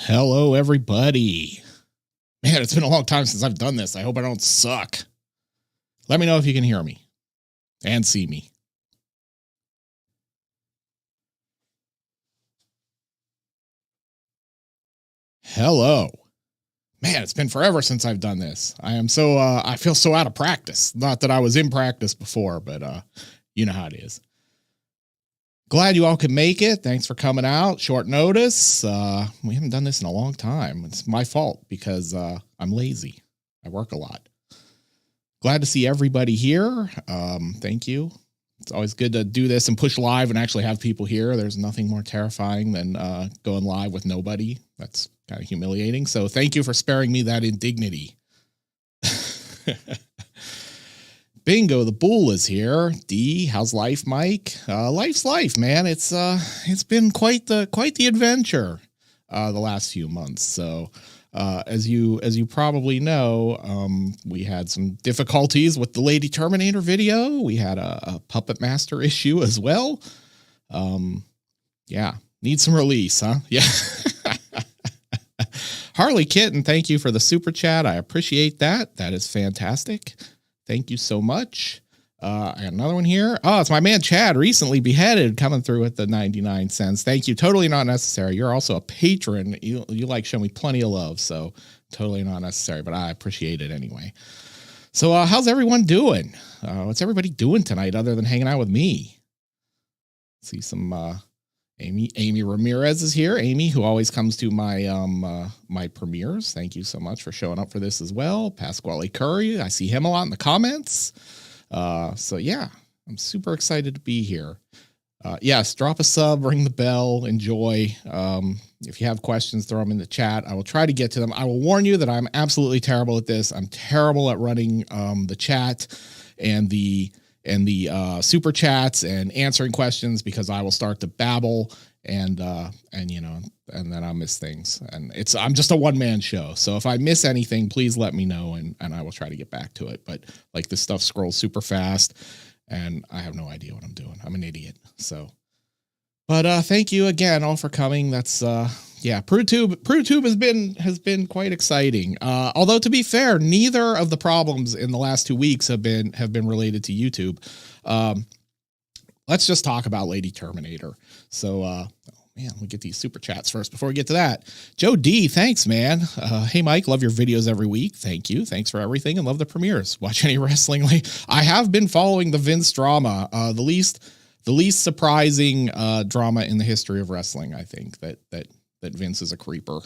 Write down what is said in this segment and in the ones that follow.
Hello, everybody. Man, it's been a long time since I've done this. I hope I don't suck. Let me know if you can hear me and see me. Hello. Man, it's been forever since I've done this. I feel so out of practice. Not that I was in practice before, but you know how it is. Glad you all could make it. Thanks for coming out. Short notice. We haven't done this in a long time. It's my fault because I'm lazy. I work a lot. Glad to see everybody here. Thank you. It's always good to do this and push live and actually have people here. There's nothing more terrifying than going live with nobody. That's kind of humiliating. So thank you for sparing me that indignity. Bingo, the Bull is here. D, how's life, Mike? Life's life, man. It's been quite the adventure the last few months. So as you probably know, we had some difficulties with the Lady Terminator video. We had a Puppet Master issue as well. Yeah, need some release, huh? Yeah. Harley Kitten, thank you for the super chat. I appreciate that. That is fantastic. Thank you so much. I got another one here. Oh, it's my man Chad, recently beheaded, coming through with the 99 cents. Thank you. Totally not necessary. You're also a patron. You like show me plenty of love, so totally not necessary, but I appreciate it anyway. So how's everyone doing? What's everybody doing tonight other than hanging out with me? See some Amy Ramirez is here. Amy, who always comes to my my premieres. Thank you so much for showing up for this as well. Pasquale Curry, I see him a lot in the comments. So yeah, I'm super excited to be here. Yes, drop a sub, ring the bell, enjoy. If you have questions, throw them in the chat. I will try to get to them. I will warn you that I'm absolutely terrible at this. I'm terrible at running the chat and the super chats and answering questions, because I will start to babble and you know, and then I'll miss things. And I'm just a one-man show. So if I miss anything, please let me know and I will try to get back to it. But like, this stuff scrolls super fast and I have no idea what I'm doing. I'm an idiot. So, but thank you again all for coming. That's yeah, PrewTube has been quite exciting. Although, to be fair, neither of the problems in the last 2 weeks have been related to YouTube. Let's just talk about Lady Terminator. So, oh man, we get these super chats first before we get to that. Joe D, thanks, man. Hey, Mike, love your videos every week. Thank you. Thanks for everything, and love the premieres. Watch any wrestling? I have been following the Vince drama. The least surprising drama in the history of wrestling. I think that Vince is a creeper.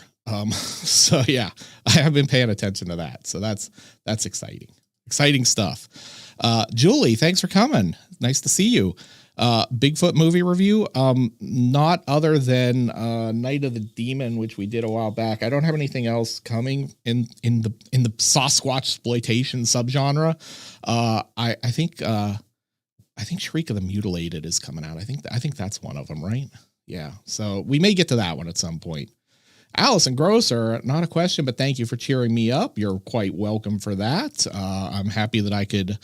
So yeah, I have been paying attention to that. So that's exciting stuff. Julie, thanks for coming. Nice to see you. Bigfoot movie review. Not other than Night of the Demon, which we did a while back. I don't have anything else coming in the Sasquatch exploitation subgenre. I think Shriek of the Mutilated is coming out. I think that's one of them, right? Yeah. So we may get to that one at some point. Allison Grosser, not a question, but thank you for cheering me up. You're quite welcome for that. I'm happy that I could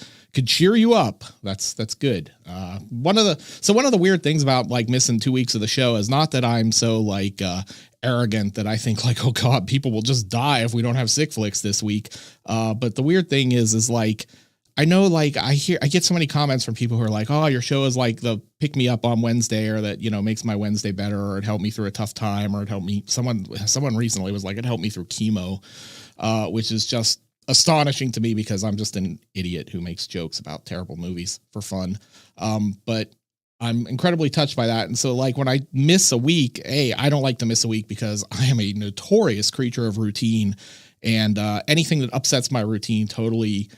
cheer you up. That's good. One of the weird things about like missing 2 weeks of the show is not that I'm so like arrogant that I think like, oh God, people will just die if we don't have sick flicks this week. But the weird thing is like, I know, like, I get so many comments from people who are like, oh, your show is like the pick me up on Wednesday, or that, you know, makes my Wednesday better, or it helped me through a tough time, or it helped me. Someone recently was like, it helped me through chemo, which is just astonishing to me because I'm just an idiot who makes jokes about terrible movies for fun. But I'm incredibly touched by that. And so like when I miss a week, I don't like to miss a week because I am a notorious creature of routine, and anything that upsets my routine totally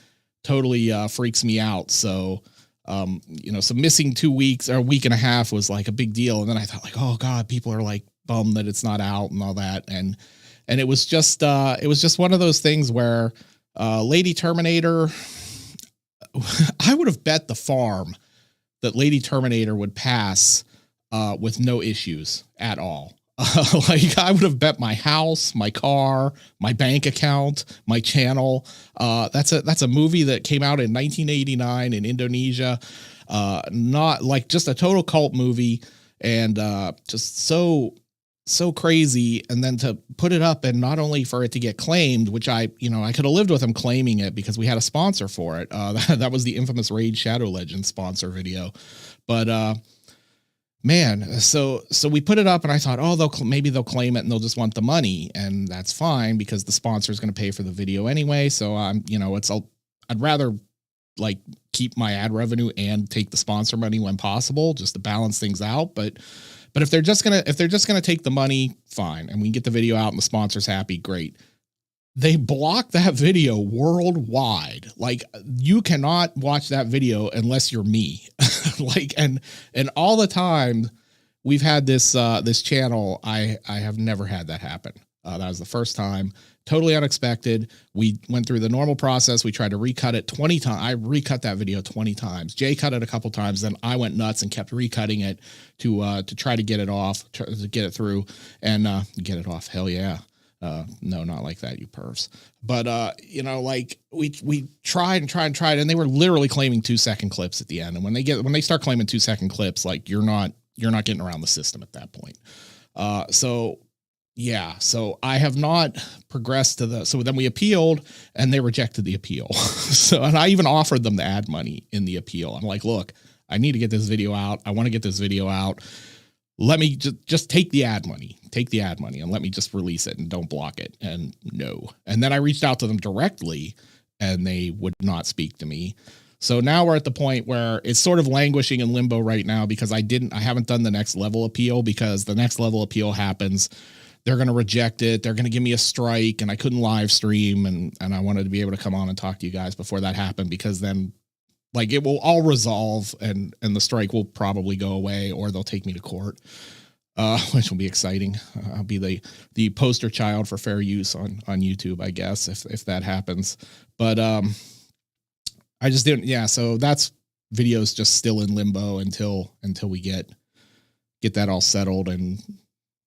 freaks me out. So, you know, so missing 2 weeks or a week and a half was like a big deal. And then I thought like, oh God, people are like bummed that it's not out and all that. And it was just one of those things where, Lady Terminator, I would have bet the farm that Lady Terminator would pass, with no issues at all. Like I would have bet my house, my car, my bank account, my channel. That's a movie that came out in 1989 in Indonesia. Not like just a total cult movie, and just so so crazy. And then to put it up and not only for it to get claimed, which I could have lived with him claiming it because we had a sponsor for it. That was the infamous Raid Shadow Legends sponsor video. But, man, so we put it up and I thought, oh, maybe they'll claim it and they'll just want the money, and that's fine because the sponsor is going to pay for the video anyway. So I'd rather like keep my ad revenue and take the sponsor money when possible, just to balance things out. But if they're just gonna take the money, fine, and we can get the video out and the sponsor's happy, great. They blocked that video worldwide. Like, you cannot watch that video unless you're me. Like, and all the time we've had this channel, I have never had that happen. That was the first time. Totally unexpected. We went through the normal process. We tried to recut it 20 times. I recut that video 20 times. Jay cut it a couple times. Then I went nuts and kept recutting it to try to get it off, to get it through and get it off. Hell yeah. No, not like that, you pervs. But, like we tried and they were literally claiming 2-second clips at the end. And when they start claiming 2-second clips, like you're not getting around the system at that point. So I have not progressed so then we appealed and they rejected the appeal. And I even offered them the ad money in the appeal. I'm like, look, I need to get this video out. I want to get this video out. Let me just take the ad money and let me just release it and don't block it. And no. And then I reached out to them directly and they would not speak to me. So now we're at the point where it's sort of languishing in limbo right now because I haven't done the next level appeal, because the next level appeal happens. They're going to reject it. They're going to give me a strike, and I couldn't live stream. And I wanted to be able to come on and talk to you guys before that happened, because then like it will all resolve and the strike will probably go away, or they'll take me to court, which will be exciting. I'll be the poster child for fair use on YouTube, I guess, if that happens. But I just didn't. Yeah. So that's videos just still in limbo until we get that all settled and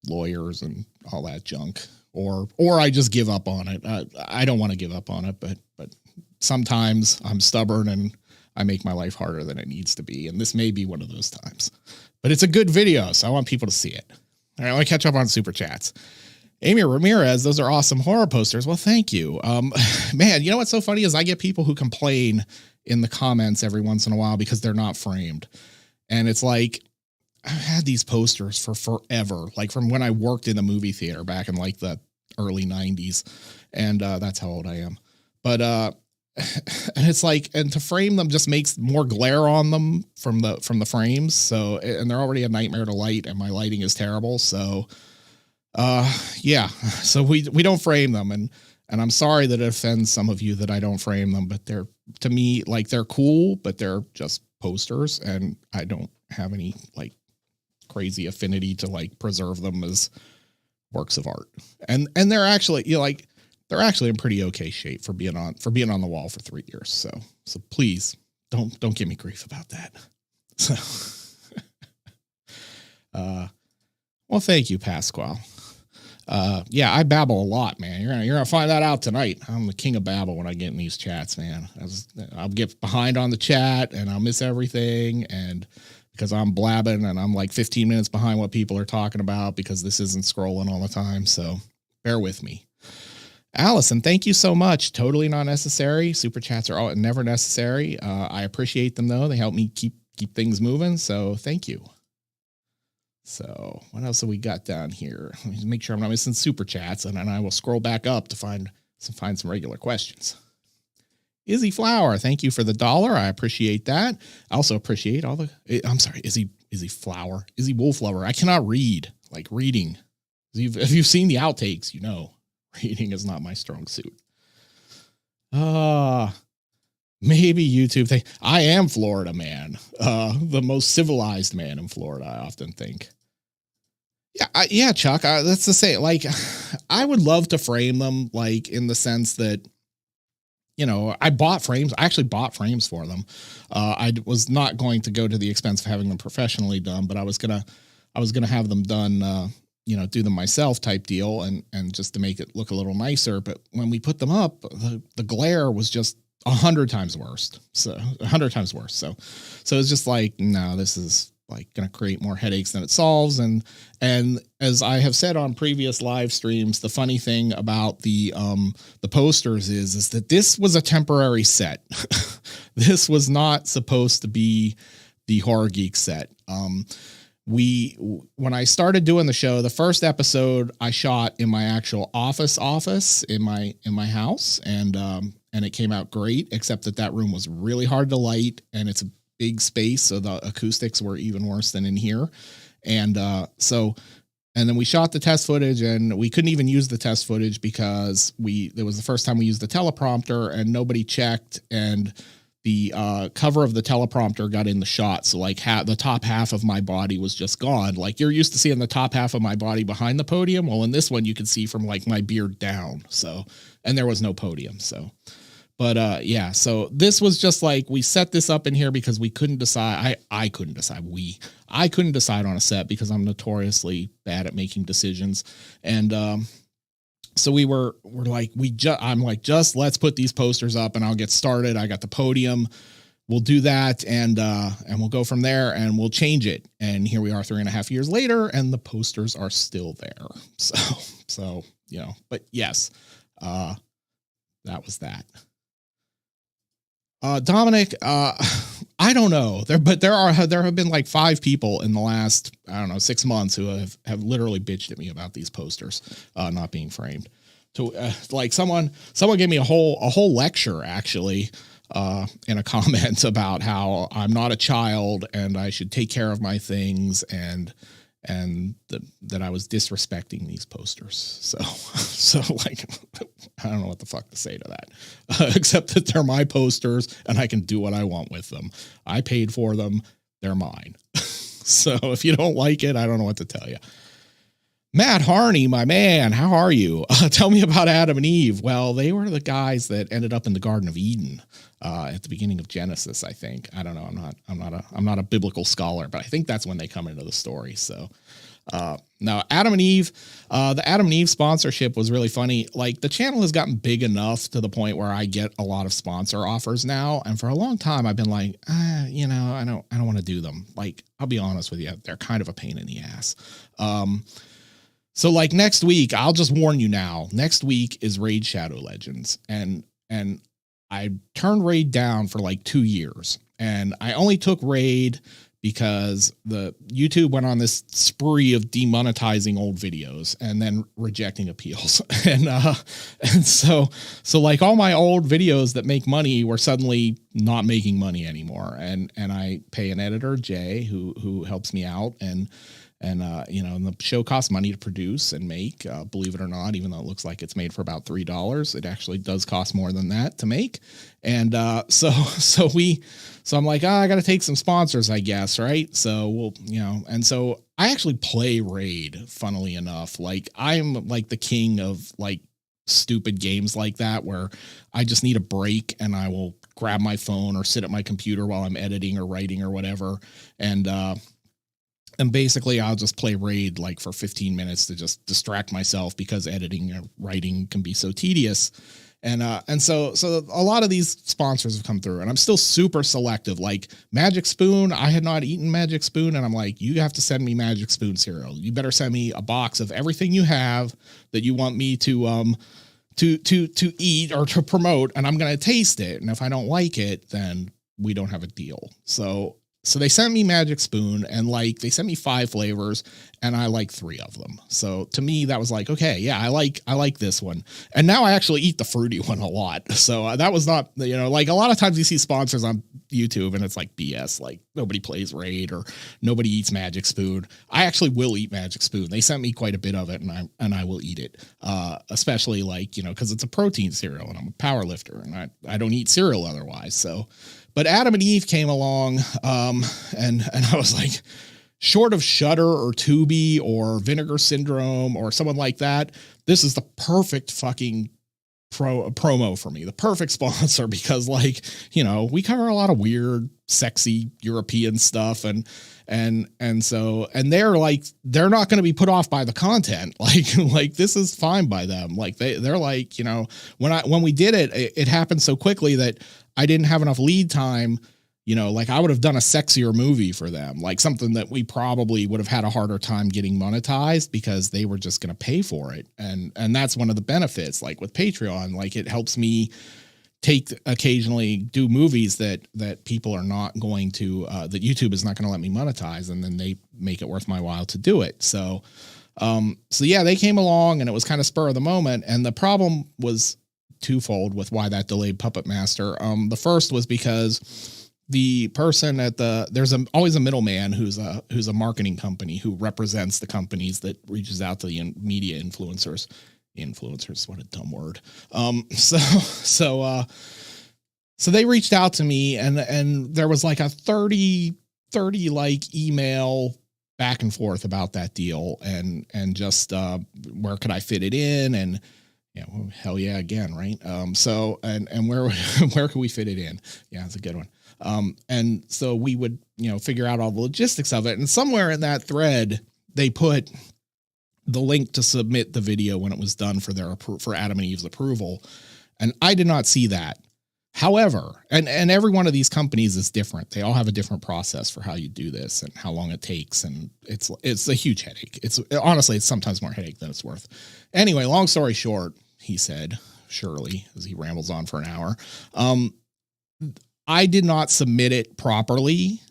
lawyers and all that junk, or I just give up on it. I don't want to give up on it, but sometimes I'm stubborn and I make my life harder than it needs to be. And this may be one of those times, but it's a good video, so I want people to see it. All right, let me catch up on super chats. Amy Ramirez, those are awesome horror posters. Well, thank you. Man, you know what's so funny is I get people who complain in the comments every once in a while because they're not framed. And it's like, I've had these posters for forever, like from when I worked in the movie theater back in like the early 90s. And that's how old I am. But and it's like, and to frame them just makes more glare on them from the frames. So, and they're already a nightmare to light, and my lighting is terrible. So yeah, so we don't frame them, and I'm sorry that it offends some of you that I don't frame them, but they're, to me, like, they're cool, but they're just posters, and I don't have any like crazy affinity to like preserve them as works of art. And they're actually, they're actually in pretty okay shape for being on the wall for 3 years. So please don't give me grief about that. So, well, thank you, Pasquale. Yeah, I babble a lot, man. You're gonna find that out tonight. I'm the king of babble when I get in these chats, man. I'll get behind on the chat and I'll miss everything, and because I'm blabbing and I'm like 15 minutes behind what people are talking about because this isn't scrolling all the time. So bear with me. Allison, thank you so much. Totally not necessary. Super chats are never necessary. I appreciate them though. They help me keep things moving. So thank you. So what else have we got down here? Let me make sure I'm not missing super chats, and then I will scroll back up to find some regular questions. Izzy Flower, thank you for the $1. I appreciate that. I also appreciate I'm sorry, Izzy Flower, Izzy Wolflover. I cannot read, like reading. If you've seen the outtakes, reading is not my strong suit. Maybe YouTube thing. I am Florida man. The most civilized man in Florida, I often think. Yeah, Chuck, that's to say, like, I would love to frame them, like, in the sense that, I bought frames. I actually bought frames for them. I was not going to go to the expense of having them professionally done, but I was gonna have them done, do them myself type deal, and just to make it look a little nicer. But when we put them up, the glare was just 100 times worse. So 100 times worse. So it's just like, no, this is like going to create more headaches than it solves. And as I have said on previous live streams, the funny thing about the posters is that this was a temporary set. This was not supposed to be the Horror Geek set. When I started doing the show, the first episode I shot in my actual office in my house, and it came out great, except that room was really hard to light, and it's a big space, so the acoustics were even worse than in here. And then we shot the test footage, and we couldn't even use the test footage because it was the first time we used the teleprompter, and nobody checked, and the cover of the teleprompter got in the shot. So like the top half of my body was just gone. Like you're used to seeing the top half of my body behind the podium. Well, in this one, you can see from like my beard down. So, and there was no podium. So, but yeah, so this was just like, we set this up in here because we couldn't decide. I couldn't decide. I couldn't decide on a set because I'm notoriously bad at making decisions. And, so I'm like, just let's put these posters up and I'll get started. I got the podium. We'll do that. And we'll go from there and we'll change it. And here we are 3.5 years later and the posters are still there. So, but yes, that was that. Dominic, I don't know there have been like 5 people in the last, 6 months who have literally bitched at me about these posters, not being framed. To like someone gave me a whole lecture actually, in a comment about how I'm not a child and I should take care of my things and that I was disrespecting these posters. So like, I don't know what the fuck to say to that, except that they're my posters and I can do what I want with them. I paid for them. They're mine. So if you don't like it, I don't know what to tell you. Matt Harney, my man, how are you? Tell me about Adam and Eve. Well, they were the guys that ended up in the Garden of Eden at the beginning of Genesis, I think. I don't know. I'm not a biblical scholar, but I think that's when they come into the story. So now Adam and Eve, the Adam and Eve sponsorship was really funny. Like the channel has gotten big enough to the point where I get a lot of sponsor offers now. And for a long time, I've been like, I don't want to do them. Like, I'll be honest with you. They're kind of a pain in the ass. So like next week, I'll just warn you now, next week is Raid Shadow Legends. And I turned Raid down for like 2 years. And I only took Raid because the YouTube went on this spree of demonetizing old videos and then rejecting appeals. And so like all my old videos that make money were suddenly not making money anymore. And I pay an editor, Jay, who helps me out. And the show costs money to produce and make, believe it or not, even though it looks like it's made for about $3, it actually does cost more than that to make. And, so I'm like, I got to take some sponsors, I guess. Right. So and so I actually play Raid, funnily enough. Like I'm like the king of like stupid games like that, where I just need a break and I will grab my phone or sit at my computer while I'm editing or writing or whatever. And basically I'll just play Raid like for 15 minutes to just distract myself because editing and writing can be so tedious. And so a lot of these sponsors have come through and I'm still super selective. Like Magic Spoon, I had not eaten Magic Spoon and I'm like, you have to send me Magic Spoon cereal. You better send me a box of everything you have that you want me to eat or to promote, and I'm going to taste it. And if I don't like it, then we don't have a deal. So they sent me Magic Spoon and like they sent me 5 flavors and I like 3 of them. So to me, that was like, okay, yeah, I like this one. And now I actually eat the fruity one a lot. So that was not, like a lot of times you see sponsors on YouTube and it's like BS, like nobody plays Raid or nobody eats Magic Spoon. I actually will eat Magic Spoon. They sent me quite a bit of it and I will eat it. Especially like, cause it's a protein cereal and I'm a power lifter and I don't eat cereal otherwise. So, but Adam and Eve came along, and I was like, short of Shudder or Tubi or Vinegar Syndrome or someone like that, this is the perfect fucking promo for me, the perfect sponsor, because like, we cover a lot of weird, sexy European stuff and they're like, they're not going to be put off by the content. Like this is fine by them. Like they're like, when we did it, it happened so quickly that I didn't have enough lead time you know, like I would have done a sexier movie for them, like something that we probably would have had a harder time getting monetized because they were just going to pay for it. And that's one of the benefits, like with Patreon, like it helps me occasionally do movies that people are not going to, that YouTube is not going to let me monetize. And then they make it worth my while to do it. So yeah, they came along and it was kind of spur of the moment. And the problem was twofold with why that delayed Puppet Master. The first was because the person at there's always a middleman who's a marketing company who represents the companies that reaches out to the media influencers. Influencers, what a dumb word. So they reached out to me and there was like a 30 like email back and forth about that deal and just where could I fit it in, and yeah, well, hell yeah, again, right? So and where could we fit it in? Yeah, it's a good one. And so we would, you know, figure out all the logistics of it. And somewhere in that thread, they put the link to submit the video when it was done for Adam and Eve's approval. And I did not see that. However, and every one of these companies is different. They all have a different process for how you do this and how long it takes. And it's a huge headache. Honestly, it's sometimes more headache than it's worth. Anyway, long story short, he said, surely, as he rambles on for an hour, I did not submit it properly.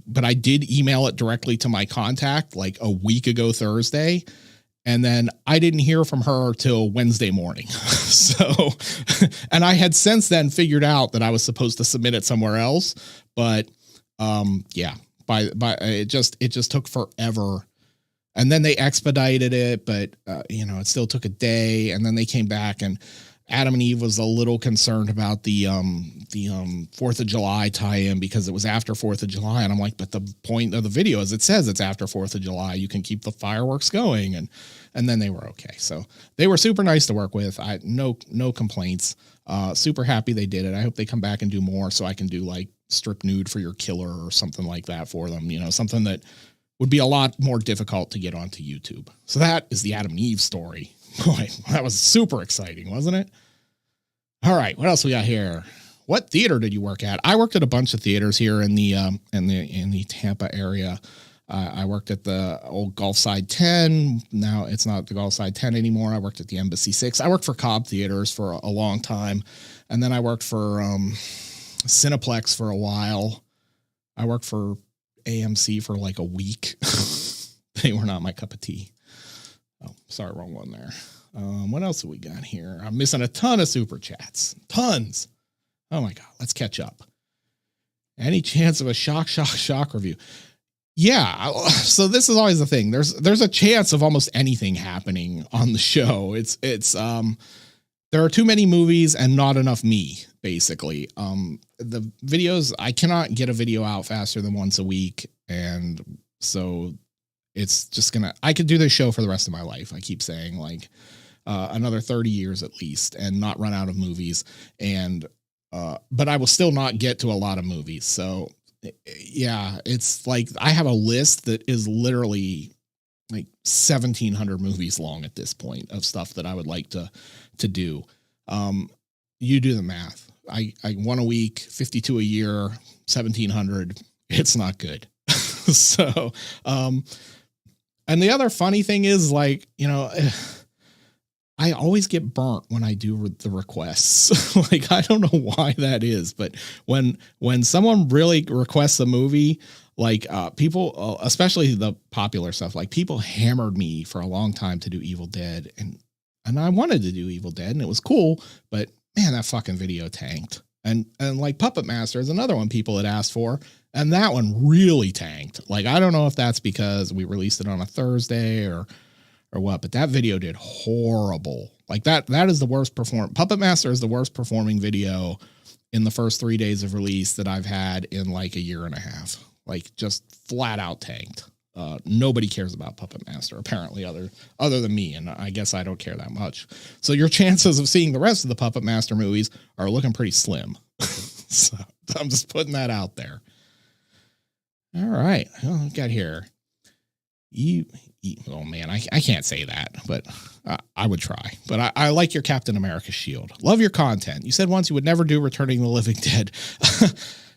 But I did email it directly to my contact like a week ago Thursday. And then I didn't hear from her till Wednesday morning. So, and I had since then figured out that I was supposed to submit it somewhere else. But, yeah, it just took forever. And then they expedited it, but, you know, it still took a day. And then they came back and Adam and Eve was a little concerned about the 4th of July tie-in because it was after 4th of July. And I'm like, but the point of the video is it says it's after 4th of July. You can keep the fireworks going. And then they were okay. So they were super nice to work with. No complaints. Super happy they did it. I hope they come back and do more so I can do like strip nude for your killer or something like that for them. You know, something that would be a lot more difficult to get onto YouTube. So that is the Adam and Eve story. Boy, that was super exciting, wasn't it? All right, what else we got here? What theater did you work at? I worked at a bunch of theaters here in the Tampa area. I worked at the old Gulfside 10. Now it's not the Gulfside 10 anymore. I worked at the Embassy 6. I worked for Cobb Theaters for a long time, and then I worked for Cineplex for a while. I worked for AMC for like a week. They were not my cup of tea. Oh, sorry, wrong one there. What else have we got here? I'm missing a ton of super chats. Tons. Oh my God. Let's catch up. Any chance of a shock review? Yeah. So this is always the thing. There's a chance of almost anything happening on the show. It's there are too many movies and not enough me, basically. The videos, I cannot get a video out faster than once a week. And so it's just I could do this show for the rest of my life. I keep saying like another 30 years at least and not run out of movies. And, but I will still not get to a lot of movies. So yeah, it's like, I have a list that is literally like 1,700 movies long at this point of stuff that I would like to do. You do the math. I 1 a week, 52 a year, 1,700. It's not good. So, and the other funny thing is like, you know, I always get burnt when I do the requests. Like, I don't know why that is, but when someone really requests a movie, like people, especially the popular stuff, like people hammered me for a long time to do Evil Dead, and I wanted to do Evil Dead and it was cool, but man, that fucking video tanked. And like Puppet Master is another one people had asked for, and that one really tanked. Like, I don't know if that's because we released it on a Thursday or what, but that video did horrible. Like that is the worst Puppet Master is the worst performing video in the first 3 days of release that I've had in like a year and a half. Like, just flat out tanked. Nobody cares about Puppet Master, apparently, other than me, and I guess I don't care that much. So your chances of seeing the rest of the Puppet Master movies are looking pretty slim. So I'm just putting that out there. All right, what we got here? Oh man, I can't say that, but I would try. But I like your Captain America shield. Love your content. You said once you would never do Returning the Living Dead.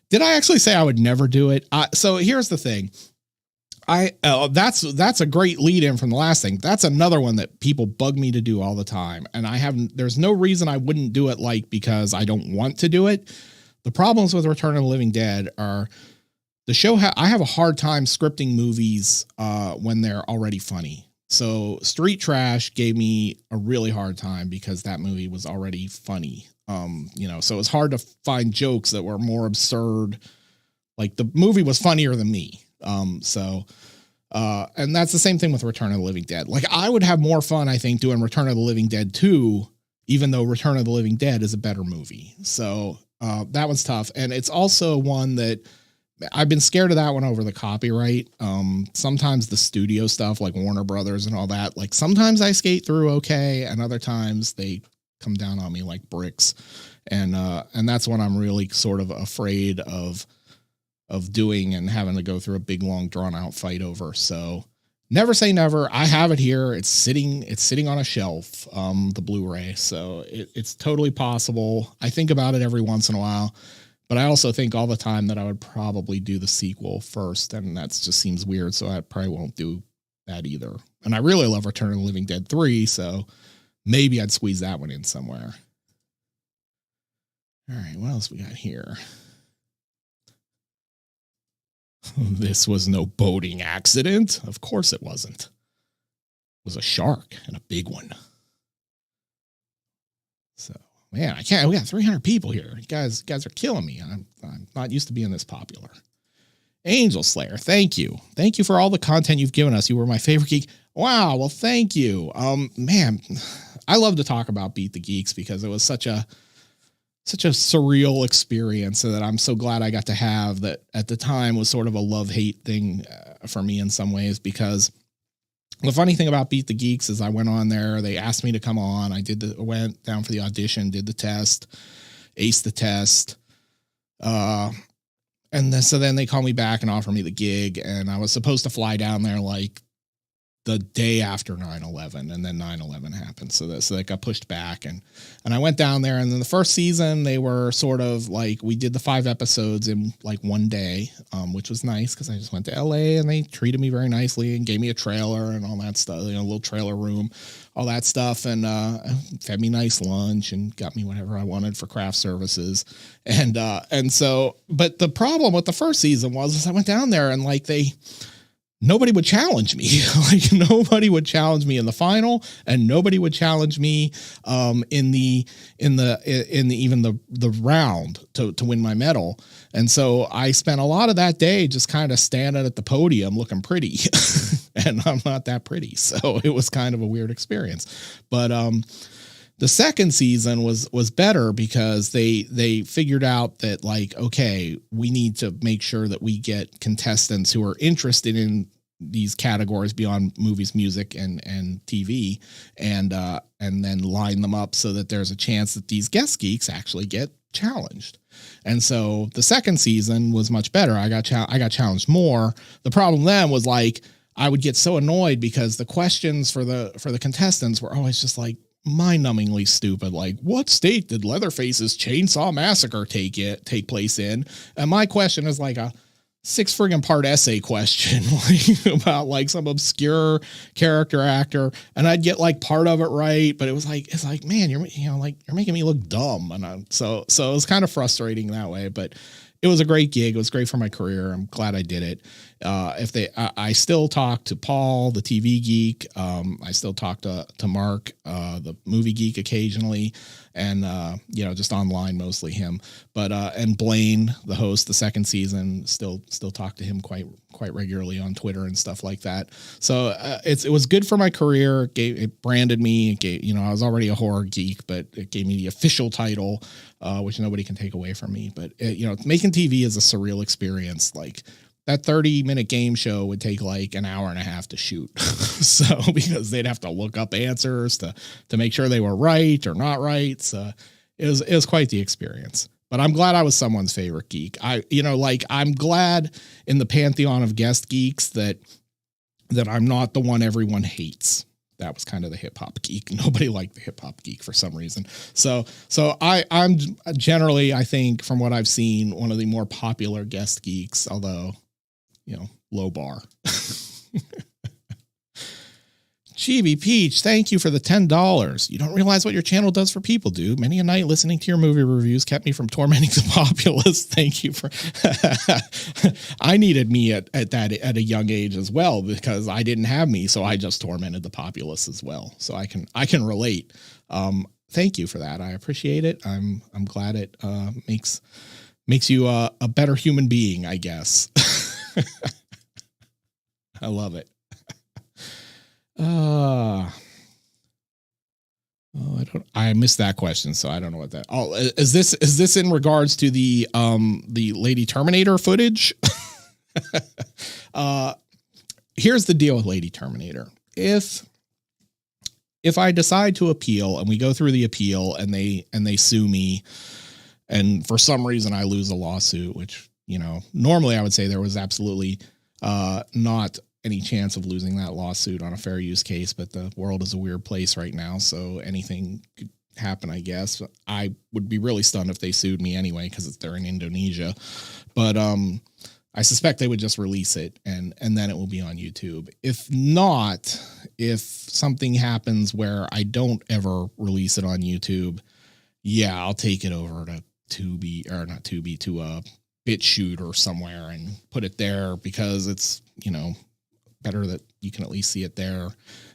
Did I actually say I would never do it? So here's the thing. That's a great lead in from the last thing. That's another one that people bug me to do all the time. And there's no reason I wouldn't do it, like, because I don't want to do it. The problems with Return of the Living Dead are the show. I have a hard time scripting movies when they're already funny. So Street Trash gave me a really hard time because that movie was already funny. So it was hard to find jokes that were more absurd. Like, the movie was funnier than me. And that's the same thing with Return of the Living Dead. Like, I would have more fun, I think, doing Return of the Living Dead 2, even though Return of the Living Dead is a better movie. So, that one's tough. And it's also one that I've been scared of that one over the copyright. Sometimes the studio stuff, like Warner Brothers and all that, like, sometimes I skate through okay, and other times they come down on me like bricks. And that's when I'm really sort of afraid of doing and having to go through a big, long, drawn out fight over. So never say never. I have it here. It's sitting on a shelf, the Blu-ray. So it's totally possible. I think about it every once in a while, but I also think all the time that I would probably do the sequel first. And that just seems weird. So I probably won't do that either. And I really love Return of the Living Dead 3. So maybe I'd squeeze that one in somewhere. All right. What else we got here? This was no boating accident. Of course it wasn't. It was a shark, and a big one. So, man, we got 300 people here. You guys are killing me. I'm not used to being this popular. Angel Slayer, thank you. Thank you for all the content you've given us. You were my favorite geek. Wow, well, thank you. Man, I love to talk about Beat the Geeks because it was such a surreal experience that I'm so glad I got to have. That at the time was sort of a love-hate thing for me in some ways, because the funny thing about Beat the Geeks is I went on there, they asked me to come on. I went down for the audition, did the test, aced the test. So then they called me back and offered me the gig, and I was supposed to fly down there like the day after 9/11, and then 9/11 happened. So that got pushed back, and I went down there, and then the first season they were sort of like, we did the 5 episodes in like one day, which was nice because I just went to LA and they treated me very nicely and gave me a trailer and all that stuff, a little trailer room, all that stuff, and fed me nice lunch and got me whatever I wanted for craft services. And so, but the problem with the first season was I went down there and like nobody would challenge me. Like, nobody would challenge me in the final, and nobody would challenge me in the round to win my medal. And so I spent a lot of that day just kind of standing at the podium looking pretty, and I'm not that pretty. So it was kind of a weird experience. But the second season was better because they figured out that, like, okay, we need to make sure that we get contestants who are interested in these categories beyond movies, music, and TV, and then line them up so that there's a chance that these guest geeks actually get challenged. And so the second season was much better. I got challenged more. The problem then was, like, I would get so annoyed because the questions for the contestants were always just like mind-numbingly stupid. Like, what state did Leatherface's Chainsaw Massacre take place in? And my question is like a 6 friggin' part essay question, like, about like some obscure character actor, and I'd get like part of it right, but it's like, man, you're making me look dumb, and so it was kind of frustrating that way. But it was a great gig. It was great for my career. I'm glad I did it. I still talk to Paul, the TV geek. I still talk to Mark, the movie geek, occasionally, and just online, mostly him. But and Blaine, the host, the second season, still talk to him quite regularly on Twitter and stuff like that. So it was good for my career. It branded me. I was already a horror geek, but it gave me the official title, which nobody can take away from me. But making TV is a surreal experience. Like, that 30-minute game show would take like an hour and a half to shoot. So, because they'd have to look up answers to make sure they were right or not right. So it was quite the experience. But I'm glad I was someone's favorite geek. I'm glad in the pantheon of guest geeks that I'm not the one everyone hates. that was kind of the hip hop geek. Nobody liked the hip hop geek for some reason. So I'm generally, I think from what I've seen, one of the more popular guest geeks, although, low bar. Chibi Peach, thank you for the $10. You don't realize what your channel does for people, dude. Many a night listening to your movie reviews kept me from tormenting the populace. Thank you for. I needed me at a young age as well, because I didn't have me, so I just tormented the populace as well. So I can relate. Thank you for that. I appreciate it. I'm glad it makes you a better human being, I guess. I love it. I missed that question, so I don't know what that. Oh, is this in regards to the Lady Terminator footage? Here's the deal with Lady Terminator. If I decide to appeal and we go through the appeal and they sue me, and for some reason I lose a lawsuit, which, normally I would say there was absolutely not any chance of losing that lawsuit on a fair use case, but the world is a weird place right now, so anything could happen, I guess. I would be really stunned if they sued me anyway, because they're in Indonesia, but I suspect they would just release it and then it will be on YouTube. If not, if something happens where I don't ever release it on YouTube, yeah, I'll take it over to Tubi, or not Tubi, to a BitChute or somewhere and put it there, because it's, better that you can at least see it there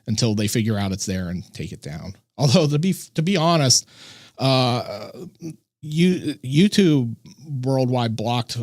until they figure out it's there and take it down. Although to be honest, YouTube worldwide blocked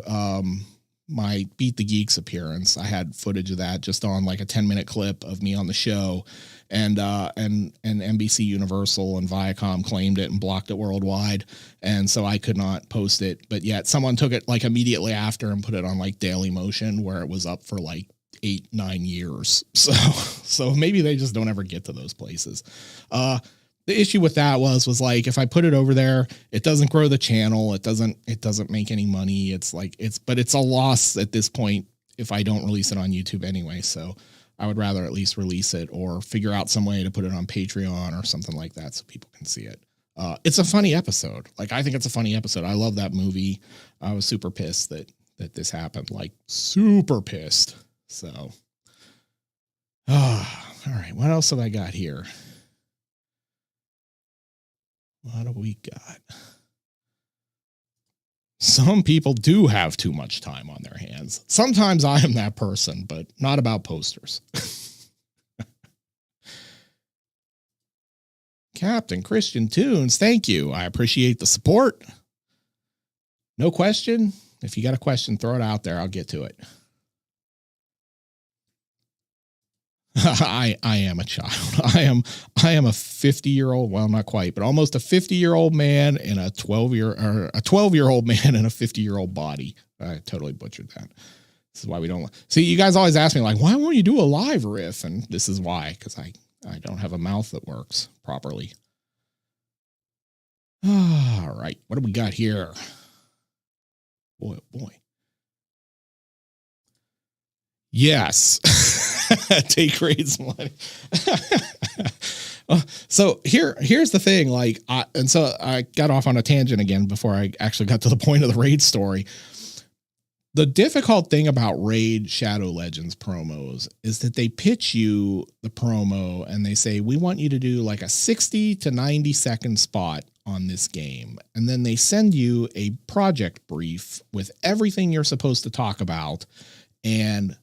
my Beat the Geeks appearance. I had footage of that just on like a 10-minute clip of me on the show, and NBC Universal and Viacom claimed it and blocked it worldwide. And so I could not post it, but yet someone took it like immediately after and put it on like Daily Motion, where it was up for like 8-9 years. So maybe they just don't ever get to those places. The issue with that was like, if I put it over there, it doesn't grow the channel. It doesn't make any money. But it's a loss at this point if I don't release it on YouTube anyway. So I would rather at least release it or figure out some way to put it on Patreon or something like that so people can see it. It's a funny episode. Like, I think it's a funny episode. I love that movie. I was super pissed that this happened, like super pissed. So, all right. What else have I got here? What do we got? Some people do have too much time on their hands. Sometimes I am that person, but not about posters. Captain Christian Tunes, thank you. I appreciate the support. No question. If you got a question, throw it out there. I'll get to it. I am a child. I am a 50-year-old. Well, not quite, but almost a 50-year-old man in a 12-year-old man in a 50-year-old body. I totally butchered that. This is why we don't see. You guys always ask me like, why won't you do a live riff? And this is why, because I don't have a mouth that works properly. All right. What do we got here? Boy, oh boy. Yes. Take grades money. So here's the thing. Like, so I got off on a tangent again before I actually got to the point of the raid story. The difficult thing about Raid Shadow Legends promos is that they pitch you the promo and they say, we want you to do like a 60 to 90 second spot on this game. And then they send you a project brief with everything you're supposed to talk about. And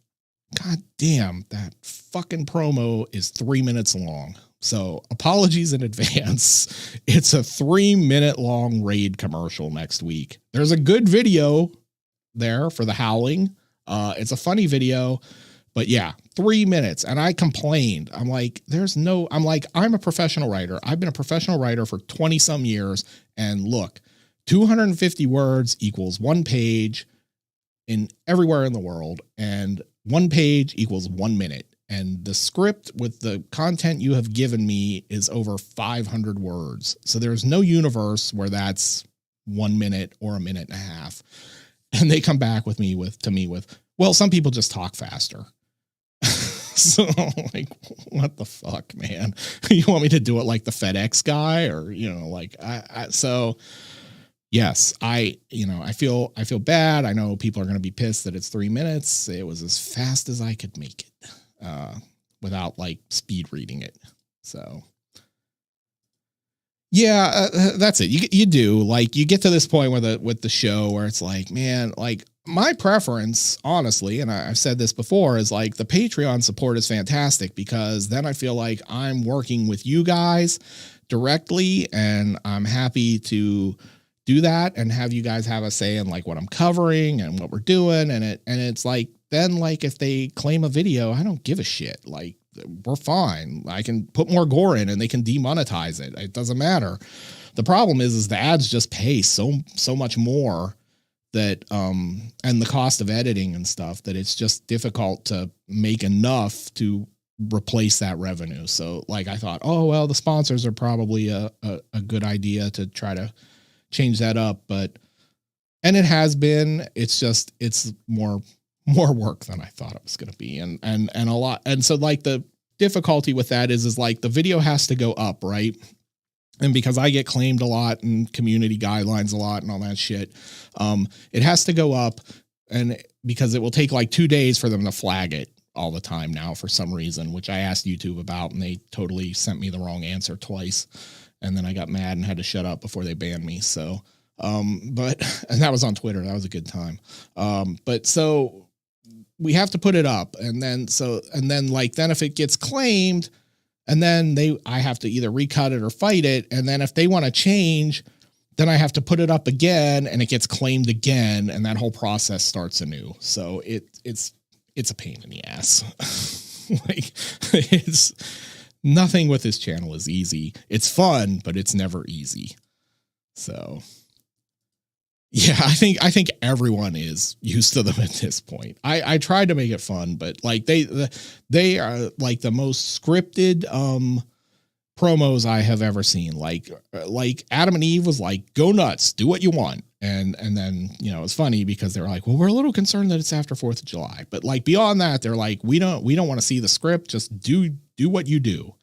God damn, that fucking promo is 3 minutes long. So apologies in advance. It's a 3-minute long Raid commercial next week. There's a good video there for the howling. It's a funny video, but yeah, 3 minutes. And I complained. I'm like, I'm a professional writer. I've been a professional writer for 20 some years. And look, 250 words equals 1 page in everywhere in the world. And 1 page equals 1 minute. And the script with the content you have given me is over 500 words. So there's no universe where that's 1 minute or a minute and a half. And they come back to me with, well, some people just talk faster. So like, what the fuck, man? You want me to do it like the FedEx guy, or, you know, like so yes, I feel bad. I know people are going to be pissed that it's 3 minutes. It was as fast as I could make it, without like speed reading it. So yeah, that's it. You do, like, you get to this point with the show where it's like, man, like, my preference, honestly, and I've said this before, is like the Patreon support is fantastic, because then I feel like I'm working with you guys directly, and I'm happy to do that and have you guys have a say in like what I'm covering and what we're doing. And it's like, then like if they claim a video, I don't give a shit. Like, we're fine. I can put more gore in and they can demonetize it. It doesn't matter. The problem is the ads just pay so much more that, and the cost of editing and stuff, that it's just difficult to make enough to replace that revenue. So like, I thought, oh, well, the sponsors are probably a good idea to try to change that up. And it has been, it's more work than I thought it was going to be. And a lot. And so like the difficulty with that is like the video has to go up, right? And because I get claimed a lot and community guidelines a lot and all that shit, it has to go up, and because it will take like 2 days for them to flag it all the time now for some reason, which I asked YouTube about, and they totally sent me the wrong answer twice. And then I got mad and had to shut up before they banned me. So, and that was on Twitter. That was a good time. But so we have to put it up, and then if it gets claimed, and then I have to either recut it or fight it. And then if they want to change, then I have to put it up again, and it gets claimed again. And that whole process starts anew. So it's a pain in the ass. Like, it's nothing with this channel is easy. It's fun, but it's never easy. So yeah, I think everyone is used to them at this point. I tried to make it fun, but like they are like the most scripted promos I have ever seen. Like Adam and Eve was like, go nuts, do what you want. And then, you know, it's funny because they're like, well, we're a little concerned that it's after 4th of July, but like beyond that, they're like, we don't want to see the script. Just do what you do.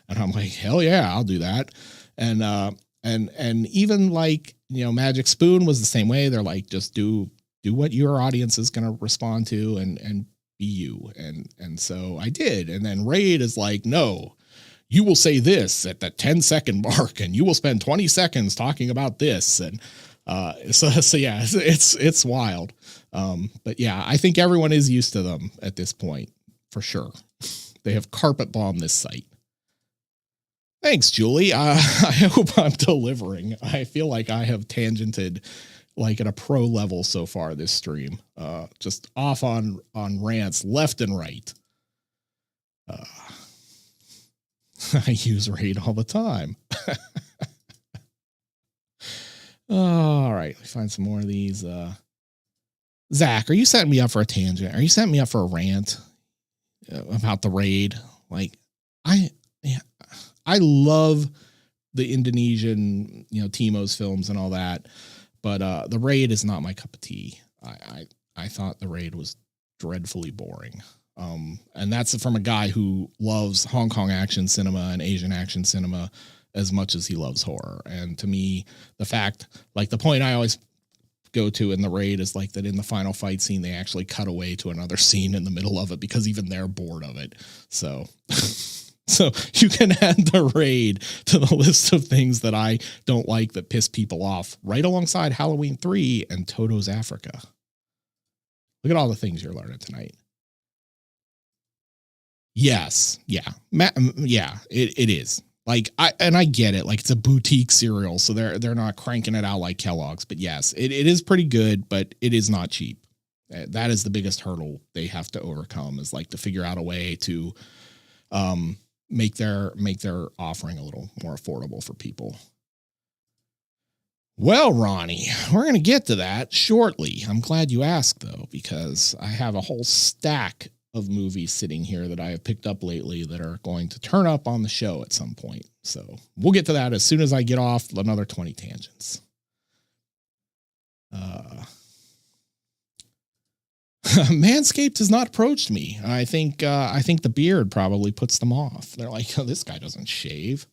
And I'm like, hell yeah, I'll do that. And even like, you know, Magic Spoon was the same way. They're like, just do what your audience is going to respond to and be you. And so I did. And then Raid is like, no, you will say this at the 10-second mark, and you will spend 20 seconds talking about this. And so yeah, it's wild. But yeah, I think everyone is used to them at this point for sure. They have carpet bombed this site. Thanks, Julie. I hope I'm delivering. I feel like I have tangented like at a pro level so far this stream. Just off on rants left and right. I use Raid all the time. All right, let's find some more of these. Zach, are you setting me up for a tangent? Are you setting me up for a rant about the Raid? Like, I love the Indonesian, you know, Timo's films and all that, but the Raid is not my cup of tea. I thought the Raid was dreadfully boring. And that's from a guy who loves Hong Kong action cinema and Asian action cinema as much as he loves horror. And to me, the fact, like the point I always go to in the Raid is like that in the final fight scene, they actually cut away to another scene in the middle of it because even they're bored of it. So, so you can add the Raid to the list of things that I don't like that piss people off, right alongside Halloween 3 and Toto's Africa. Look at all the things you're learning tonight. Yes. Yeah. Yeah, it is. Like, I get it. Like, it's a boutique cereal, so they're not cranking it out like Kellogg's, but yes, it is pretty good, but it is not cheap. That is the biggest hurdle they have to overcome, is like to figure out a way to make their offering a little more affordable for people. Well, Ronnie, we're going to get to that shortly. I'm glad you asked, though, because I have a whole stack of movies sitting here that I have picked up lately that are going to turn up on the show at some point. So we'll get to that as soon as I get off another 20 tangents. Manscaped has not approached me. I think the beard probably puts them off. They're like, oh, this guy doesn't shave.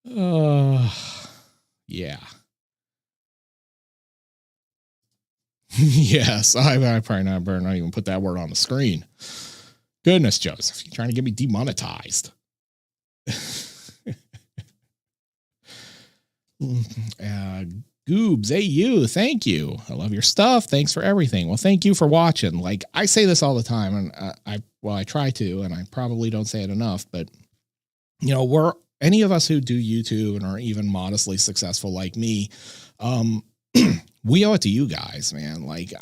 Yeah. Yes, I probably not better not even put that word on the screen. Goodness, Joseph, you're trying to get me demonetized. Goobs, AU, thank you. I love your stuff. Thanks for everything. Well, thank you for watching. Like, I say this all the time, and I try to, and I probably don't say it enough, but you know, we're any of us who do YouTube and are even modestly successful like me, we owe it to you guys, man. Like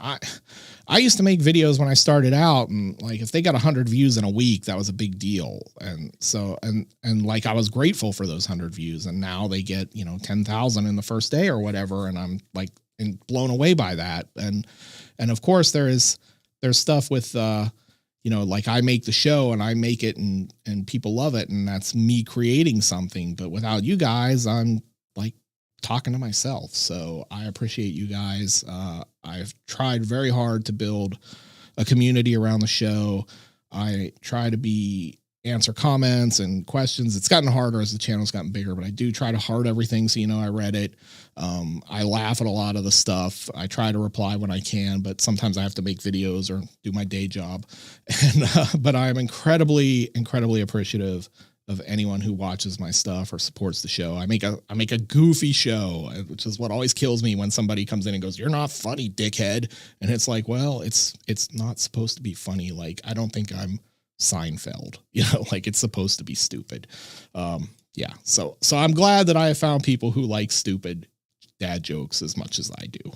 I used to make videos when I started out, and like if they got 100 views in a week, that was a big deal. And so and like I was grateful for those 100 views, and now they get, you know, 10,000 in the first day or whatever, and I'm like blown away by that. And of course there's stuff with you know, like I make the show and I make it and people love it, and that's me creating something. But without you guys, I'm like talking to myself. So I appreciate you guys. I've tried very hard to build a community around the show. I try to answer comments and questions. It's gotten harder as the channel's gotten bigger, but I do try to heart everything. So, you know, I read it. I laugh at a lot of the stuff. I try to reply when I can, but sometimes I have to make videos or do my day job. And, but I am incredibly, incredibly appreciative of anyone who watches my stuff or supports the show. I make a goofy show, which is what always kills me when somebody comes in and goes, "You're not funny, dickhead." And it's like, well, it's not supposed to be funny. Like, I don't think I'm Seinfeld, you know, like it's supposed to be stupid. Yeah. So I'm glad that I have found people who like stupid dad jokes as much as I do.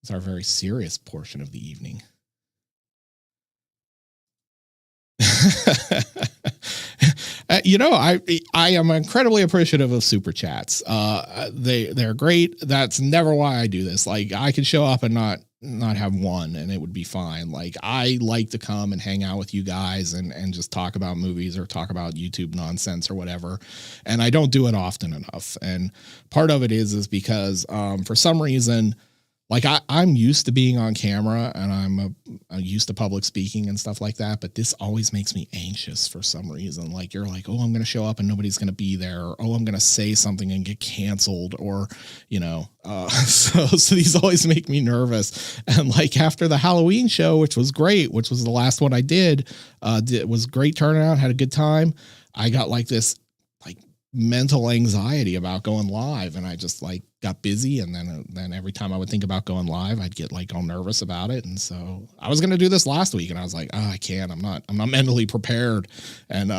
It's our very serious portion of the evening. You know, I am incredibly appreciative of super chats. They're great. That's never why I do this. Like, I could show up and not have one and it would be fine. Like, I like to come and hang out with you guys and just talk about movies or talk about YouTube nonsense or whatever. And I don't do it often enough. And part of it is because for some reason, like I'm used to being on camera and I'm used to public speaking and stuff like that, but this always makes me anxious for some reason. Like, you're like, oh, I'm going to show up and nobody's going to be there. Or, oh, I'm going to say something and get canceled, or, you know, so these always make me nervous. And like after the Halloween show, which was great, which was the last one I did, was great turnout, had a good time. I got like this mental anxiety about going live, and I just like got busy, and then every time I would think about going live, I'd get like all nervous about it. And so I was going to do this last week, and I was like, oh, I can't, I'm not mentally prepared. And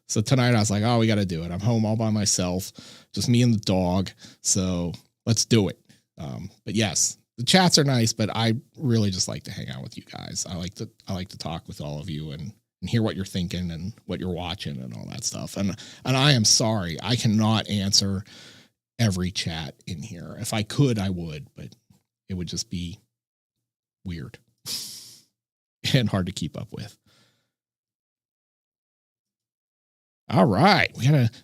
so tonight I was like, oh, we got to do it. I'm home all by myself, just me and the dog, so let's do it. But yes, the chats are nice, but I really just like to hang out with you guys. I like to talk with all of you and hear what you're thinking and what you're watching and all that stuff. And I am sorry, I cannot answer every chat in here. If I could, I would, but it would just be weird and hard to keep up with. All right,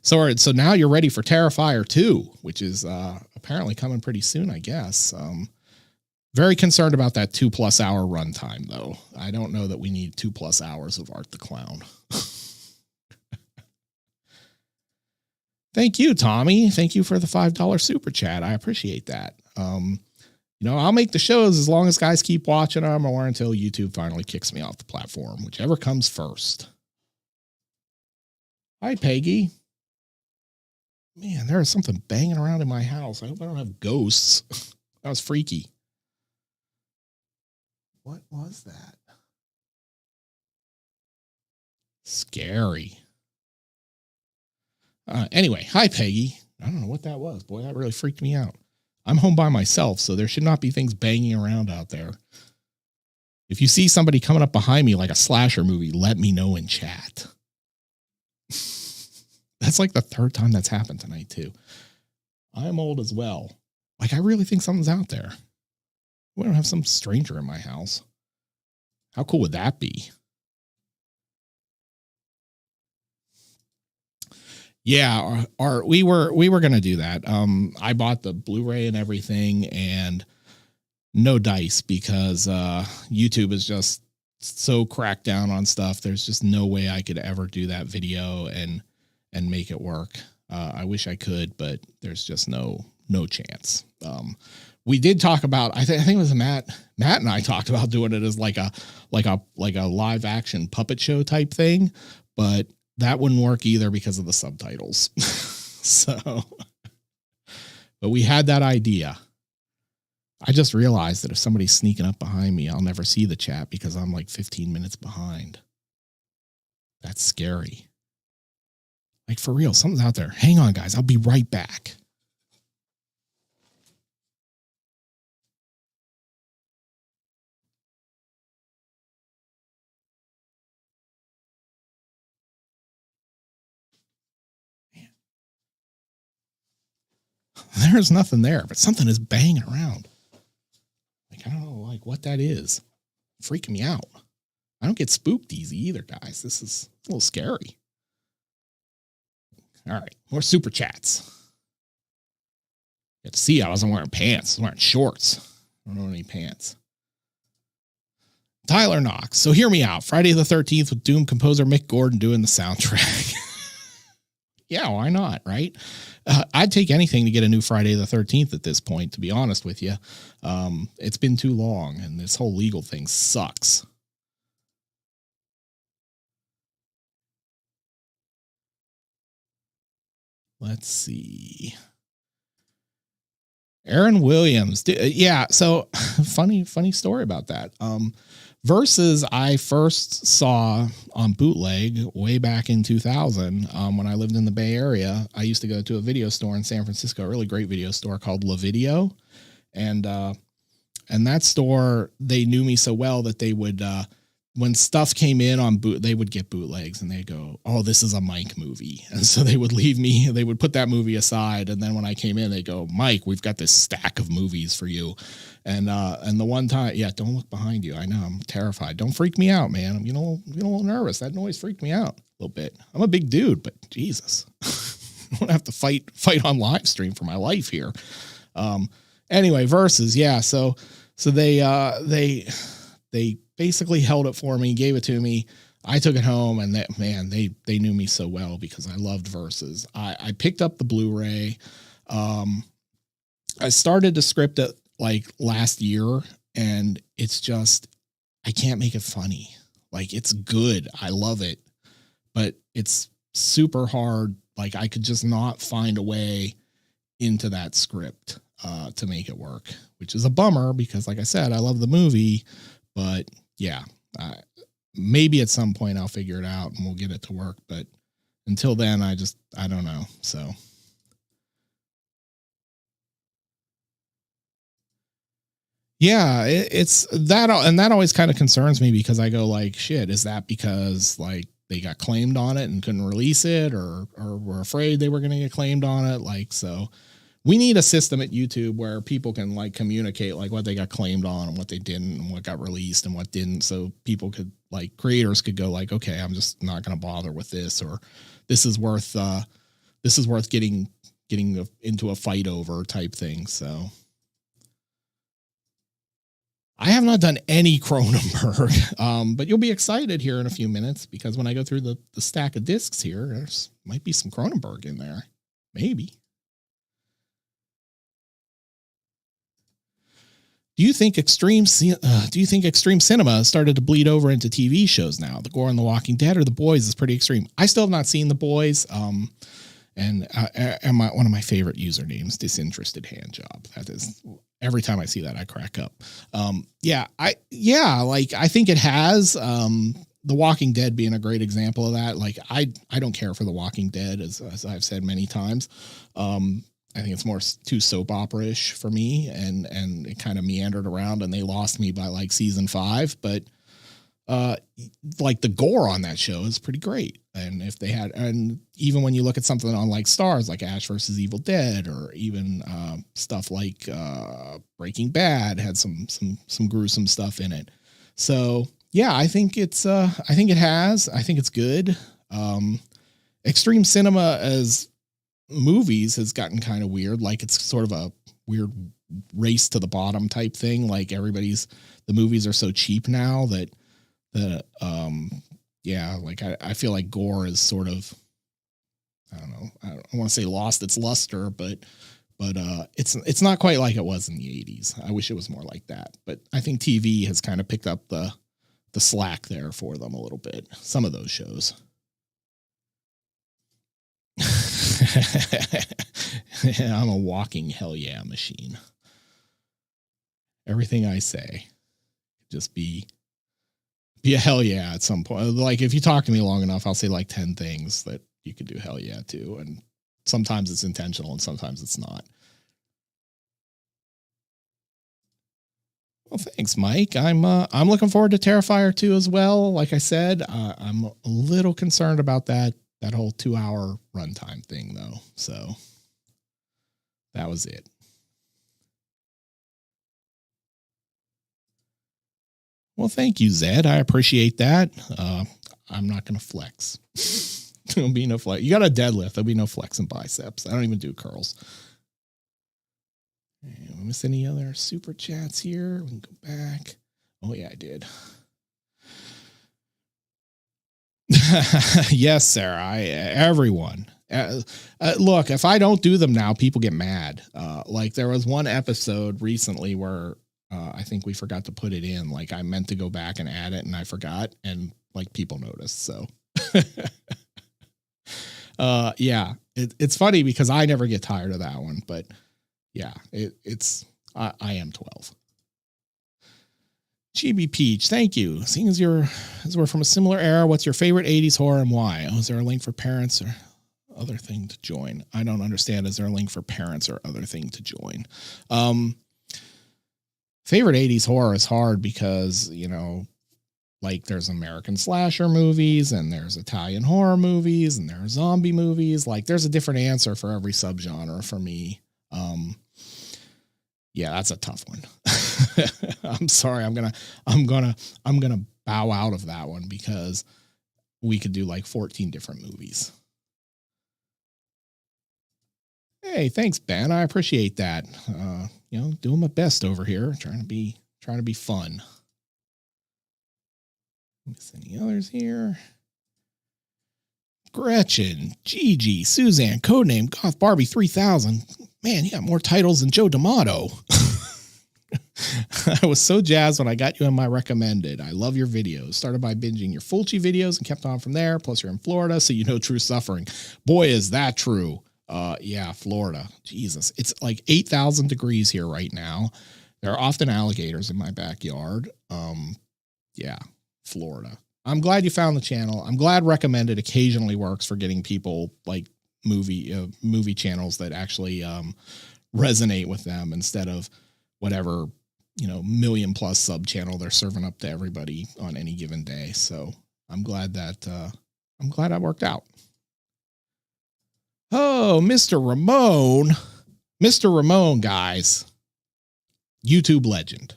so now you're ready for Terrifier 2, which is apparently coming pretty soon, I guess. Very concerned about that 2+ hour runtime, though. I don't know that we need 2+ hours of Art the Clown. Thank you, Tommy. Thank you for the $5 super chat. I appreciate that. You know, I'll make the shows as long as guys keep watching them, or until YouTube finally kicks me off the platform, whichever comes first. Hi, Peggy. Man, there is something banging around in my house. I hope I don't have ghosts. That was freaky. What was that? Scary. Anyway, hi, Peggy. I don't know what that was. Boy, that really freaked me out. I'm home by myself, so there should not be things banging around out there. If you see somebody coming up behind me like a slasher movie, let me know in chat. That's like the third time that's happened tonight, too. I'm old as well. Like, I really think something's out there. We don't have some stranger in my house. How cool would that be? Yeah, we were gonna do that. I bought the Blu-ray and everything, and no dice because YouTube is just so cracked down on stuff. There's just no way I could ever do that video and make it work. I wish I could, but there's just no chance. We did talk about, I think it was Matt and I talked about doing it as like a live action puppet show type thing, but that wouldn't work either because of the subtitles. So, but we had that idea. I just realized that if somebody's sneaking up behind me, I'll never see the chat because I'm like 15 minutes behind. That's scary. Like, for real, something's out there. Hang on, guys. I'll be right back. Man. There's nothing there, but something is banging around. Like, I don't know, like, what that is. Freaking me out. I don't get spooked easy either, guys. This is a little scary. All right, more super chats. You have to see I wasn't wearing pants. I was wearing shorts. I don't own any pants. Tyler Knox. So hear me out. Friday the 13th with Doom composer Mick Gordon doing the soundtrack. Yeah, why not, right? I'd take anything to get a new Friday the 13th at this point, to be honest with you. It's been too long, and this whole legal thing sucks. Let's see. Aaron Williams. Yeah, so funny story about that. Versus I first saw on bootleg way back in 2000 when I lived in the Bay Area. I used to go to a video store in San Francisco, a really great video store called La Video. And that store, they knew me so well that they would, when stuff came in on they would get bootlegs and they'd go, oh, this is a Mike movie. And so they would leave me, they would put that movie aside. And then when I came in, they go, Mike, we've got this stack of movies for you. And the one time, yeah, don't look behind you. I know, I'm terrified. Don't freak me out, man. I'm, a little nervous. That noise freaked me out a little bit. I'm a big dude, but Jesus, I don't have to fight on live stream for my life here. Anyway, Versus. Yeah. So they basically held it for me, gave it to me. I took it home, and they knew me so well because I loved Versus. I picked up the Blu-ray. I started to script it like last year, and it's just, I can't make it funny. Like, it's good. I love it, but it's super hard. Like, I could just not find a way into that script to make it work, which is a bummer because, like I said, I love the movie, but yeah, maybe at some point I'll figure it out and we'll get it to work. But until then, I don't know. So yeah, it's that. And that always kind of concerns me because I go like, shit, is that because like they got claimed on it and couldn't release it or were afraid they were going to get claimed on it? Like, so we need a system at YouTube where people can like communicate like what they got claimed on and what they didn't and what got released and what didn't. So people could, like, creators could go like, okay, I'm just not going to bother with this, or this is worth getting into a fight over type thing. So I have not done any Cronenberg, but you'll be excited here in a few minutes because when I go through the stack of discs here, there's might be some Cronenberg in there. Maybe. Do you think extreme cinema has started to bleed over into TV shows now? The gore on The Walking Dead or The Boys is pretty extreme. I still have not seen The Boys. And one of my favorite usernames, Disinterested Handjob. That is, every time I see that, I crack up. I think it has. The Walking Dead being a great example of that. Like, I don't care for The Walking Dead, as I've said many times. I think it's more too soap opera-ish for me, and it kind of meandered around, and they lost me by like season 5. But like the gore on that show is pretty great. And if they had, and even when you look at something on like Stars, like Ash versus Evil Dead, or even stuff like Breaking Bad had some gruesome stuff in it. So yeah, I think it's good. extreme cinema as movies has gotten kind of weird. Like it's sort of a weird race to the bottom type thing. Like the movies are so cheap now that like I feel like gore is sort of, I don't know, I don't want to say lost its luster, but it's not quite like it was in the 80s. I wish it was more like that, but I think TV has kind of picked up the slack there for them a little bit. Some of those shows. I'm a walking hell yeah machine. Everything I say just be a hell yeah at some point. Like if you talk to me long enough, I'll say like 10 things that you could do hell yeah to. And sometimes it's intentional and sometimes it's not. Well, thanks, Mike. I'm looking forward to Terrifier 2 as well. Like I said, I'm a little concerned about that whole 2-hour runtime thing though. So that was it. Well, thank you, Zed. I appreciate that. I'm not going to flex. There'll be no flex. You got a deadlift. There'll be no flex and biceps. I don't even do curls. And we miss any other super chats here? We can go back. Oh yeah, I did. Yes, Sarah. Everyone. Look, if I don't do them now, people get mad. Like there was one episode recently where I think we forgot to put it in. Like I meant to go back and add it and I forgot, and like people noticed. So yeah, it's funny because I never get tired of that one, but yeah, I am 12. GB Peach, thank you. Seeing as we're from a similar era, what's your favorite 80s horror and why? Oh, is there a link for parents or other thing to join? I don't understand. Is there a link for parents or other thing to join? Favorite 80s horror is hard because, like there's American slasher movies and there's Italian horror movies and there are zombie movies. Like there's a different answer for every subgenre for me. Yeah, that's a tough one. I'm sorry. I'm gonna bow out of that one because we could do like 14 different movies. Hey, thanks, Ben. I appreciate that. Doing my best over here, trying to be fun. Miss any others here? Gretchen, Gigi, Suzanne, Codename, Goth Barbie 3000. Man, you got more titles than Joe D'Amato. I was so jazzed when I got you in my recommended. I love your videos. Started by binging your Fulci videos and kept on from there. Plus you're in Florida, so you know true suffering. Boy, is that true. Yeah, Florida. Jesus. It's like 8,000 degrees here right now. There are often alligators in my backyard. Yeah, Florida. I'm glad you found the channel. I'm glad recommended occasionally works for getting people like movie channels that actually resonate with them instead of whatever, million plus sub channel they're serving up to everybody on any given day. So I'm glad that worked out. Oh, Mr. Ramon, guys, YouTube legend.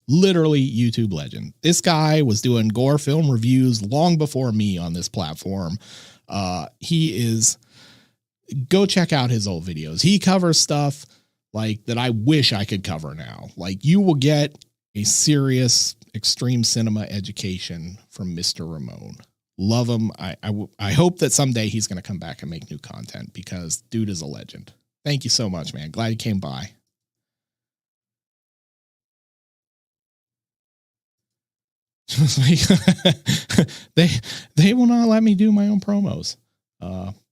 Literally YouTube legend. This guy was doing gore film reviews long before me on this platform. Go check out his old videos. He covers stuff like that I wish I could cover now. Like you will get a serious extreme cinema education from Mr. Ramon. Love him. I hope that someday he's going to come back and make new content because dude is a legend. Thank you so much, man. Glad you came by. They will not let me do my own promos.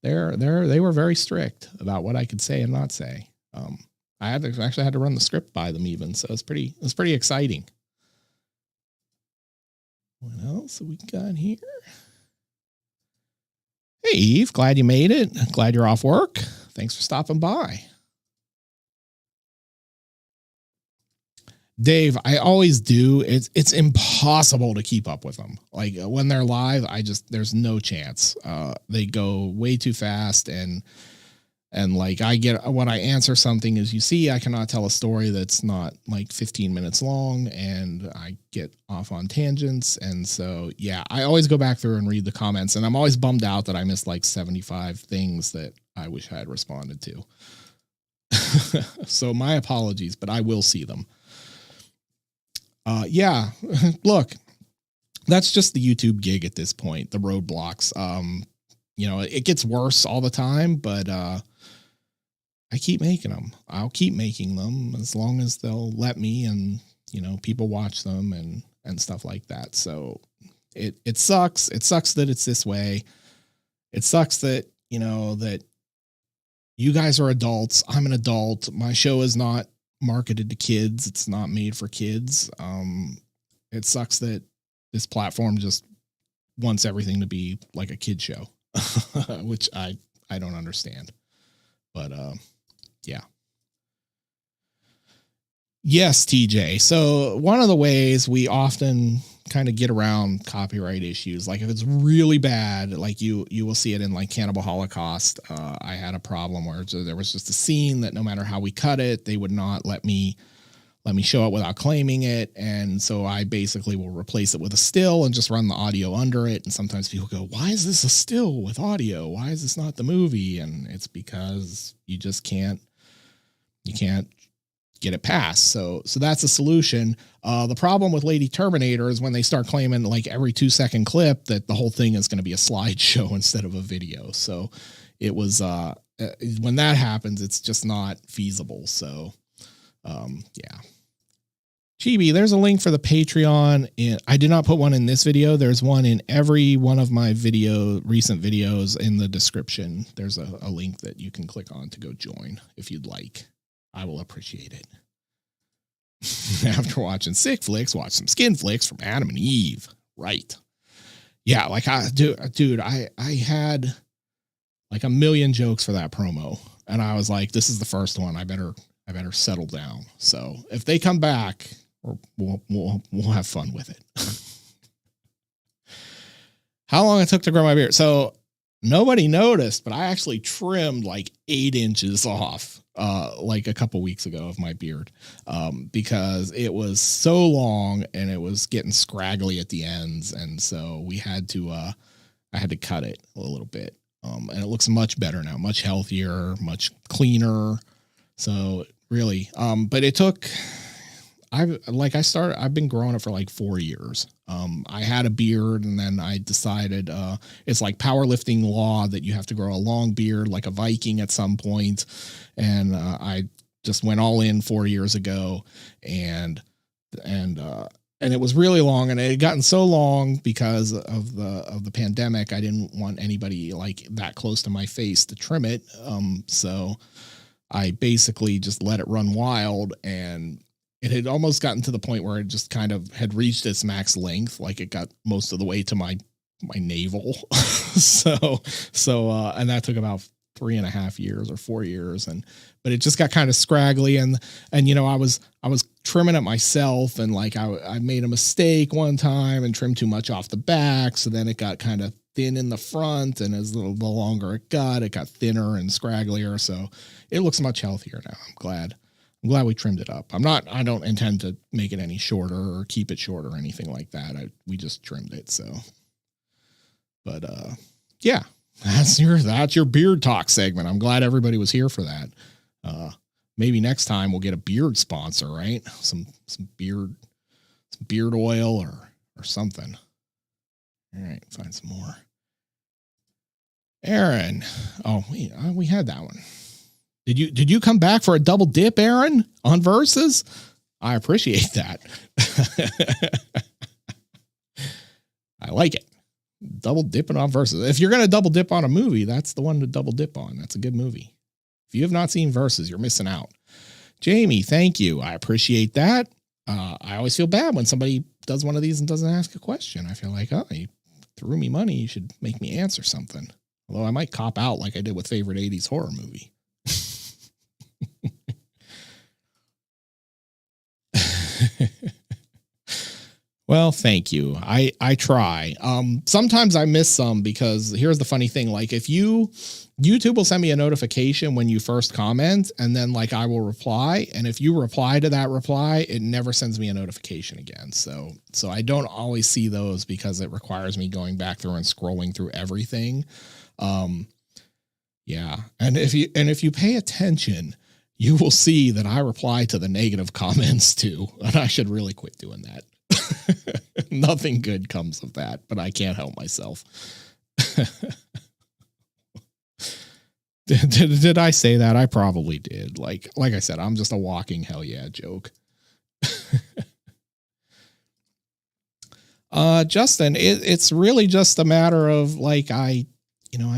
They were very strict about what I could say and not say. I had to run the script by them even. So it's pretty exciting. What else we got here? Hey, Eve, glad you made it. Glad you're off work. Thanks for stopping by. Dave, I always do. It's impossible to keep up with them. Like when they're live, there's no chance. They go way too fast and And like I get when I answer something is, you see, I cannot tell a story that's not like 15 minutes long, and I get off on tangents. And so, yeah, I always go back through and read the comments, and I'm always bummed out that I missed like 75 things that I wish I had responded to. So my apologies, but I will see them. Yeah, look, that's just the YouTube gig at this point, the roadblocks. You know, it gets worse all the time, but, I keep making them. I'll keep making them as long as they'll let me, and, you know, people watch them and stuff like that. So it sucks. It sucks that it's this way. It sucks that, you know, that you guys are adults. I'm an adult. My show is not marketed to kids. It's not made for kids. It sucks that this platform just wants everything to be like a kid show, which I don't understand, but, yeah. Yes, TJ. So one of the ways we often kind of get around copyright issues, like if it's really bad, like you will see it in like Cannibal Holocaust. I had a problem where there was just a scene that no matter how we cut it, they would not let me show it without claiming it. And so I basically will replace it with a still and just run the audio under it. And sometimes people go, why is this a still with audio? Why is this not the movie? And it's because you just can't get it passed. So that's a solution. The problem with Lady Terminator is when they start claiming like every 2-second clip that the whole thing is going to be a slideshow instead of a video. So it was, when that happens, it's just not feasible. So, yeah. Chibi, there's a link for the Patreon. I did not put one in this video. There's one in every one of my recent videos in the description. There's a link that you can click on to go join if you'd like. I will appreciate it. After watching Sick Flicks, watch some Skin Flicks from Adam and Eve. Right. Yeah, like I had like a million jokes for that promo, and I was like, this is the first one. I better settle down. So if they come back, we'll have fun with it. How long it took to grow my beard? So nobody noticed, but I actually trimmed like 8 inches off, like a couple weeks ago of my beard, because it was so long and it was getting scraggly at the ends. And so we had to, I had to cut it a little bit. And it looks much better now, much healthier, much cleaner. So really, but it took, I've been growing it for like 4 years. I had a beard, and then I decided, it's like powerlifting law that you have to grow a long beard like a Viking at some point. And, I just went all in 4 years ago, and it was really long, and it had gotten so long because of the pandemic. I didn't want anybody like that close to my face to trim it. So I basically just let it run wild, and it had almost gotten to the point where it just kind of had reached its max length. Like it got most of the way to my navel. so, and that took about 3.5 years or 4 years. But it just got kind of scraggly, and, you know, I was trimming it myself, and like I made a mistake one time and trimmed too much off the back. So then it got kind of thin in the front, and as the longer it got thinner and scragglier. So it looks much healthier now. I'm glad we trimmed it up. I don't intend to make it any shorter or keep it short or anything like that. We just trimmed it. So, but, yeah, that's your beard talk segment. I'm glad everybody was here for that. Maybe next time we'll get a beard sponsor, right? Some beard oil or something. All right. Find some more. Aaron. Oh, we had that one. Did you come back for a double dip, Aaron, on Versus? I appreciate that. I like it. Double dipping on Versus. If you're going to double dip on a movie, that's the one to double dip on. That's a good movie. If you have not seen Versus, you're missing out. Jamie, thank you. I appreciate that. I always feel bad when somebody does one of these and doesn't ask a question. I feel like, oh, you threw me money. You should make me answer something. Although I might cop out like I did with favorite 80s horror movie. Well, thank you. I try. Sometimes I miss some because here's the funny thing. Like if YouTube will send me a notification when you first comment, and then like I will reply. And if you reply to that reply, it never sends me a notification again. So I don't always see those because it requires me going back through and scrolling through everything. Um, yeah. And if you pay attention, you will see that I reply to the negative comments too. And I should really quit doing that. Nothing good comes of that, but I can't help myself. Did I say that? I probably did. Like I said, I'm just a walking hell yeah joke. Justin, it's really just a matter of like I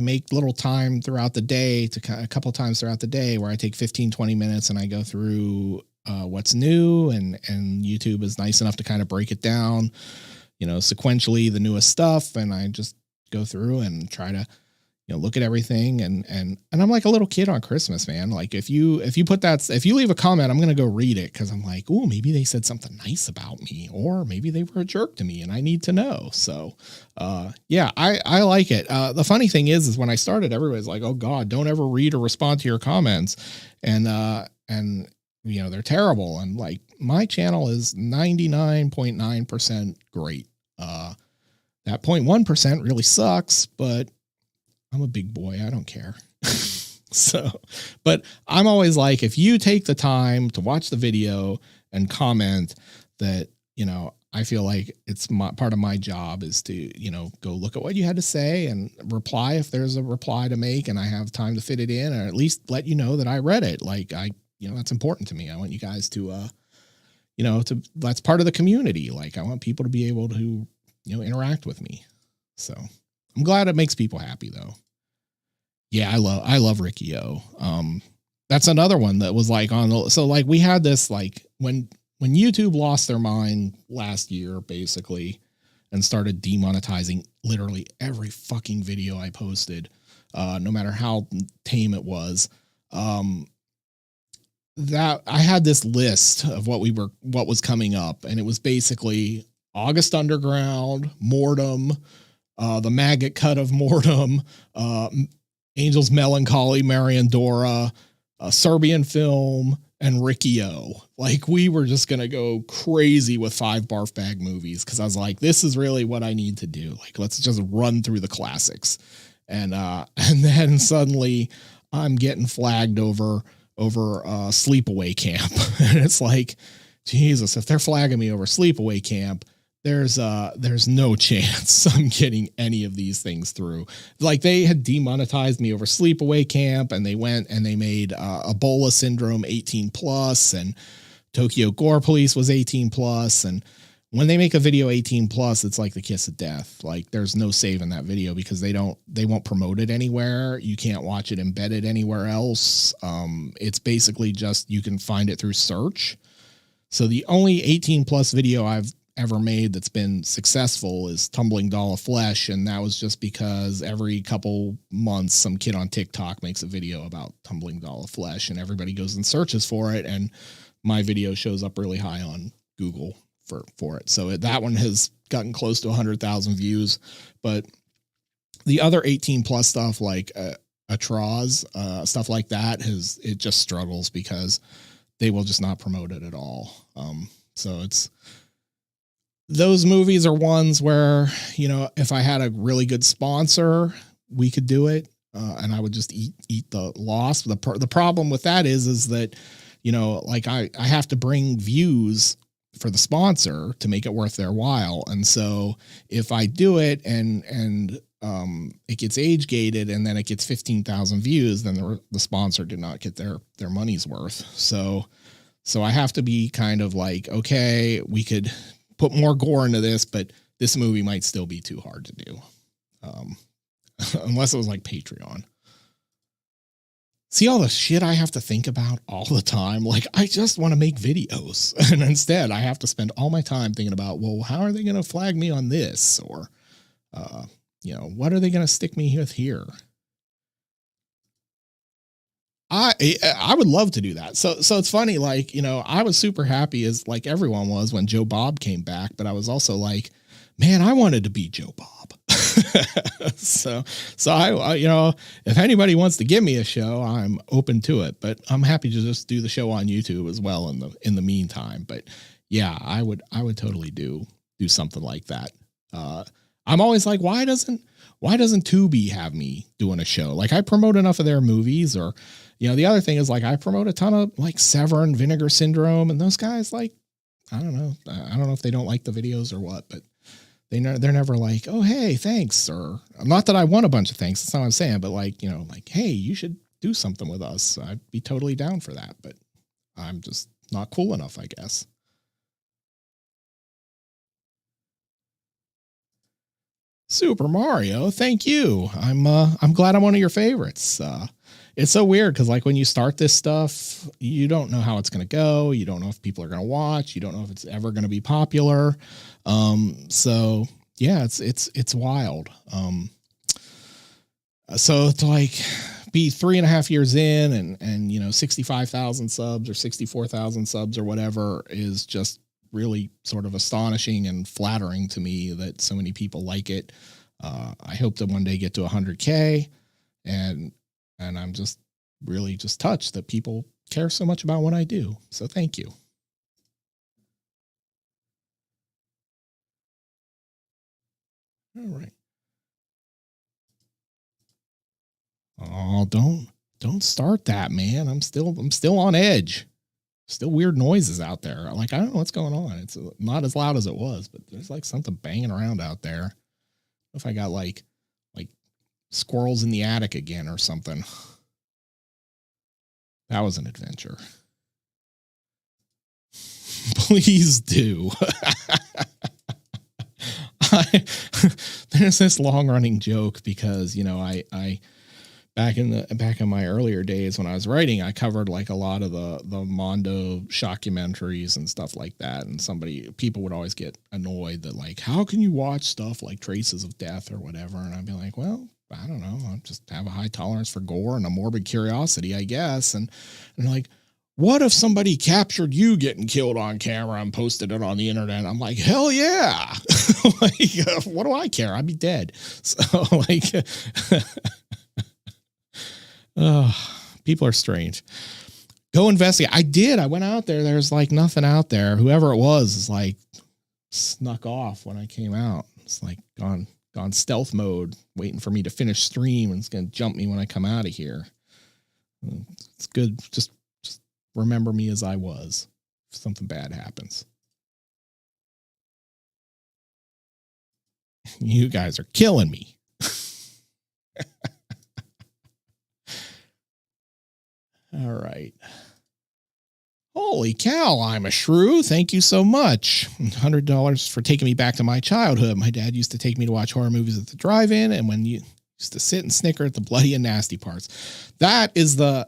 make little time throughout the day a couple times throughout the day where I take 15-20 minutes and I go through what's new, and YouTube is nice enough to kind of break it down, sequentially the newest stuff. And I just go through and try to, look at everything. And I'm like a little kid on Christmas, man. Like if you leave a comment, I'm going to go read it. 'Cause I'm like, oh, maybe they said something nice about me, or maybe they were a jerk to me and I need to know. So, yeah, I like it. The funny thing is when I started, everybody's like, oh God, don't ever read or respond to your comments. And they're terrible. And like my channel is 99.9% great. That 0.1% really sucks, but I'm a big boy. I don't care. So, but I'm always like, if you take the time to watch the video and comment that, I feel like it's part of my job is to, go look at what you had to say and reply if there's a reply to make and I have time to fit it in, or at least let you know that I read it. Like that's important to me. I want you guys to, that's part of the community. Like I want people to be able to, interact with me. So I'm glad it makes people happy though. Yeah. I love Ricky O. That's another one that was like so like we had this, like when YouTube lost their mind last year, basically, and started demonetizing literally every fucking video I posted, no matter how tame it was. That I had this list of what was coming up, and it was basically August Underground, Mortem, the maggot cut of Mortem, Angel's Melancholy, Mariandora, Serbian Film, and Ricky O. Like we were just going to go crazy with 5 barf bag movies. 'Cause I was like, this is really what I need to do. Like, let's just run through the classics. And then suddenly I'm getting flagged over Sleepaway Camp. And it's like, Jesus, if they're flagging me over Sleepaway Camp, there's no chance I'm getting any of these things through. Like they had demonetized me over Sleepaway Camp, and they went and they made Ebola Syndrome 18+, and Tokyo Gore Police was 18+. And when they make a video 18+, it's like the kiss of death. Like there's no saving that video because they won't promote it anywhere. You can't watch it embedded anywhere else. It's basically just, you can find it through search. So the only 18+ video I've ever made that's been successful is Tumbling Doll of Flesh. And that was just because every couple months, some kid on TikTok makes a video about Tumbling Doll of Flesh and everybody goes and searches for it. And my video shows up really high on Google for it. So that one has gotten close to 100,000 views, but the other 18+ stuff like Atraz, stuff like that it just struggles because they will just not promote it at all. So those movies are ones where, if I had a really good sponsor, we could do it. And I would just eat the loss. The problem with that is that, like I have to bring views for the sponsor to make it worth their while. And so if I do it and it gets age gated and then it gets 15,000 views, then the sponsor did not get their money's worth. So I have to be kind of like, okay, we could put more gore into this, but this movie might still be too hard to do. Unless it was like Patreon. See all the shit I have to think about all the time. Like I just want to make videos, and instead I have to spend all my time thinking about, well, how are they going to flag me on this? Or, what are they going to stick me with here? I would love to do that. So it's funny, like, I was super happy as like everyone was when Joe Bob came back, but I was also like, man, I wanted to be Joe Bob. so I if anybody wants to give me a show, I'm open to it, but I'm happy to just do the show on YouTube as well in the meantime. But yeah, I would totally do something like that. I'm always like, why doesn't Tubi have me doing a show? Like, I promote enough of their movies, or, the other thing is, like, I promote a ton of like Severin, Vinegar Syndrome, and those guys, like, I don't know if they don't like the videos or what, but they're never like, oh, hey, thanks. Or not that I want a bunch of thanks. That's not what I'm saying, but like, like, hey, you should do something with us. I'd be totally down for that, but I'm just not cool enough, I guess. Super Mario, thank you. I'm glad I'm one of your favorites. It's so weird because, like, when you start this stuff, you don't know how it's going to go. You don't know if people are going to watch. You don't know if it's ever going to be popular. So yeah, it's wild. So to like be 3.5 years in and 65,000 subs or 64,000 subs or whatever is just really sort of astonishing and flattering to me that so many people like it. I hope to one day get to 100K, and I'm just really just touched that people care so much about what I do. So thank you. All right. Oh, don't start that, man. I'm still on edge. Still weird noises out there. Like, I don't know what's going on. It's not as loud as it was, but there's like something banging around out there. If I got like squirrels in the attic again or something. That was an adventure. Please do. There's this long running joke because, I back in my earlier days when I was writing, I covered like a lot of the Mondo shockumentaries and stuff like that. And people would always get annoyed that, like, how can you watch stuff like Traces of Death or whatever? And I'd be like, well, I don't know. I just have a high tolerance for gore and a morbid curiosity, I guess. And like, what if somebody captured you getting killed on camera and posted it on the internet? I'm like, hell yeah. Like, what do I care? I'd be dead. So like, people are strange. Go investigate. I did. I went out there. There's like nothing out there. Whoever it was is like snuck off when I came out. It's like gone stealth mode, waiting for me to finish stream, and it's going to jump me when I come out of here. It's good. Just remember me as I was if something bad happens. You guys are killing me. All right. Holy cow, I'm a shrew. Thank you so much. $100 for taking me back to my childhood. My dad used to take me to watch horror movies at the drive-in, and when you used to sit and snicker at the bloody and nasty parts. That is the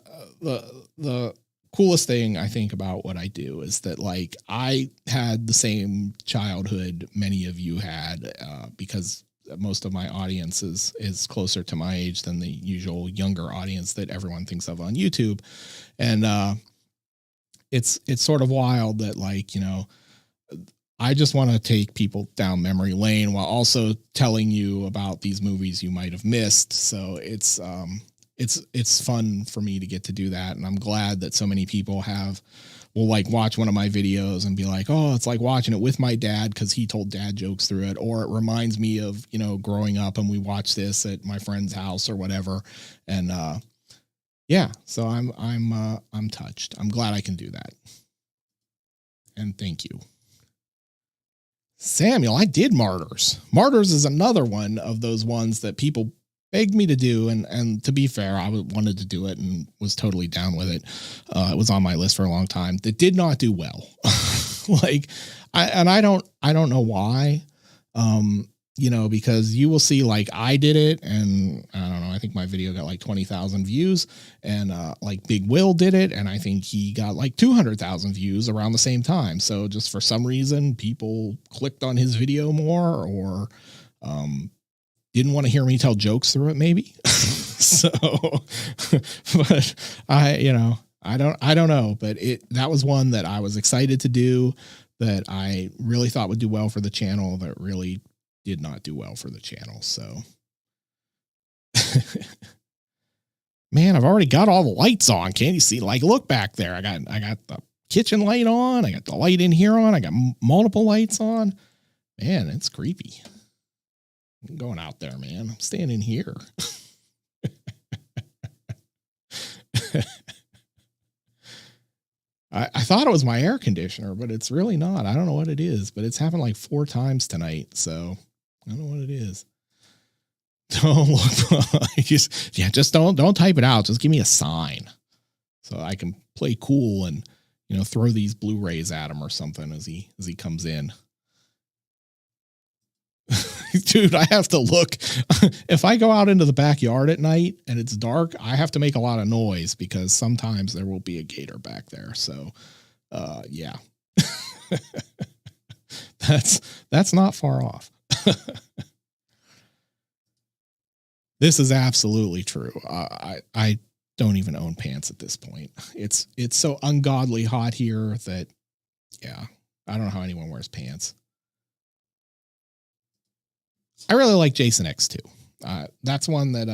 coolest thing I think about what I do, is that, like, I had the same childhood many of you had, because most of my audience is closer to my age than the usual younger audience that everyone thinks of on YouTube. And, it's sort of wild that, like, I just want to take people down memory lane while also telling you about these movies you might have missed. So it's fun for me to get to do that. And I'm glad that so many people will like watch one of my videos and be like, oh, it's like watching it with my dad because he told dad jokes through it. Or it reminds me of, growing up and we watched this at my friend's house or whatever. And, yeah, so I'm touched. I'm glad I can do that. And thank you. Samuel, I did Martyrs. Martyrs is another one of those ones that people begged me to do. And to be fair, I wanted to do it and was totally down with it. It was on my list for a long time. That did not do well. Like, I don't know why. Because you will see, like, I did it, and I don't know, I think my video got like 20,000 views, and like Big Will did it, and I think he got like 200,000 views around the same time. So just for some reason, people clicked on his video more, or didn't want to hear me tell jokes through it, maybe. So, but I don't know, but that was one that I was excited to do, that I really thought would do well for the channel, that really did not do well for the channel. So, man, I've already got all the lights on. Can't you see? Like, look back there. I got the kitchen light on. I got the light in here on. I got multiple lights on. Man, it's creepy. I'm going out there, man. I'm staying in here. I thought it was my air conditioner, but it's really not. I don't know what it is, but it's happened like 4 times tonight. So I don't know what it is. Don't look. Just don't type it out. Just give me a sign so I can play cool and, throw these Blu-rays at him or something as he comes in. Dude, I have to look. If I go out into the backyard at night and it's dark, I have to make a lot of noise because sometimes there will be a gator back there. So, yeah, that's not far off. This is absolutely true. I don't even own pants at this point. It's so ungodly hot here that, yeah, I don't know how anyone wears pants. I really like Jason X2. That's one that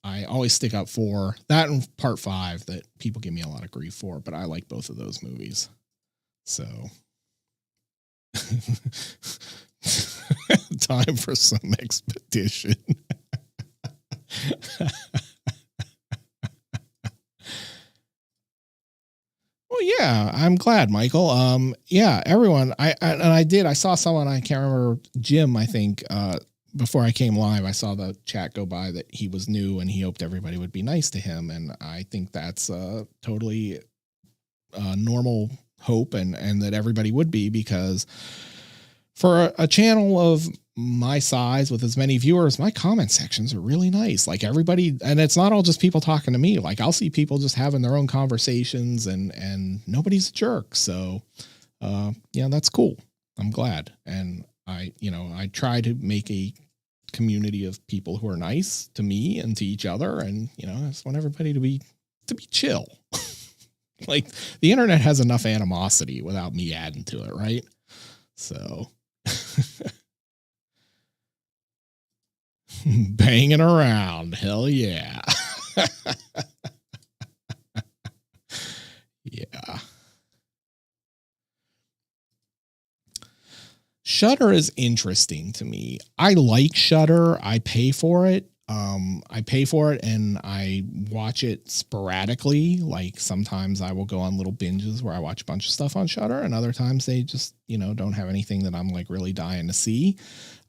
I always stick up for. That and Part 5 that people give me a lot of grief for, but I like both of those movies. So time for some expedition. Well, yeah, I'm glad, Michael. Yeah, everyone. I saw someone, I can't remember, Jim, I think, before I came live, I saw the chat go by that he was new and he hoped everybody would be nice to him. And I think that's totally normal hope and that everybody would be, because for a channel of my size with as many viewers, my comment sections are really nice. Like everybody, and it's not all just people talking to me. Like I'll see people just having their own conversations and nobody's a jerk. So, yeah, that's cool. I'm glad. And I try to make a community of people who are nice to me and to each other. And, I just want everybody to be chill. Like the internet has enough animosity without me adding to it. Right. So banging around. Hell yeah. Yeah. Shudder is interesting to me. I like Shudder. I pay for it. And I watch it sporadically. Like sometimes I will go on little binges where I watch a bunch of stuff on Shudder, and other times they just, don't have anything that I'm like really dying to see.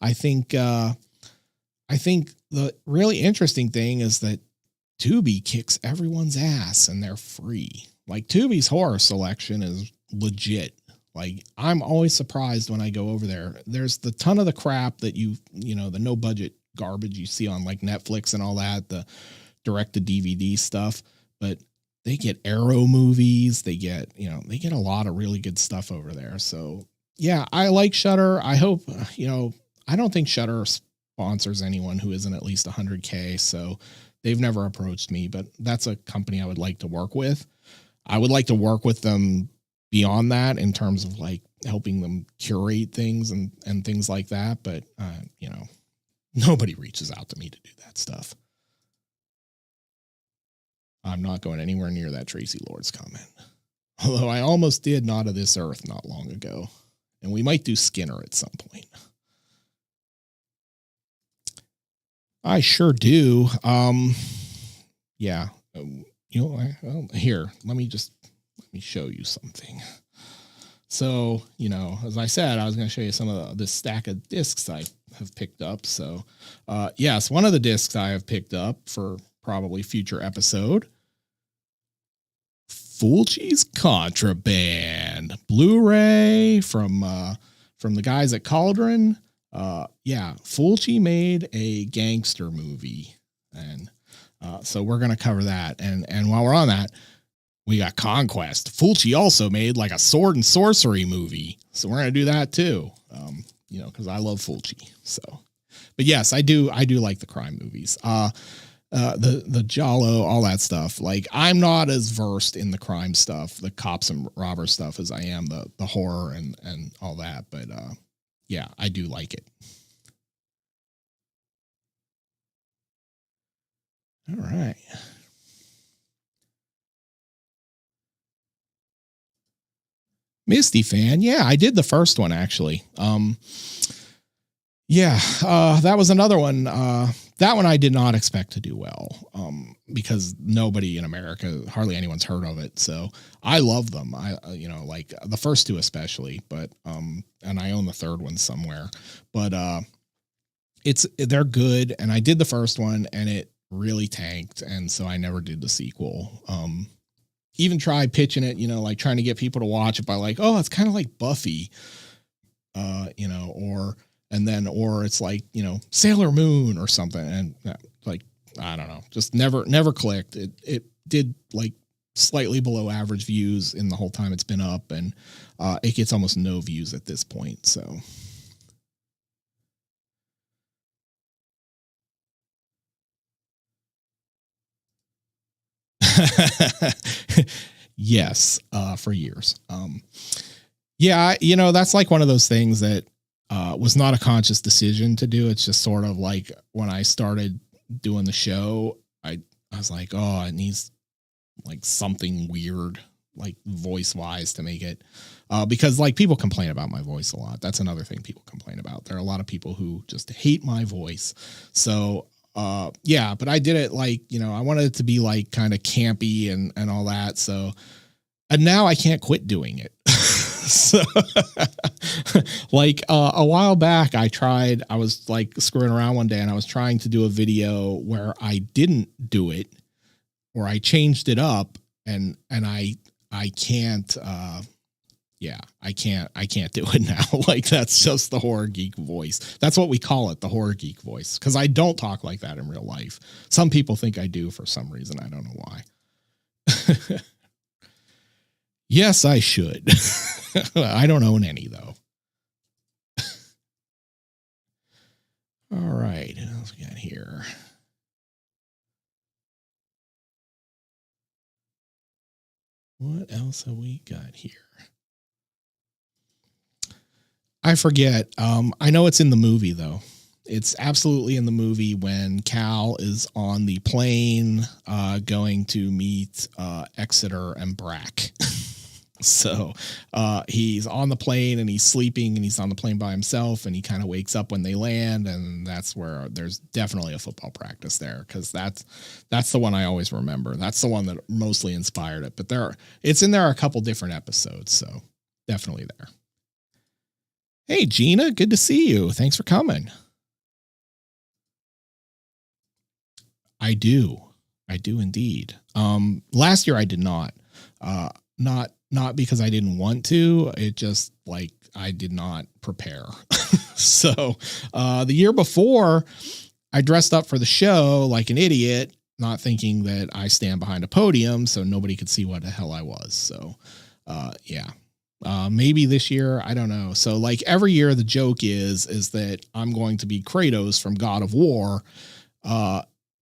I think the really interesting thing is that Tubi kicks everyone's ass and they're free. Like Tubi's horror selection is legit. Like I'm always surprised when I go over there. There's the ton of the crap that the no budget garbage you see on like Netflix and all that, the direct to DVD stuff, but they get Arrow movies. They get a lot of really good stuff over there. So yeah, I like Shudder. I hope, I don't think Shudder sponsors anyone who isn't at least 100K. So they've never approached me, but that's a company I would like to work with. I would like to work with them beyond that in terms of like helping them curate things and things like that. But, nobody reaches out to me to do that stuff. I'm not going anywhere near that Tracy Lords comment. Although I almost did Not of This Earth not long ago. And we might do Skinner at some point. I sure do. Yeah. Here, let me show you something. So, as I said, I was going to show you some of this stack of discs I have picked up. So, yes, one of the discs I have picked up for probably future episode, Fulci's Contraband Blu-ray from the guys at Cauldron. Yeah, Fulci made a gangster movie, and so we're going to cover that. And while we're on that, we got Conquest. Fulci also made like a sword and sorcery movie, so we're going to do that too. Because I love Fulci. So, but yes, I do like the crime movies. the Jalo, all that stuff. Like, I'm not as versed in the crime stuff, the cops and robber stuff, as I am the horror and all that. But yeah, I do like it. All right. Misty fan. Yeah, I did the first one actually. Yeah, that was another one. That one I did not expect to do well, because nobody in America, hardly anyone's heard of it. So I love them. Like the first two especially, but and I own the third one somewhere. But they're good, and I did the first one, and it really tanked, and so I never did the sequel. Even tried pitching it, like trying to get people to watch it by like, oh, it's kind of like Buffy, or it's like, Sailor Moon or something. And like, I don't know, just never clicked. It did like slightly below average views in the whole time it's been up. And it gets almost no views at this point. So. Yes, for years. Yeah, that's like one of those things that was not a conscious decision to do. It's just sort of like when I started doing the show, I was like, oh, it needs like something weird, like voice wise, to make it, because like people complain about my voice a lot. That's another thing people complain about. There are a lot of people who just hate my voice. So yeah, but I did it like, I wanted it to be like kind of campy and all that. So, and now I can't quit doing it. So like a while back I was like screwing around one day, and I was trying to do a video where I didn't do it, or I changed it up, and I can't, yeah, I can't do it now. Like, that's just the horror geek voice. That's what we call it, the horror geek voice. 'Cause I don't talk like that in real life. Some people think I do for some reason. I don't know why. Yes, I should. I don't own any though. All right. What else we got here? What else have we got here? I forget. I know it's in the movie though. It's absolutely in the movie when Cal is on the plane, going to meet, Exeter and Brack. So, he's on the plane and he's sleeping, and he's on the plane by himself, and he kind of wakes up when they land. And that's where there's definitely a football practice there. 'Cause that's the one I always remember. That's the one that mostly inspired it, but it's in there a couple different episodes. So definitely there. Hey, Gina, good to see you. Thanks for coming. I do indeed. Last year I did not, not because I didn't want to. It just like, I did not prepare. So, the year before I dressed up for the show like an idiot, not thinking that I stand behind a podium so nobody could see what the hell I was. So, yeah. Maybe this year, I don't know. So like every year the joke is that I'm going to be Kratos from God of War.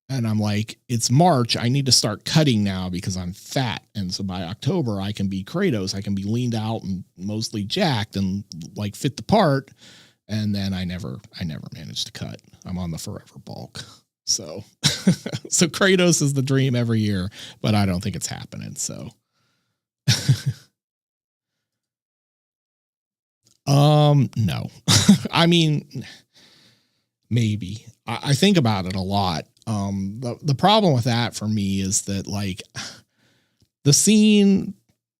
And I'm like, it's March. I need to start cutting now because I'm fat. And so by October I can be Kratos. I can be leaned out and mostly jacked and like fit the part. And then I never managed to cut. I'm on the forever bulk. So, so Kratos is the dream every year, but I don't think it's happening. So, no, I mean, maybe I think about it a lot. The problem with that for me is that like the scene,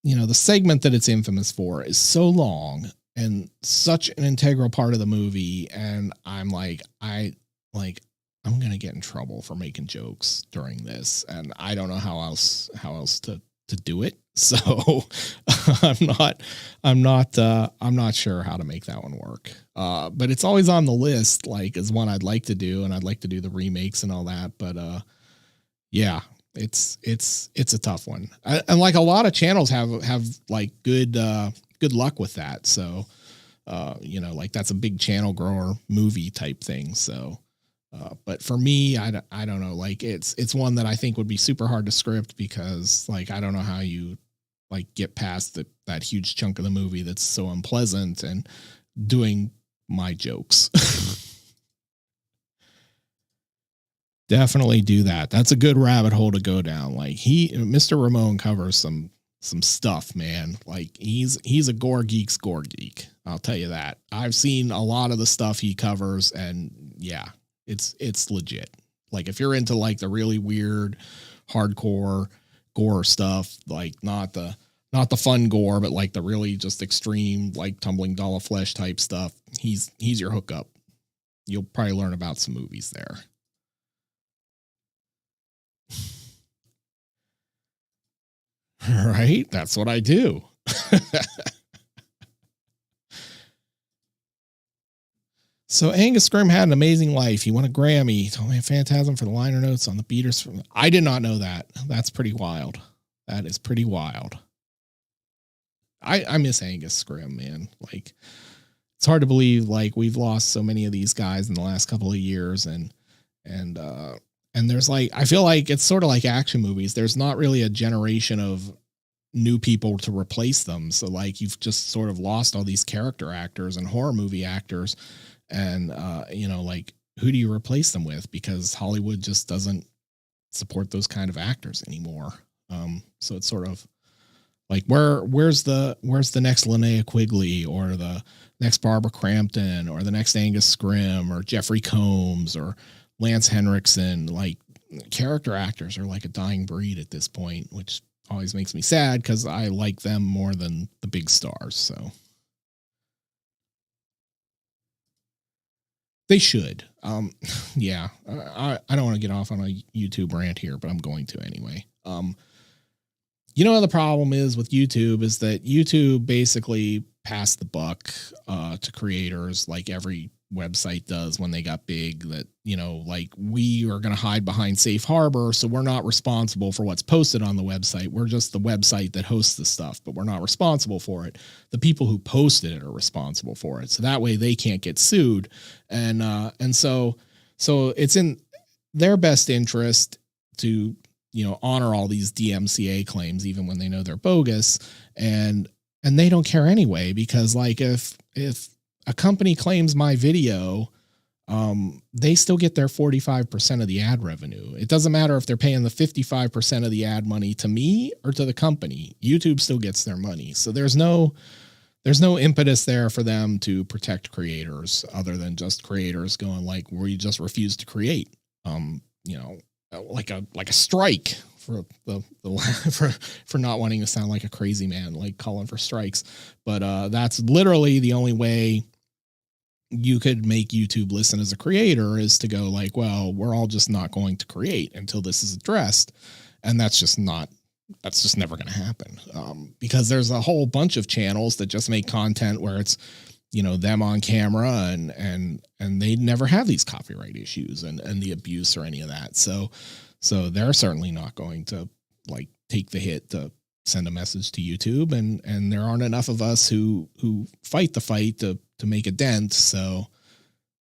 the segment that it's infamous for is so long and such an integral part of the movie. And I'm like, I'm going to get in trouble for making jokes during this. And I don't know how else to do it. So I'm not sure how to make that one work. But it's always on the list, like as one I'd like to do, and I'd like to do the remakes and all that. But, yeah, it's a tough one. And like a lot of channels have like good luck with that. So, like that's a big channel grower movie type thing. So, But for me, I don't know, like it's one that I think would be super hard to script because like, I don't know how you like get past that huge chunk of the movie that's so unpleasant and doing my jokes. Definitely do that. That's a good rabbit hole to go down. Like Mr. Ramon covers some stuff, man. Like he's a gore geek's gore geek. I'll tell you that. I've seen a lot of the stuff he covers and yeah, it's legit. Like if you're into like the really weird hardcore gore stuff, like not the fun gore, but like the really just extreme, like tumbling doll of flesh type stuff, he's your hookup. You'll probably learn about some movies there. Right? That's what I do. So Angus Scrimm had an amazing life. He won a Grammy. He told me a Phantasm for the liner notes on the beaters. I did not know that. That's pretty wild. That is pretty wild. I miss Angus Scrimm, man. Like it's hard to believe like we've lost so many of these guys in the last couple of years and there's like, I feel like it's sort of like action movies. There's not really a generation of new people to replace them. So like you've just sort of lost all these character actors and horror movie actors. And, you know, like who do you replace them with? Because Hollywood just doesn't support those kind of actors anymore. So it's sort of like, where's the next Linnea Quigley or the next Barbara Crampton or the next Angus Scrimm or Jeffrey Combs or Lance Henriksen? Like character actors are like a dying breed at this point, which always makes me sad because I like them more than the big stars. So they should. Yeah, I don't want to get off on a YouTube rant here, but I'm going to anyway. You know, the problem is with YouTube is that YouTube basically passed the buck to creators like every website does when they got big, that, you know, like we are going to hide behind safe harbor. So we're not responsible for what's posted on the website. We're just the website that hosts the stuff, but we're not responsible for it. The people who posted it are responsible for it. So that way they can't get sued. And so it's in their best interest to, you know, honor all these DMCA claims, even when they know they're bogus, and they don't care anyway, because like if a company claims my video, they still get their 45% of the ad revenue. It doesn't matter if they're paying the 55% of the ad money to me or to the company. YouTube still gets their money. So there's no impetus there for them to protect creators other than just creators going like, we just refuse to create, you know, like a strike for for not wanting to sound like a crazy man, like calling for strikes. But that's literally the only way you could make YouTube listen as a creator, is to go like, well, we're all just not going to create until this is addressed. And that's just never going to happen. Because there's a whole bunch of channels that just make content where it's, you know, them on camera and they never have these copyright issues and the abuse or any of that. So they're certainly not going to like take the hit to send a message to YouTube, and there aren't enough of us who fight the fight to make a dent. So,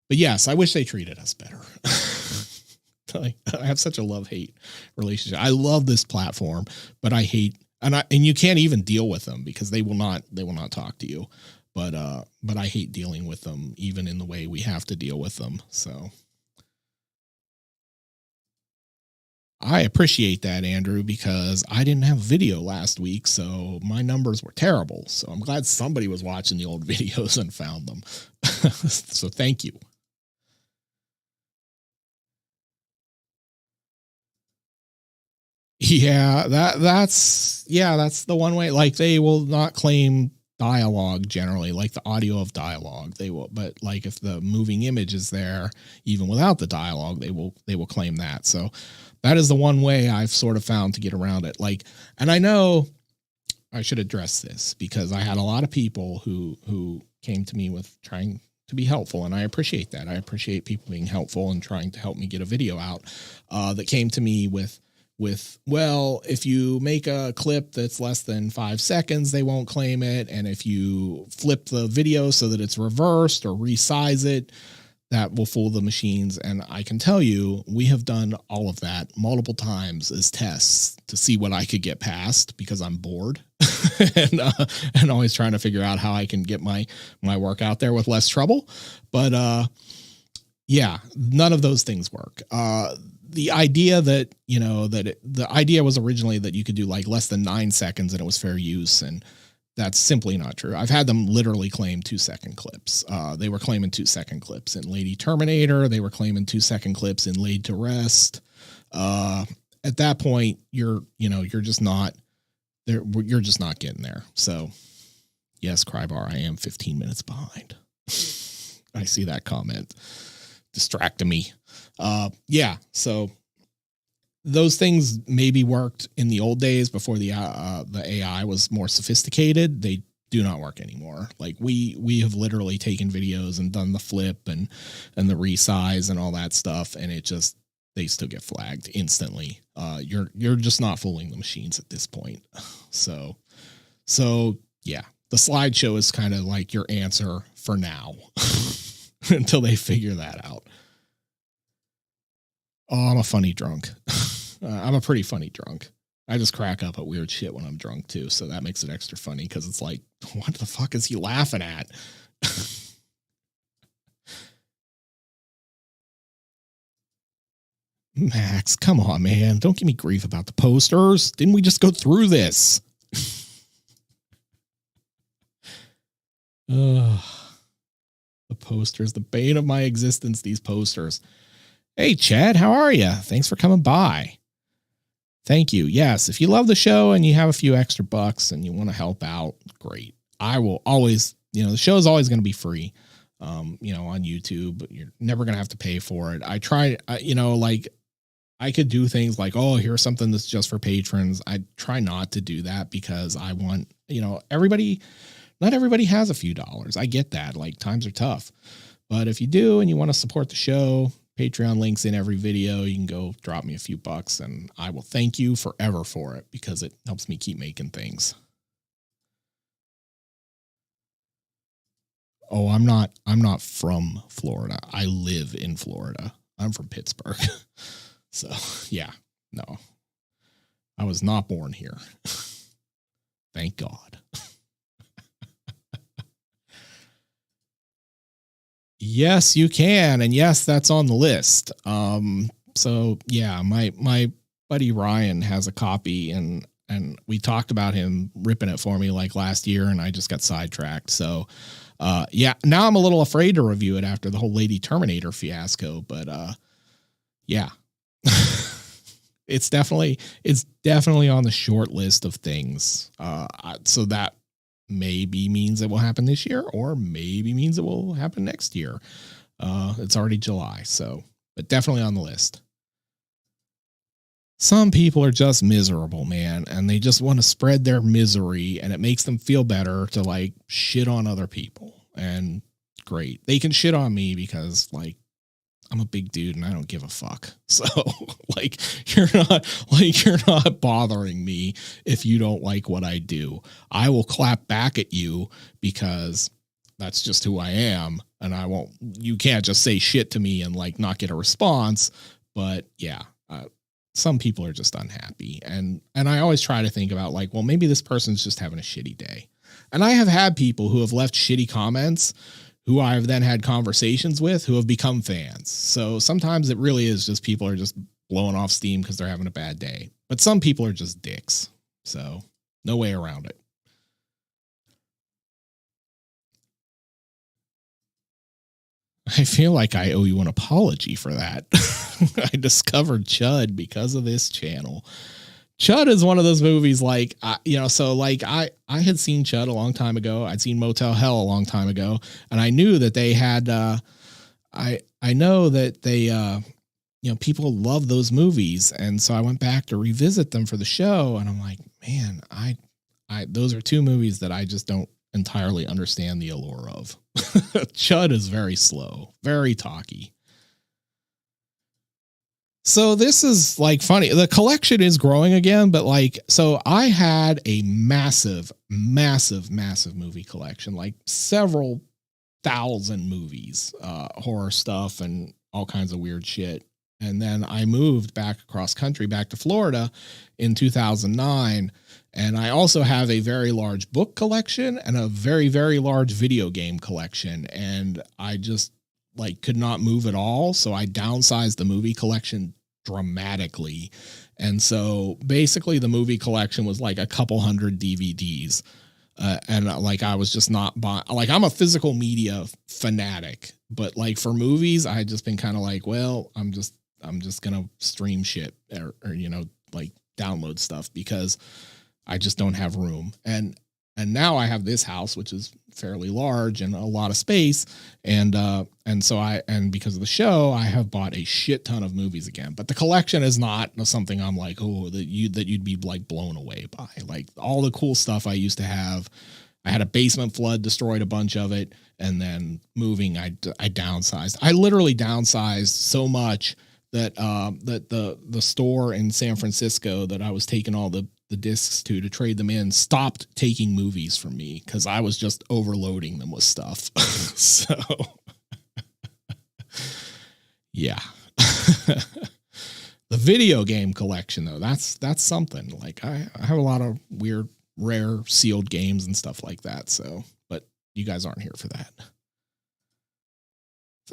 but yes, I wish they treated us better. Like, I have such a love-hate relationship. I love this platform, but I hate, and you can't even deal with them because they will not talk to you. But I hate dealing with them even in the way we have to deal with them. So I appreciate that, Andrew, because I didn't have video last week, so my numbers were terrible. So I'm glad somebody was watching the old videos and found them. So thank you. Yeah, that's the one way. Like they will not claim dialogue generally, like the audio of dialogue. They will, but like if the moving image is there, even without the dialogue, they will claim that. So that is the one way I've sort of found to get around it. Like, and I know I should address this because I had a lot of people who came to me with trying to be helpful, and I appreciate that. I appreciate people being helpful and trying to help me get a video out, that came to me with, well, if you make a clip that's less than 5 seconds, they won't claim it. And if you flip the video so that it's reversed or resize it, that will fool the machines. And I can tell you, we have done all of that multiple times as tests to see what I could get past because I'm bored and always trying to figure out how I can get my work out there with less trouble. But yeah, none of those things work. The idea that, the idea was originally that you could do like less than 9 seconds and it was fair use. And that's simply not true. I've had them literally claim 2-second clips. They were claiming 2-second clips in Lady Terminator. They were claiming 2-second clips in Laid to Rest. At that point, you're just not there. You're just not getting there. So yes, Crybar, I am 15 minutes behind. I see that comment distracting me. Yeah. So those things maybe worked in the old days before the AI was more sophisticated. They do not work anymore. Like we have literally taken videos and done the flip and the resize and all that stuff. And they still get flagged instantly. You're just not fooling the machines at this point. So yeah, the slideshow is kind of like your answer for now until they figure that out. Oh, I'm a funny drunk. I'm a pretty funny drunk. I just crack up at weird shit when I'm drunk too. So that makes it extra funny because it's like, what the fuck is he laughing at? Max, come on, man. Don't give me grief about the posters. Didn't we just go through this? The posters, the bane of my existence, these posters. Hey, Chad, how are you? Thanks for coming by. Thank you. Yes, if you love the show and you have a few extra bucks and you want to help out, great. I will always, the show is always going to be free, on YouTube. You're never going to have to pay for it. I try, like I could do things like, oh, here's something that's just for patrons. I try not to do that because I want, not everybody has a few dollars. I get that. Like times are tough. But if you do and you want to support the show, Patreon links in every video. You can go drop me a few bucks and I will thank you forever for it because it helps me keep making things. Oh, I'm not from Florida. I live in Florida. I'm from Pittsburgh. So yeah, no, I was not born here. Thank God. Yes, you can. And yes, that's on the list. So yeah, my buddy Ryan has a copy and we talked about him ripping it for me like last year and I just got sidetracked. So, yeah, now I'm a little afraid to review it after the whole Lady Terminator fiasco, but, yeah, it's definitely on the short list of things. So that maybe means it will happen this year or maybe means it will happen next year. It's already July. So, but definitely on the list. Some people are just miserable, man, and they just want to spread their misery and it makes them feel better to like shit on other people. And great. They can shit on me because like I'm a big dude and I don't give a fuck. So like, you're not bothering me if you don't like what I do. I will clap back at you because that's just who I am. And you can't just say shit to me and like not get a response. But yeah, some people are just unhappy. And I always try to think about like, well, maybe this person's just having a shitty day. And I have had people who have left shitty comments who I've then had conversations with who have become fans. So sometimes it really is just people are just blowing off steam because they're having a bad day. But some people are just dicks. So no way around it. I feel like I owe you an apology for that. I discovered Chud because of this channel. Chud is one of those movies like, so like I had seen Chud a long time ago. I'd seen Motel Hell a long time ago. And I knew that they had, I know that they, people love those movies. And so I went back to revisit them for the show. And I'm like, man, those are two movies that I just don't entirely understand the allure of. Chud is very slow, very talky. So this is like funny. The collection is growing again, but like, so I had a massive movie collection, like several 1,000 movies, horror stuff and all kinds of weird shit. And then I moved back across country, back to Florida in 2009. And I also have a very large book collection and a very, very large video game collection. And I just like could not move at all. So I downsized the movie collection dramatically. And so basically the movie collection was like a couple hundred DVDs. And like, I was just not buying, like, I'm a physical media fanatic, but like for movies, I just been kind of like, well, I'm just going to stream shit or, you know, like download stuff because I just don't have room. And now I have this house, which is fairly large and a lot of space. And so because of the show, I have bought a shit ton of movies again, but the collection is not something I'm like, oh, that you'd be like blown away by. Like all the cool stuff I used to have. I had a basement flood, destroyed a bunch of it. And then moving, I downsized. I literally downsized so much that the store in San Francisco that I was taking all the discs to trade them in stopped taking movies from me because I was just overloading them with stuff. So yeah. The video game collection though, that's something. Like I have a lot of weird, rare sealed games and stuff like that. So, but you guys aren't here for that.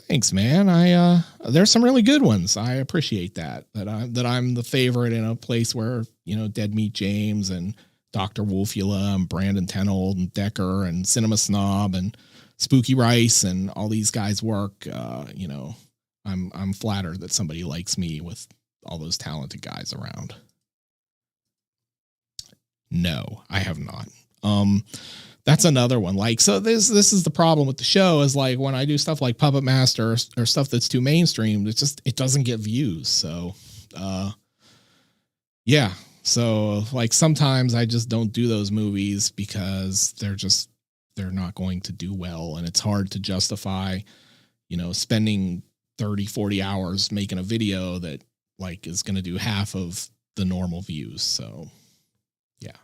Thanks, man. There's some really good ones. I appreciate that I'm the favorite in a place where, you know, Dead Meat James and Dr. Wolfula and Brandon Tenold and Decker and Cinema Snob and Spooky Rice and all these guys work. You know, I'm flattered that somebody likes me with all those talented guys around. No, I have not. That's another one. Like, so this is the problem with the show is like when I do stuff like Puppet Master or stuff that's too mainstream, it doesn't get views. So, yeah. So like sometimes I just don't do those movies because they're not going to do well. And it's hard to justify, you know, spending 30, 40 hours making a video that like is going to do half of the normal views. So yeah,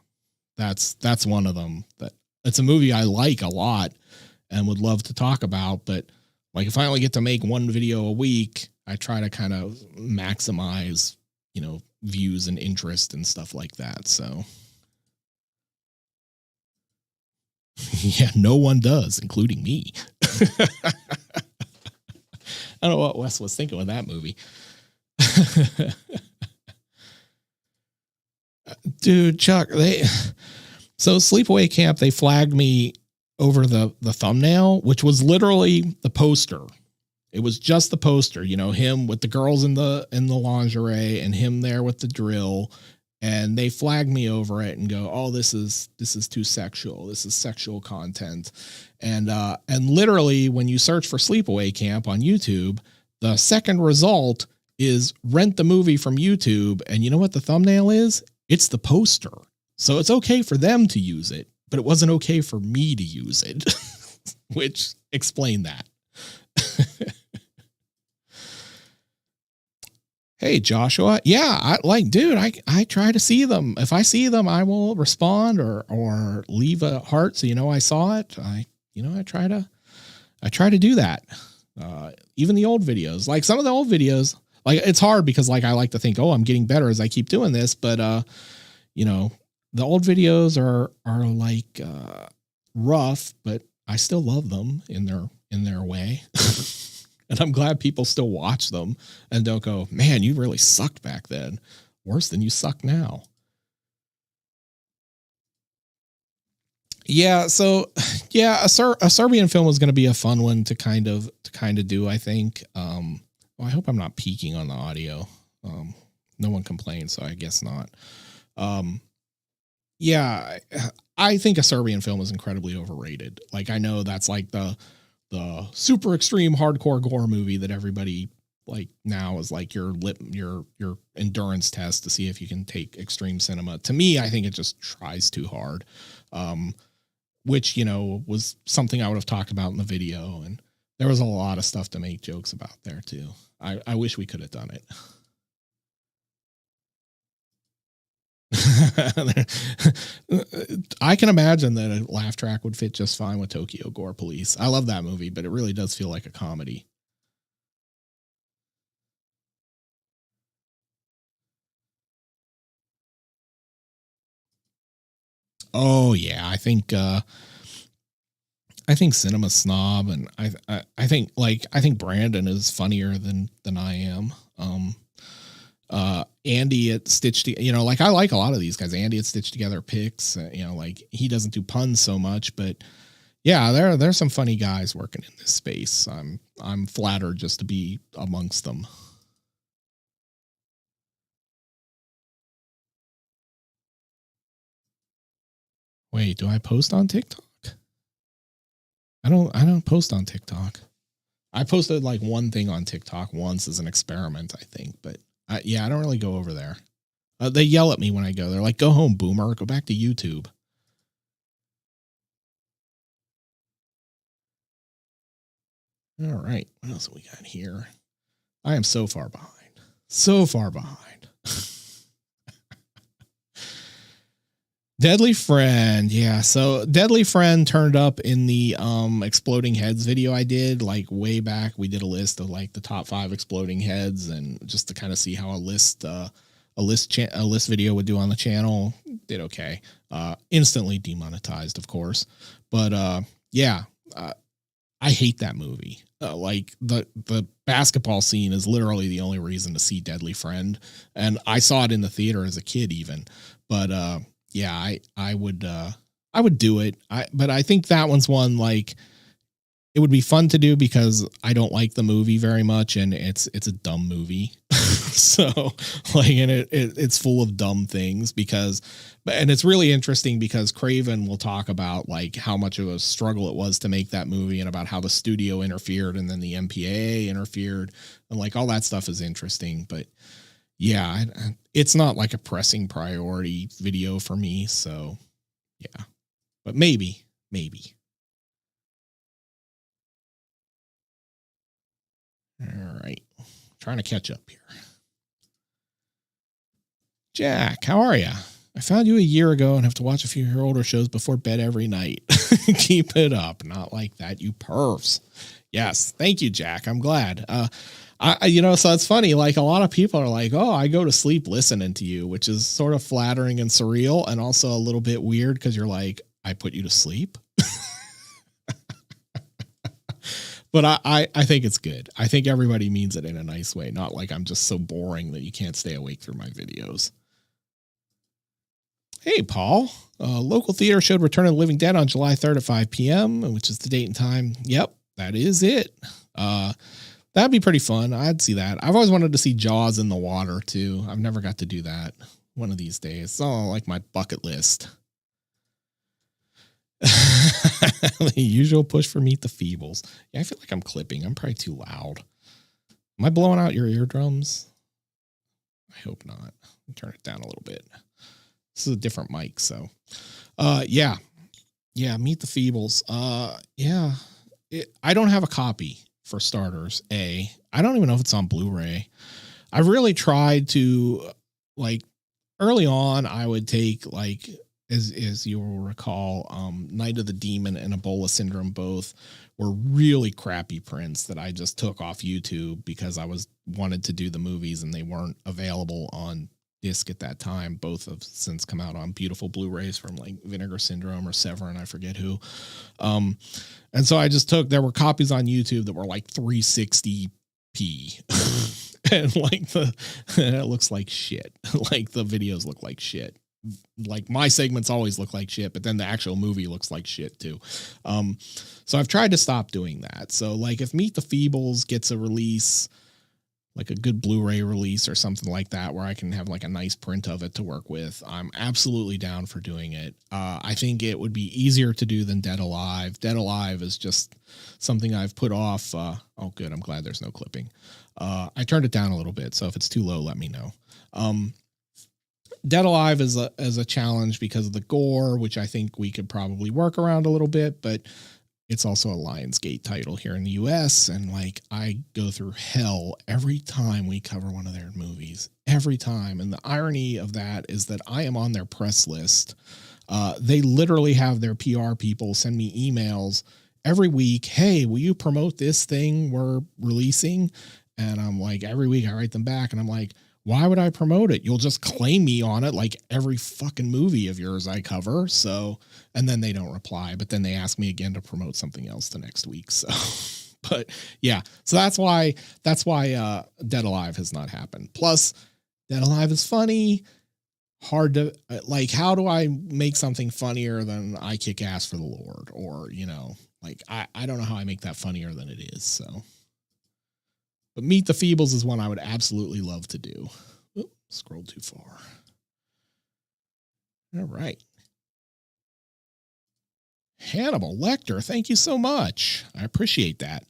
that's one of them. That it's a movie I like a lot and would love to talk about, but like if I only get to make one video a week, I try to kind of maximize, you know, views and interest and stuff like that. So yeah, no one does, including me. I don't know what Wes was thinking with that movie. Dude, Chuck, so Sleepaway Camp, they flagged me over the thumbnail, which was literally the poster. It was just the poster, you know, him with the girls in the lingerie and him there with the drill. And they flagged me over it and go, oh, this is too sexual. This is sexual content. And literally when you search for Sleepaway Camp on YouTube, the second result is rent the movie from YouTube. And you know what the thumbnail is? It's the poster. So it's okay for them to use it, but it wasn't okay for me to use it, which explained that. Hey, Joshua. Yeah, I try to see them. If I see them, I will respond or leave a heart so you know I saw it. I try to do that. Even the old videos, like some of the old videos, like it's hard because like I like to think, oh, I'm getting better as I keep doing this, but you know, the old videos are like rough, but I still love them in their way. And I'm glad people still watch them and don't go, man, you really sucked back then. Worse than you suck now. Yeah. So yeah, a Serbian film was going to be a fun one to kind of do, I think. Well, I hope I'm not peaking on the audio. No one complained, so I guess not. Yeah, I think a Serbian film is incredibly overrated. Like, I know that's like the super extreme hardcore gore movie that everybody like now is like your endurance test to see if you can take extreme cinema. To me, I think it just tries too hard. Which, you know, was something I would have talked about in the video, and there was a lot of stuff to make jokes about there too. I wish we could have done it. I can imagine that a laugh track would fit just fine with Tokyo Gore Police. I love that movie, but it really does feel like a comedy. Oh yeah, I think Cinema Snob, and I think Brandon is funnier than I am. Andy at Stitch, like I like a lot of these guys. Andy at Stitch Together Picks, like he doesn't do puns so much, but yeah, there's some funny guys working in this space. I'm flattered just to be amongst them. Wait, do I post on TikTok? I don't post on TikTok. I posted like one thing on TikTok once as an experiment, I think, but yeah, I don't really go over there. They yell at me when I go. They're like, "Go home, boomer. Go back to YouTube." All right. What else we got here? I am so far behind. So far behind. Deadly Friend. Yeah. So Deadly Friend turned up in the exploding heads video I did like way back. We did a list of like the top 5 exploding heads, and just to kind of see how a list video would do on the channel. Did okay. Instantly demonetized, of course. But yeah, I hate that movie. Like the basketball scene is literally the only reason to see Deadly Friend, and I saw it in the theater as a kid even. But yeah, I would do it. But I think that one's one like it would be fun to do because I don't like the movie very much, and it's a dumb movie. So like, and it's full of dumb things and it's really interesting because Craven will talk about like how much of a struggle it was to make that movie, and about how the studio interfered and then the MPAA interfered, and like all that stuff is interesting. But yeah, it's not like a pressing priority video for me. So yeah, but maybe. All right. Trying to catch up here. Jack, how are you? I found you a year ago and have to watch a few of your older shows before bed every night. Keep it up. Not like that, you pervs. Yes. Thank you, Jack. I'm glad. So it's funny. Like a lot of people are like, "Oh, I go to sleep listening to you," which is sort of flattering and surreal, and also a little bit weird because you're like, "I put you to sleep." But I think it's good. I think everybody means it in a nice way, not like I'm just so boring that you can't stay awake through my videos. Hey, Paul. Local theater showed Return of the Living Dead on July 3rd at 5 p.m., which is the date and time. Yep, that is it. That'd be pretty fun. I'd see that. I've always wanted to see Jaws in the water, too. I've never got to do that one of these days. It's all like my bucket list. The usual push for Meet the Feebles. Yeah, I feel like I'm clipping. I'm probably too loud. Am I blowing out your eardrums? I hope not. Turn it down a little bit. This is a different mic, so yeah, Meet the Feebles. I don't have a copy for starters. I don't even know if it's on Blu-ray. I really tried to, like, early on I would take like, as you will recall, Night of the Demon and Ebola Syndrome both were really crappy prints that I just took off YouTube because I wanted to do the movies and they weren't available on disc at that time. Both have since come out on beautiful Blu-rays from like Vinegar Syndrome or Severin, I forget who. And so I just there were copies on YouTube that were like 360p. And like it looks like shit. Like the videos look like shit. Like my segments always look like shit, but then the actual movie looks like shit too. So I've tried to stop doing that. So like if Meet the Feebles gets a release, like a good Blu-ray release or something like that, where I can have like a nice print of it to work with, I'm absolutely down for doing it. I think it would be easier to do than Dead Alive. Dead Alive is just something I've put off. Oh, good. I'm glad there's no clipping. I turned it down a little bit, so if it's too low, let me know. Dead Alive is a challenge because of the gore, which I think we could probably work around a little bit, but it's also a Lionsgate title here in the US. And like, I go through hell every time we cover one of their movies, every time. And the irony of that is that I am on their press list. They literally have their PR people send me emails every week. Hey, will you promote this thing we're releasing? And I'm like, every week I write them back and I'm like, why would I promote it? You'll just claim me on it like every fucking movie of yours I cover. So, and then they don't reply, but then they ask me again to promote something else the next week. So, but yeah, so that's why Dead Alive has not happened. Plus, Dead Alive is funny. Hard to, like, how do I make something funnier than I kick ass for the Lord? Or, you know, like, I don't know how I make that funnier than it is. So. But Meet the Feebles is one I would absolutely love to do. Oop, scrolled too far. All right. Hannibal Lecter, thank you so much. I appreciate that.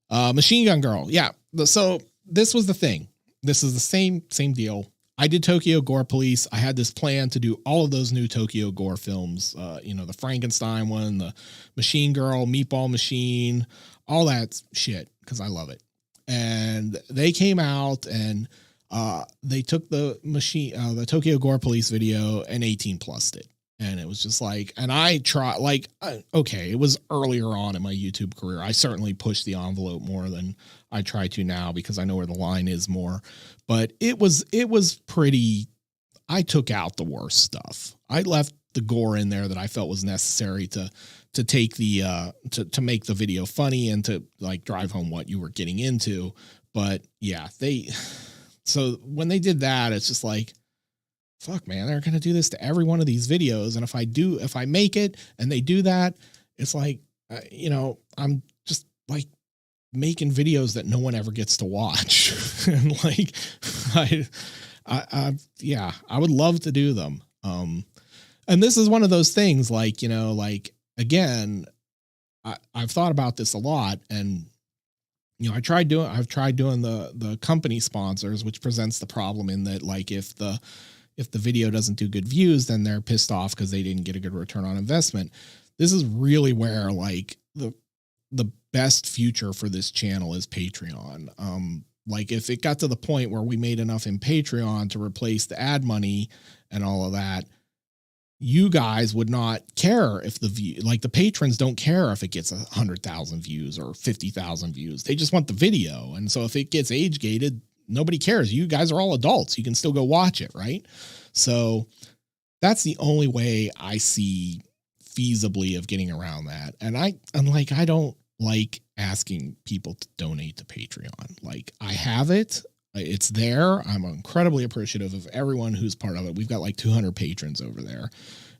Machine Gun Girl. Yeah. So this was the thing. This is the same deal. I did Tokyo Gore Police. I had this plan to do all of those new Tokyo Gore films. You know, the Frankenstein one, the Machine Girl, Meatball Machine, all that shit, because I love it. And they came out and they took the Tokyo Gore Police video and 18+'d it. And it was just like, and I try, like, okay, it was earlier on in my YouTube career. I certainly pushed the envelope more than I try to now because I know where the line is more. But it was pretty, I took out the worst stuff. I left the gore in there that I felt was necessary to take the to make the video funny and to like drive home what you were getting into. But yeah, so when they did that, it's just like, fuck, man, they're going to do this to every one of these videos. And if I make it and they do that, it's like, you know, I'm just like making videos that no one ever gets to watch. And like, yeah, I would love to do them. And this is one of those things like, you know, like, again, I've thought about this a lot, and you know, I've tried doing the company sponsors, which presents the problem in that, like, if the video doesn't do good views, then they're pissed off because they didn't get a good return on investment. This is really where like the best future for this channel is Patreon. Like if it got to the point where we made enough in Patreon to replace the ad money and all of that, you guys would not care if the patrons don't care if it gets 100,000 views or 50,000 views. They just want the video. And so if it gets age gated, nobody cares. You guys are all adults. You can still go watch it. Right. So that's the only way I see feasibly of getting around that. And I don't like asking people to donate to Patreon. Like, I have it. It's there. I'm incredibly appreciative of everyone who's part of it. We've got like 200 patrons over there.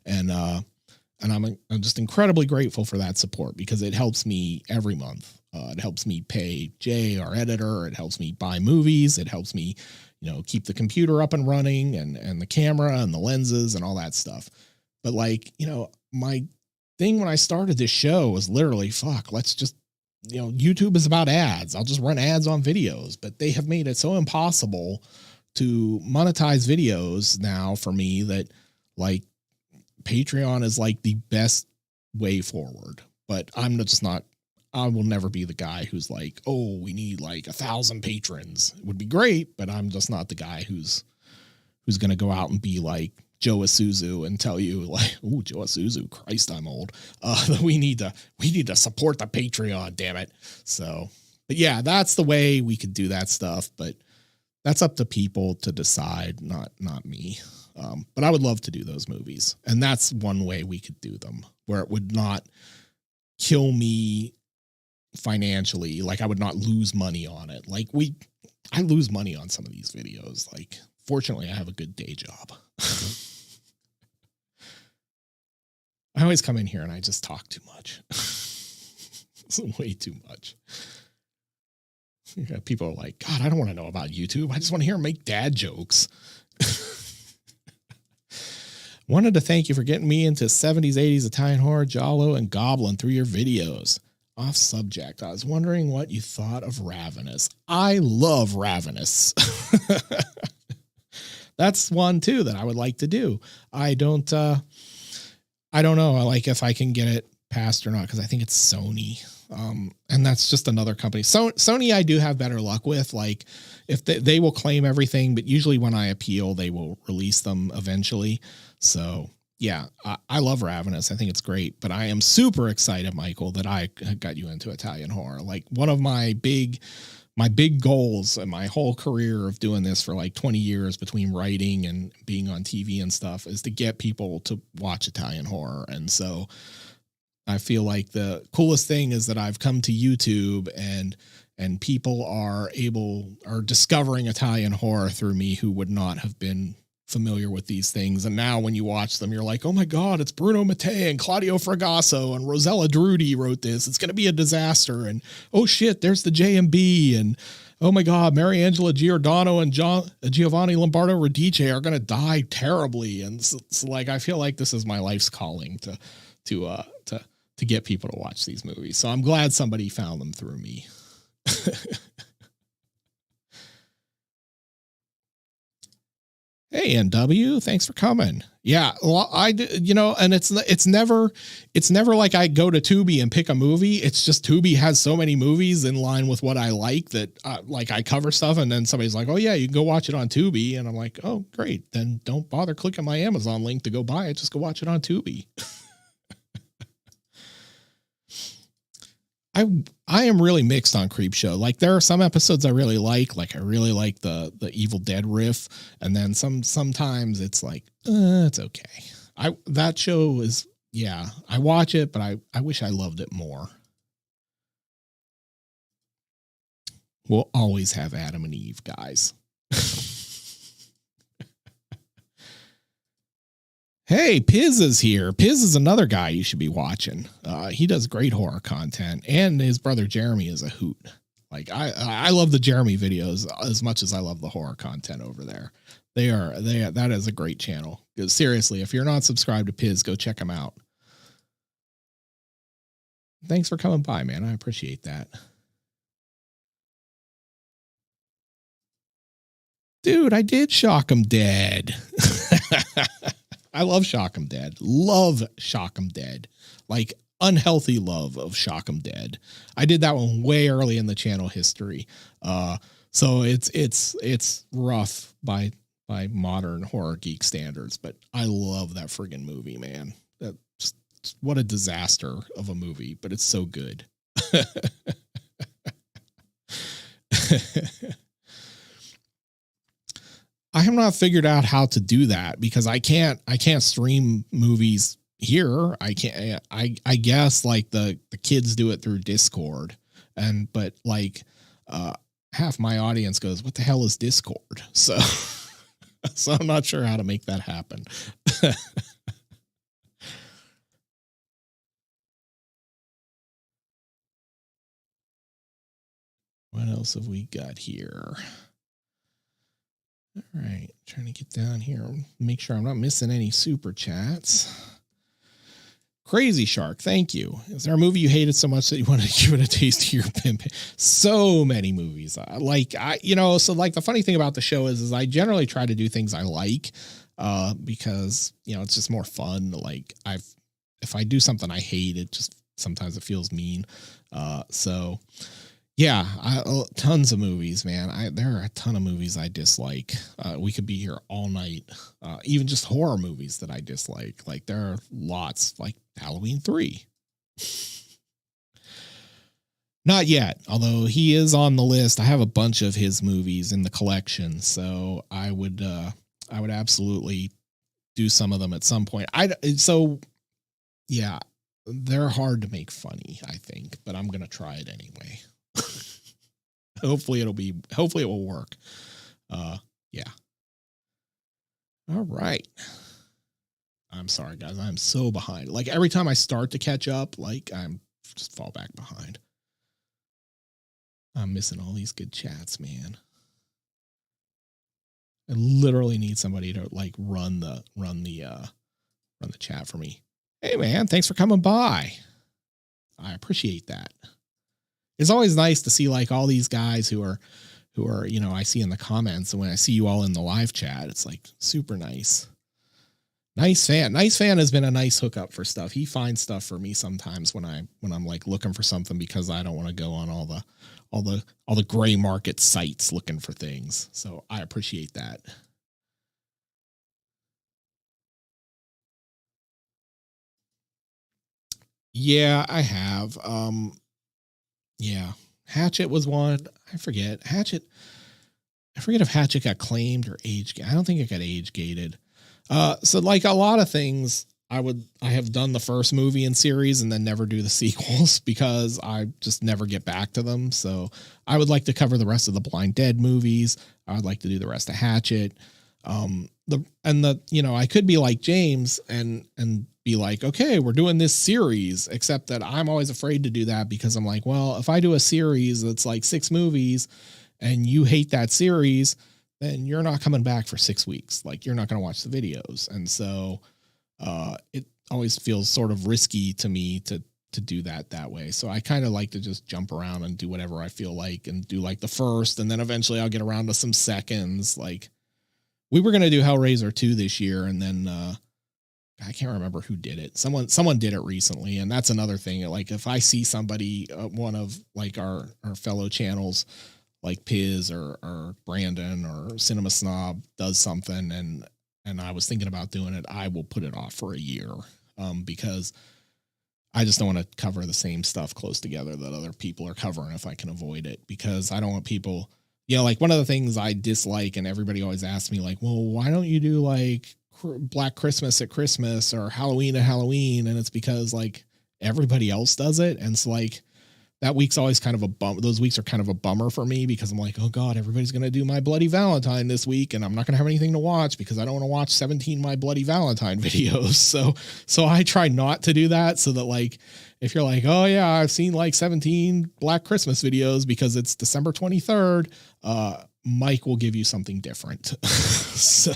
And I'm just incredibly grateful for that support because it helps me every month. It helps me pay Jay, our editor. It helps me buy movies. It helps me, you know, keep the computer up and running and the camera and the lenses and all that stuff. But like, you know, my thing when I started this show was literally, fuck, let's just, you know, YouTube is about ads. I'll just run ads on videos, but they have made it so impossible to monetize videos now for me that like Patreon is like the best way forward. But I'm just not, I will never be the guy who's like, oh, we need like 1,000 patrons. It would be great, but I'm just not the guy who's going to go out and be like Joe Isuzu and tell you like, oh, Joe Isuzu, Christ, I'm old. We need to support the Patreon, damn it. So, but yeah, that's the way we could do that stuff, but that's up to people to decide, not me. But I would love to do those movies. And that's one way we could do them where it would not kill me financially. Like I would not lose money on it. Like I lose money on some of these videos. Like, fortunately I have a good day job. I always come in here and I just talk too much. It's way too much. People are like, God, I don't want to know about YouTube. I just want to hear him make dad jokes. Wanted to thank you for getting me into 70s, 80s Italian horror, Giallo, and Goblin through your videos. Off subject, I was wondering what you thought of Ravenous. I love Ravenous. That's one too that I would like to do. I don't know. Like if I can get it passed or not, because I think it's Sony. And that's just another company. So Sony, I do have better luck with, like, if they will claim everything, but usually when I appeal, they will release them eventually. So yeah, I love Ravenous. I think it's great, but I am super excited, Michael, that I got you into Italian horror. Like, one of my big goals in my whole career of doing this for like 20 years between writing and being on TV and stuff is to get people to watch Italian horror. And so I feel like the coolest thing is that I've come to YouTube and people are discovering Italian horror through me who would not have been familiar with these things. And now when you watch them, you're like, oh my God, it's Bruno Mattei and Claudio Fragasso and Rosella Drudy wrote this. It's going to be a disaster. And oh shit, there's the JMB. And oh my God, Mariangela Giordano and Giovanni Lombardo Radice are going to die terribly. And so like, I feel like this is my life's calling to get people to watch these movies. So I'm glad somebody found them through me. Hey, NW, thanks for coming. Yeah, well, and it's never like I go to Tubi and pick a movie. It's just Tubi has so many movies in line with what I like that like I cover stuff, and then somebody's like, oh yeah, you can go watch it on Tubi. And I'm like, oh great. Then don't bother clicking my Amazon link to go buy it. Just go watch it on Tubi. I am really mixed on Creepshow. Like, there are some episodes I really like I really like the Evil Dead riff. And then sometimes it's like, it's okay. That show is, yeah, I watch it, but I wish I loved it more. We'll always have Adam and Eve, guys. Hey, Piz is here. Piz is another guy you should be watching. He does great horror content, and his brother Jeremy is a hoot. Like, I love the Jeremy videos as much as I love the horror content over there. That is a great channel. Seriously, if you're not subscribed to Piz, go check him out. Thanks for coming by, man. I appreciate that. Dude, I did Shock 'em Dead. I love Shock 'em Dead. Love Shock 'em Dead. Like, unhealthy love of Shock 'em Dead. I did that one way early in the channel history. So it's rough by modern horror geek standards, but I love that friggin' movie, man. That just what a disaster of a movie, but it's so good. I have not figured out how to do that because I can't stream movies here. I guess like the kids do it through Discord, but like half my audience goes, what the hell is Discord? So I'm not sure how to make that happen. What else have we got here? All right, trying to get down here, make sure I'm not missing any super chats. Crazy Shark, thank you. Is there a movie you hated so much that you wanted to give it a taste of your pimp? So many movies. So like the funny thing about the show is I generally try to do things I like, because it's just more fun. Like if I do something I hate, it just sometimes it feels mean. So. Yeah, tons of movies, man. There are a ton of movies I dislike. We could be here all night. Even just horror movies that I dislike. Like, there are lots, like Halloween 3. Not yet, although he is on the list. I have a bunch of his movies in the collection, so I would absolutely do some of them at some point. Yeah, they're hard to make funny, I think, but I'm gonna try it anyway. Hopefully it will work. Yeah. All right. I'm sorry, guys. I'm so behind. Like, every time I start to catch up, like, I'm just fall back behind. I'm missing all these good chats, man. I literally need somebody to like run the chat for me. Hey man, thanks for coming by. I appreciate that. It's always nice to see like all these guys who are, I see in the comments, and when I see you all in the live chat, it's like super nice. Nice fan has been a nice hookup for stuff. He finds stuff for me sometimes when I'm like looking for something, because I don't want to go on all the gray market sites looking for things. So I appreciate that. Yeah, I have. Yeah. Hatchet was one. I forget. Hatchet. I forget if Hatchet got claimed or age. I don't think it got age gated. So like a lot of things, I have done the first movie in series and then never do the sequels because I just never get back to them. So I would like to cover the rest of the Blind Dead movies. I would like to do the rest of Hatchet. I could be like James and be like, okay, we're doing this series, except that I'm always afraid to do that because I'm like, well, if I do a series that's like 6 movies and you hate that series, then you're not coming back for 6 weeks. Like, you're not going to watch the videos. And so, it always feels sort of risky to me to do that way. So I kind of like to just jump around and do whatever I feel like and do like the first, and then eventually I'll get around to some seconds. Like, we were going to do Hellraiser 2 this year, and then, I can't remember who did it. Someone did it recently. And that's another thing. Like, if I see somebody, one of like our fellow channels, like Piz or Brandon or Cinema Snob does something, and I was thinking about doing it, I will put it off for a year, because I just don't want to cover the same stuff close together that other people are covering if I can avoid it, because I don't want people, like one of the things I dislike, and everybody always asks me like, well, why don't you do like Black Christmas at Christmas or Halloween at Halloween? And it's because like everybody else does it. And it's like, that week's always kind of a bum. Those weeks are kind of a bummer for me because I'm like, oh God, everybody's going to do My Bloody Valentine this week, and I'm not going to have anything to watch because I don't want to watch 17 My Bloody Valentine videos. So I try not to do that, so that like, if you're like, oh yeah, I've seen like 17 Black Christmas videos because it's December 23rd, Mike will give you something different. So,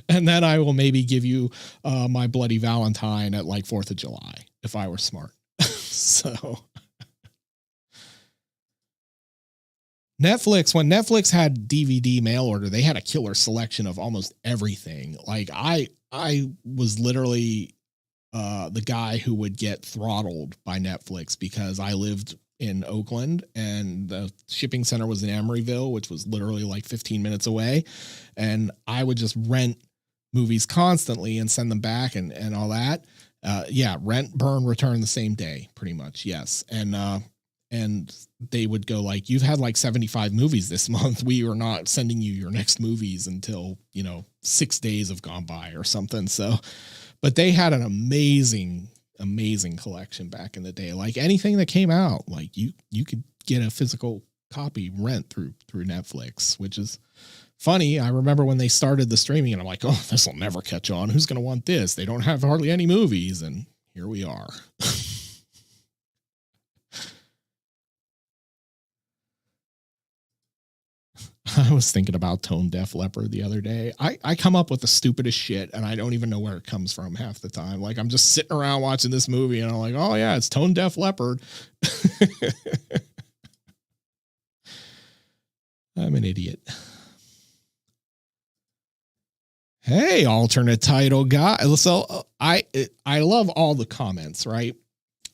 and then I will maybe give you My Bloody Valentine at like 4th of July if I were smart. So Netflix, when Netflix had DVD mail order, they had a killer selection of almost everything. Like I was literally the guy who would get throttled by Netflix because I lived in Oakland and the shipping center was in Emeryville, which was literally like 15 minutes away. And I would just rent movies constantly and send them back and all that. Rent, burn, return the same day, pretty much. Yes. And they would go like, you've had like 75 movies this month. We are not sending you your next movies until, 6 days have gone by or something. So, but they had an amazing collection back in the day. Like anything that came out, like you could get a physical copy rent through Netflix, which is funny. I remember when they started the streaming and I'm like, oh, this will never catch on. Who's going to want this? They don't have hardly any movies. And here we are. I was thinking about Tone Deaf Leopard the other day. I come up with the stupidest shit and I don't even know where it comes from half the time. Like I'm just sitting around watching this movie and I'm like, oh yeah, it's Tone Deaf Leopard. I'm an idiot. Hey, alternate title guy. So I love all the comments, right?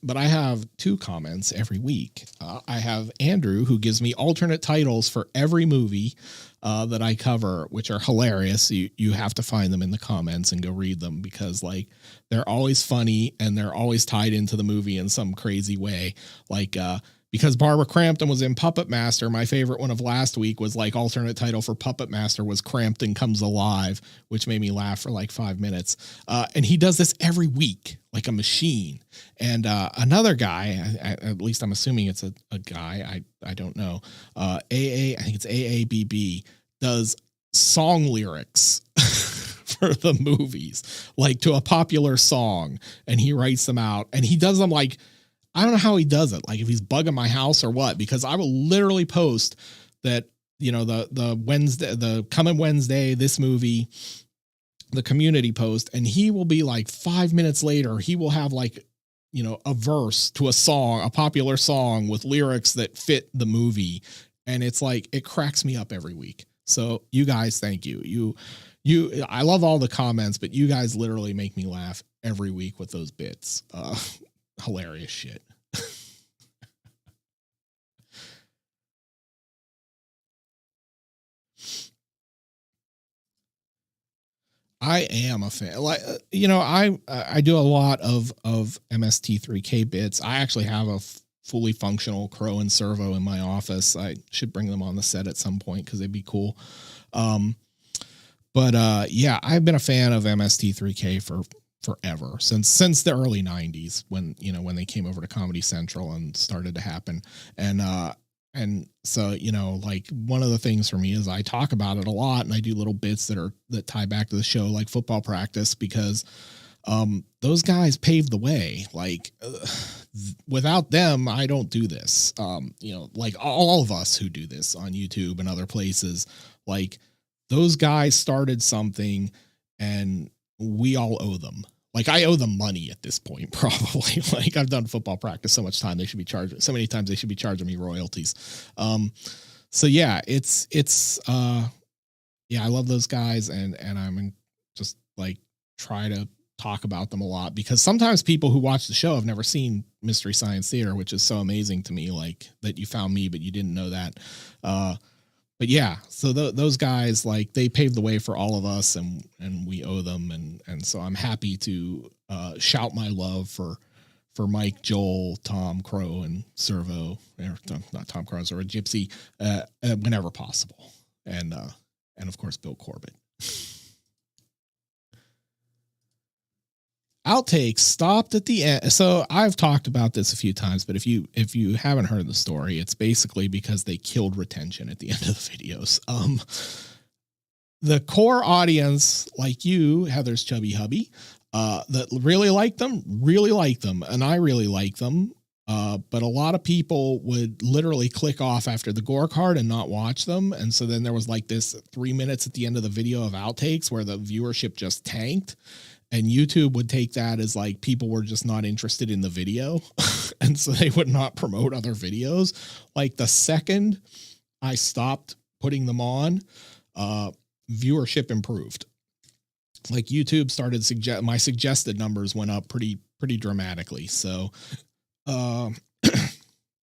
But I have 2 comments every week. I have Andrew, who gives me alternate titles for every movie that I cover, which are hilarious. You have to find them in the comments and go read them because like they're always funny and they're always tied into the movie in some crazy way. Like because Barbara Crampton was in Puppet Master, my favorite one of last week was like alternate title for Puppet Master was Crampton Comes Alive, which made me laugh for like 5 minutes. And he does this every week, like a machine. And another guy, at least I'm assuming it's a guy, I don't know. I think it's AABB, does song lyrics for the movies, like to a popular song. And he writes them out and he does them like, I don't know how he does it. Like if he's bugging my house or what, because I will literally post that, the Wednesday, the coming Wednesday, this movie, the community post, and he will be like 5 minutes later, he will have like, a verse to a song, a popular song with lyrics that fit the movie. And it's like, it cracks me up every week. So you guys, thank you. I love all the comments, but you guys literally make me laugh every week with those bits. Hilarious shit. I am a fan. Like, I do a lot of MST3K bits. I actually have a fully functional Crow and Servo in my office. I should bring them on the set at some point because they'd be cool. Yeah, I've been a fan of MST3K for forever, since the early 90s when they came over to Comedy Central and started to happen. And so, like one of the things for me is I talk about it a lot and I do little bits that tie back to the show, like football practice, because those guys paved the way. Like without them, I don't do this. Like all of us who do this on YouTube and other places, like those guys started something and we all owe them. Like I owe them money at this point, probably. Like I've done football practice so much time, so many times they should be charging me royalties. So yeah, I love those guys and I'm just like try to talk about them a lot because sometimes people who watch the show have never seen Mystery Science Theater, which is so amazing to me, like that you found me, but you didn't know that. But yeah, so those guys, like they paved the way for all of us and we owe them. And so I'm happy to shout my love for Mike, Joel, Tom, Crow, and Servo, or not Tom Crow, or Gypsy, whenever possible. And of course, Bill Corbett. Outtakes stopped at the end. So I've talked about this a few times, but if you haven't heard the story, it's basically because they killed retention at the end of the videos. The core audience, like you, Heather's chubby hubby, that really like them, and I really like them. But a lot of people would literally click off after the gore card and not watch them. And so then there was like this 3 minutes at the end of the video of outtakes where the viewership just tanked. And YouTube would take that as like people were just not interested in the video. And so they would not promote other videos. Like the second I stopped putting them on, viewership improved. Like YouTube started my suggested numbers went up pretty dramatically. So,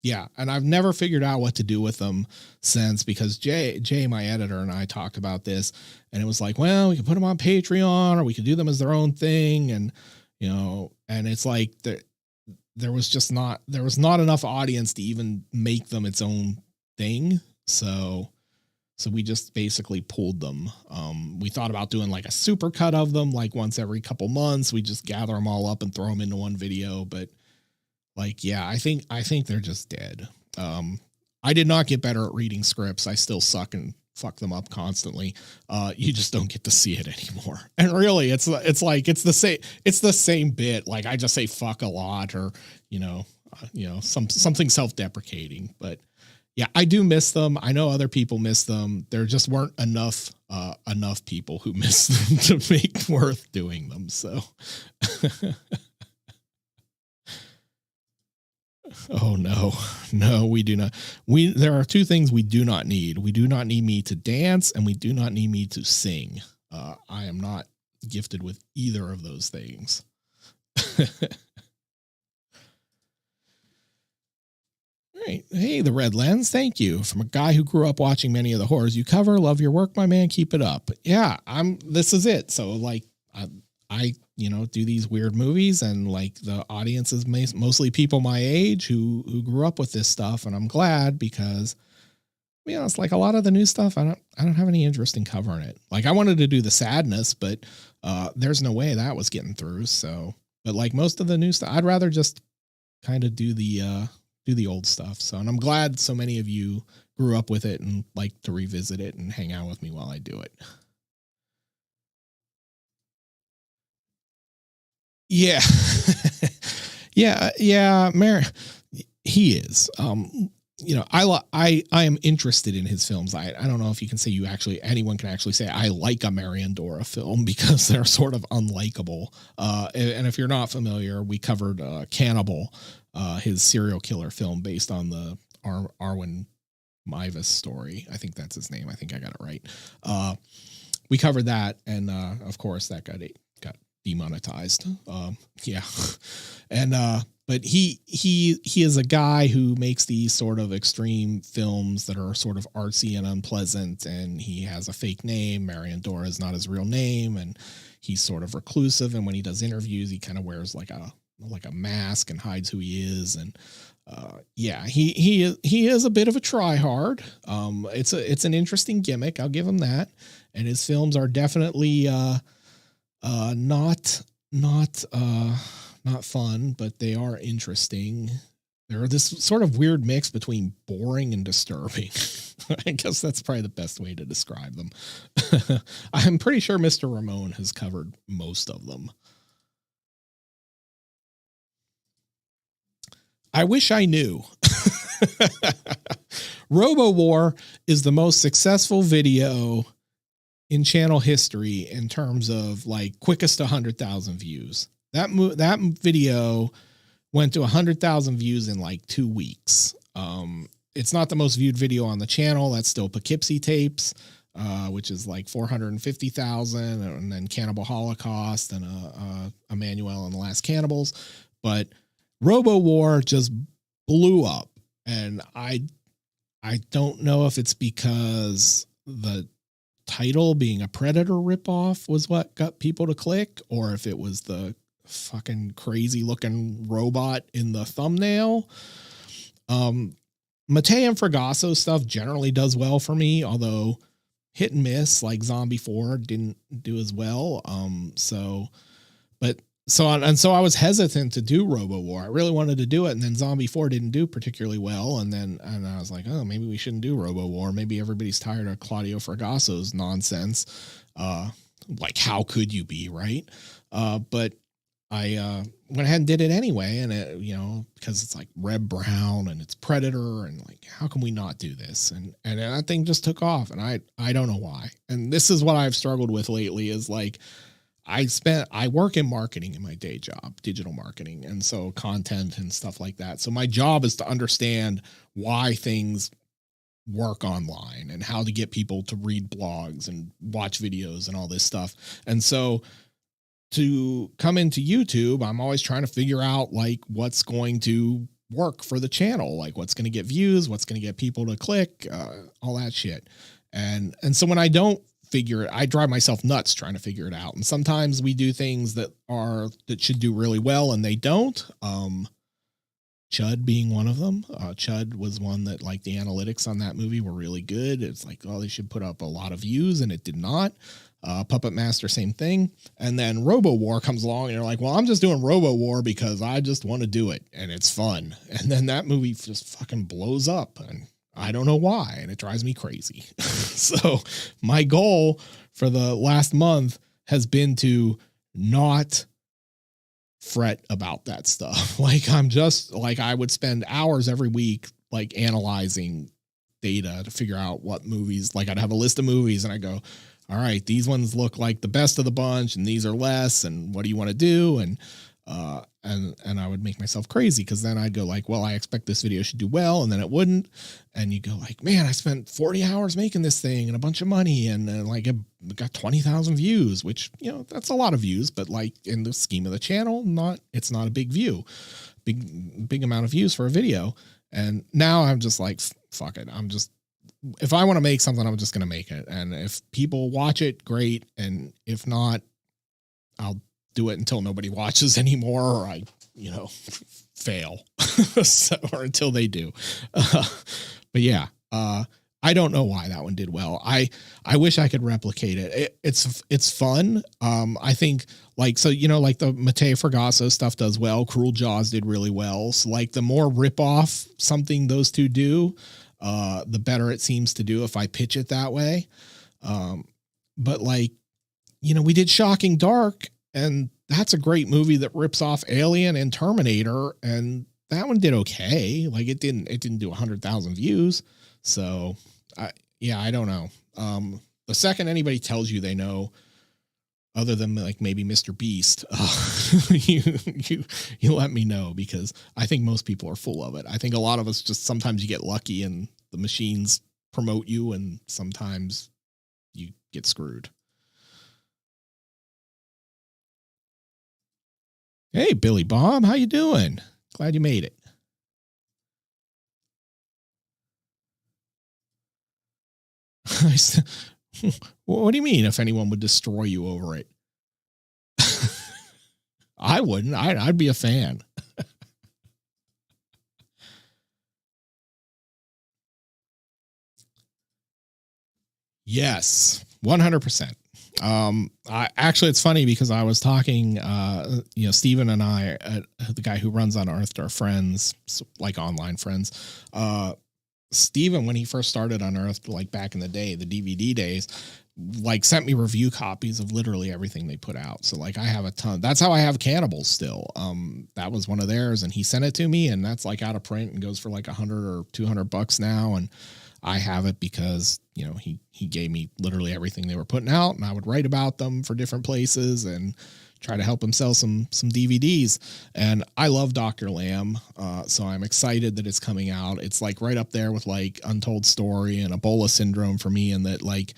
yeah. And I've never figured out what to do with them since, because Jay, my editor, and I talked about this, and it was like, well, we could put them on Patreon or we could do them as their own thing. And, and it's like there was not enough audience to even make them its own thing. So we just basically pulled them. We thought about doing like a super cut of them, like once every couple months, we just gather them all up and throw them into one video. But like, yeah, I think they're just dead. I did not get better at reading scripts. I still suck and fuck them up constantly. You just don't get to see it anymore. And really it's the same bit. Like I just say fuck a lot or, something self-deprecating, but yeah, I do miss them. I know other people miss them. There just weren't enough people who missed them to make worth doing them. So oh no, we do not. There are two things we do not need. We do not need me to dance and we do not need me to sing. I am not gifted with either of those things. Right. Hey, the Red Lens. Thank you. From a guy who grew up watching many of the horrors you cover. Love your work, my man. Keep it up. Yeah, this is it. So like I do these weird movies and like the audience is mostly people my age who grew up with this stuff. And I'm glad because, it's like a lot of the new stuff. I don't have any interest in covering it. Like I wanted to do the sadness, but there's no way that was getting through. So, but like most of the new stuff, I'd rather just kind of do the old stuff. So, and I'm glad so many of you grew up with it and like to revisit it and hang out with me while I do it. Yeah. yeah. Mary, he is, I am interested in his films. I don't know if you can say anyone can actually say I like a Marion Dora film because they're sort of unlikable. And if you're not familiar, we covered Cannibal, his serial killer film based on the Arwen Mivas story. I think that's his name. I think I got it right. we covered that. And, of course that got demonetized. Yeah. And, but he is a guy who makes these sort of extreme films that are sort of artsy and unpleasant. And he has a fake name. Marion Dora is not his real name. And he's sort of reclusive. And when he does interviews, he kind of wears like a mask and hides who he is. And, yeah, he is a bit of a try hard. It's an interesting gimmick. I'll give him that. And his films are definitely, not fun, but they are interesting. They're this sort of weird mix between boring and disturbing. I guess that's probably the best way to describe them. I'm pretty sure Mr. Ramon has covered most of them. I wish I knew. RoboWar is the most successful video in channel history in terms of like quickest to 100,000 views. That video went to 100,000 views in like 2 weeks. It's not the most viewed video on the channel. That's still Poughkeepsie Tapes, which is like 450,000, and then Cannibal Holocaust and Emmanuel and the Last Cannibals. But RoboWar just blew up, and I don't know if it's because the title being a Predator ripoff was what got people to click, or if it was the fucking crazy looking robot in the thumbnail. Matei and Fragasso stuff generally does well for me, although hit and miss, like Zombie 4 didn't do as well. So I was hesitant to do RoboWar. I really wanted to do it, and then Zombie 4 didn't do particularly well. And I was like, oh, maybe we shouldn't do RoboWar. Maybe everybody's tired of Claudio Fragasso's nonsense. Like, how could you be, right? But I went ahead and did it anyway, and it, because it's like Reb Brown and it's Predator, and like, how can we not do this? And that thing just took off, and I don't know why. And this is what I've struggled with lately is like, I work in marketing in my day job, digital marketing, and so content and stuff like that. So my job is to understand why things work online and how to get people to read blogs and watch videos and all this stuff. And so to come into YouTube, I'm always trying to figure out like what's going to work for the channel, like what's going to get views, what's going to get people to click, all that shit. And so when I don't figure it, I drive myself nuts trying to figure it out. And sometimes we do things that should do really well and they don't. Chud being one of them. Chud was one that, like, the analytics on that movie were really good. It's like, oh, they should put up a lot of views, and it did not. Puppet Master, same thing. And then RoboWar comes along, and you're like, well, I'm just doing RoboWar because I just want to do it, and it's fun. And then that movie just fucking blows up, and I don't know why, and it drives me crazy. So my goal for the last month has been to not fret about that stuff. Like, I would spend hours every week, like, analyzing data to figure out what movies, like, I'd have a list of movies and I go, all right, these ones look like the best of the bunch and these are less. And what do you want to do? And I would make myself crazy, because then I'd go like, well, I expect this video should do well, and then it wouldn't. And you go like, man, I spent 40 hours making this thing and a bunch of money, and like it got 20,000 views, which, that's a lot of views, but like in the scheme of the channel, it's not a big big amount of views for a video. And now I'm just like, fuck it. If I want to make something, I'm just going to make it. And if people watch it, great. And if not, I'll do it until nobody watches anymore, or I, fail. Or until they do. But yeah, I don't know why that one did well. I wish I could replicate it. It's fun. I think like the Matei Fragasso stuff does well. Cruel Jaws did really well. So like the more rip off something those two do, the better it seems to do if I pitch it that way. But like, we did Shocking Dark, and that's a great movie that rips off Alien and Terminator, and that one did okay. Like it didn't do 100,000 views. So I don't know. The second anybody tells you they know, other than like maybe Mr. Beast, you let me know, because I think most people are full of it. I think a lot of us just, sometimes you get lucky and the machines promote you, and sometimes you get screwed. Hey, Billy Bob, how you doing? Glad you made it. What do you mean if anyone would destroy you over it? I wouldn't. I'd be a fan. Yes, 100%. I actually, it's funny because I was talking, Steven and I, the guy who runs Unearthed, our friends, like online friends, Steven, when he first started Unearthed, like back in the day, the DVD days, like sent me review copies of literally everything they put out. So like I have a ton. That's how I have Cannibals still. That was one of theirs, and he sent it to me, and that's like out of print and goes for like $100 or $200 now. And I have it because, he gave me literally everything they were putting out, and I would write about them for different places and try to help him sell some DVDs. And I love Dr. Lamb. So I'm excited that it's coming out. It's like right up there with like Untold Story and Ebola Syndrome for me. And that like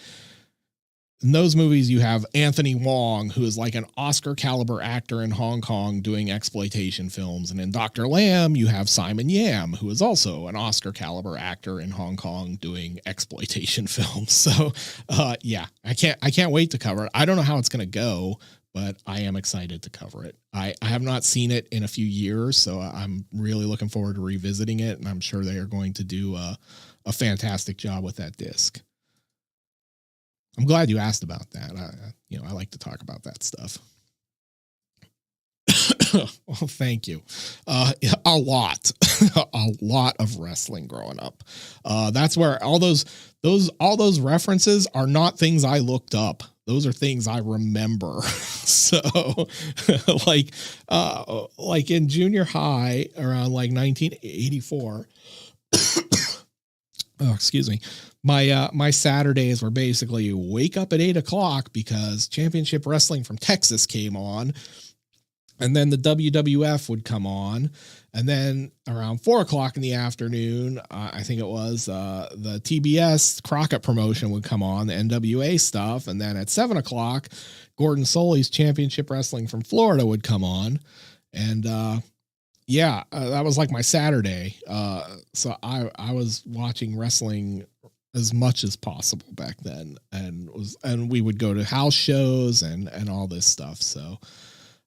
in those movies, you have Anthony Wong, who is like an Oscar caliber actor in Hong Kong doing exploitation films. And in Dr. Lamb, you have Simon Yam, who is also an Oscar caliber actor in Hong Kong doing exploitation films. So, yeah, I can't wait to cover it. I don't know how it's going to go, but I am excited to cover it. I have not seen it in a few years, so I'm really looking forward to revisiting it. And I'm sure they are going to do a fantastic job with that disc. I'm glad you asked about that. I like to talk about that stuff. Well, thank you. A lot of wrestling growing up. That's where all those references are not things I looked up. Those are things I remember. So like in junior high around like 1984, oh, excuse me. My Saturdays were basically wake up at 8:00 because Championship Wrestling from Texas came on, and then the WWF would come on, and then around 4:00 in the afternoon, I think it was the TBS Crockett promotion would come on, the NWA stuff, and then at 7:00, Gordon Soley's Championship Wrestling from Florida would come on, and that was like my Saturday. So I was watching wrestling as much as possible back then, and we would go to house shows and all this stuff. So,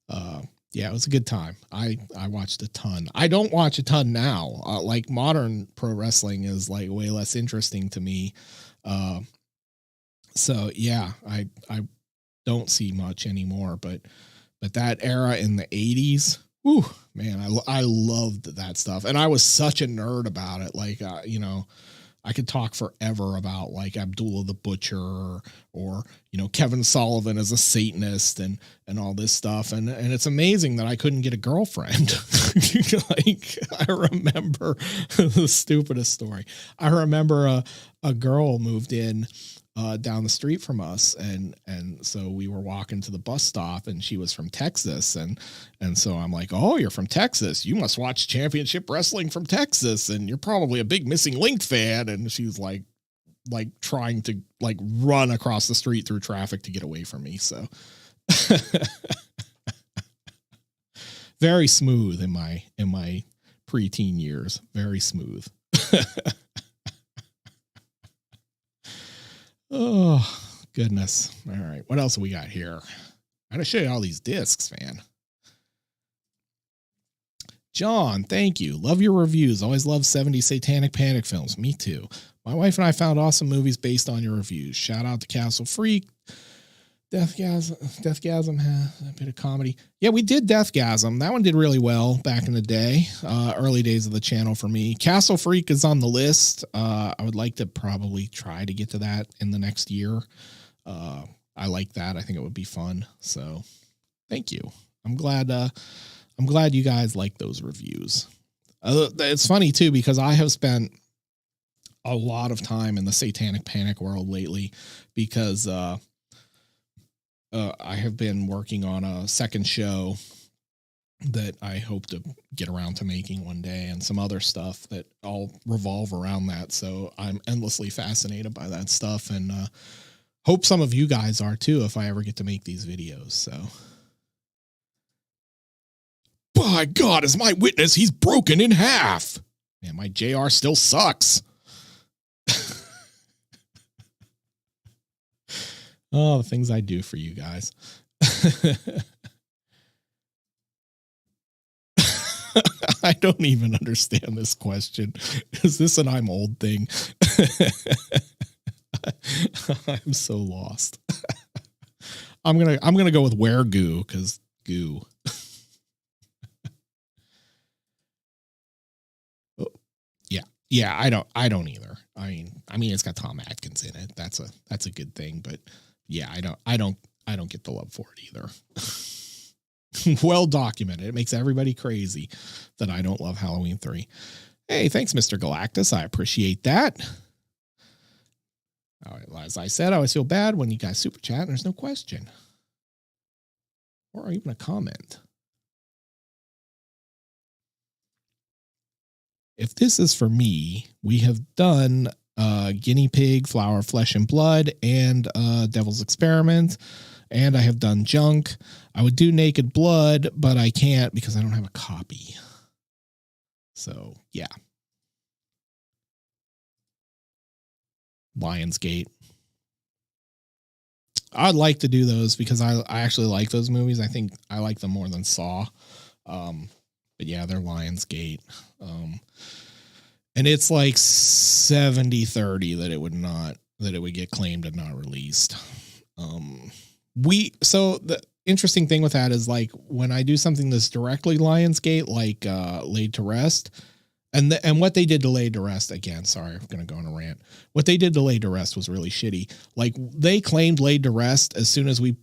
it was a good time. I watched a ton. I don't watch a ton now. Like modern pro wrestling is like way less interesting to me. So yeah, I don't see much anymore, but that era in the 80s, whew, man, I loved that stuff. And I was such a nerd about it. Like, I could talk forever about like Abdullah the Butcher or Kevin Sullivan as a Satanist and all this stuff. And it's amazing that I couldn't get a girlfriend. Like I remember the stupidest story. I remember a girl moved in down the street from us, and so we were walking to the bus stop, and she was from Texas, and so I'm like, oh, you're from Texas, you must watch Championship Wrestling from Texas, and you're probably a big Missing Link fan. And she's like trying to like run across the street through traffic to get away from me. So very smooth in my preteen years, very smooth. Oh, goodness. All right. What else have we got here? I gotta show you all these discs, man. John, thank you. Love your reviews. Always love 70s Satanic Panic films. Me too. My wife and I found awesome movies based on your reviews. Shout out to Castle Freak. Deathgasm has a bit of comedy. Yeah, we did Deathgasm. That one did really well back in the day. Early days of the channel for me. Castle Freak is on the list. I would like to probably try to get to that in the next year. I like that. I think it would be fun. So thank you. I'm glad you guys like those reviews. It's funny too, because I have spent a lot of time in the Satanic Panic world lately because, I have been working on a second show that I hope to get around to making one day, and some other stuff that all revolve around that. So I'm endlessly fascinated by that stuff, and hope some of you guys are too if I ever get to make these videos. So by God, as my witness, he's broken in half. Man, my JR still sucks. Oh, the things I do for you guys. I don't even understand this question. Is this an I'm old thing? I'm so lost. I'm gonna go with where goo, because goo. Oh, yeah. I don't either. I mean, it's got Tom Atkins in it. That's a good thing. But yeah, I don't get the love for it either. Well documented. It makes everybody crazy that I don't love Halloween 3. Hey, thanks, Mr. Galactus. I appreciate that. As I said, I always feel bad when you guys super chat and there's no question or even a comment. If this is for me, we have done Guinea Pig, Flower, Flesh and Blood, and Devil's Experiment. And I have done Junk. I would do Naked Blood, but I can't because I don't have a copy. So, yeah. Lionsgate. I'd like to do those because I actually like those movies. I think I like them more than Saw. But yeah, they're Lionsgate. And it's like 70-30 that it would get claimed and not released. So the interesting thing with that is, like, when I do something that's directly Lionsgate, like Laid to Rest, and what they did to Laid to Rest, again, sorry, I'm going to go on a rant. What they did to Laid to Rest was really shitty. Like, they claimed Laid to Rest as soon as we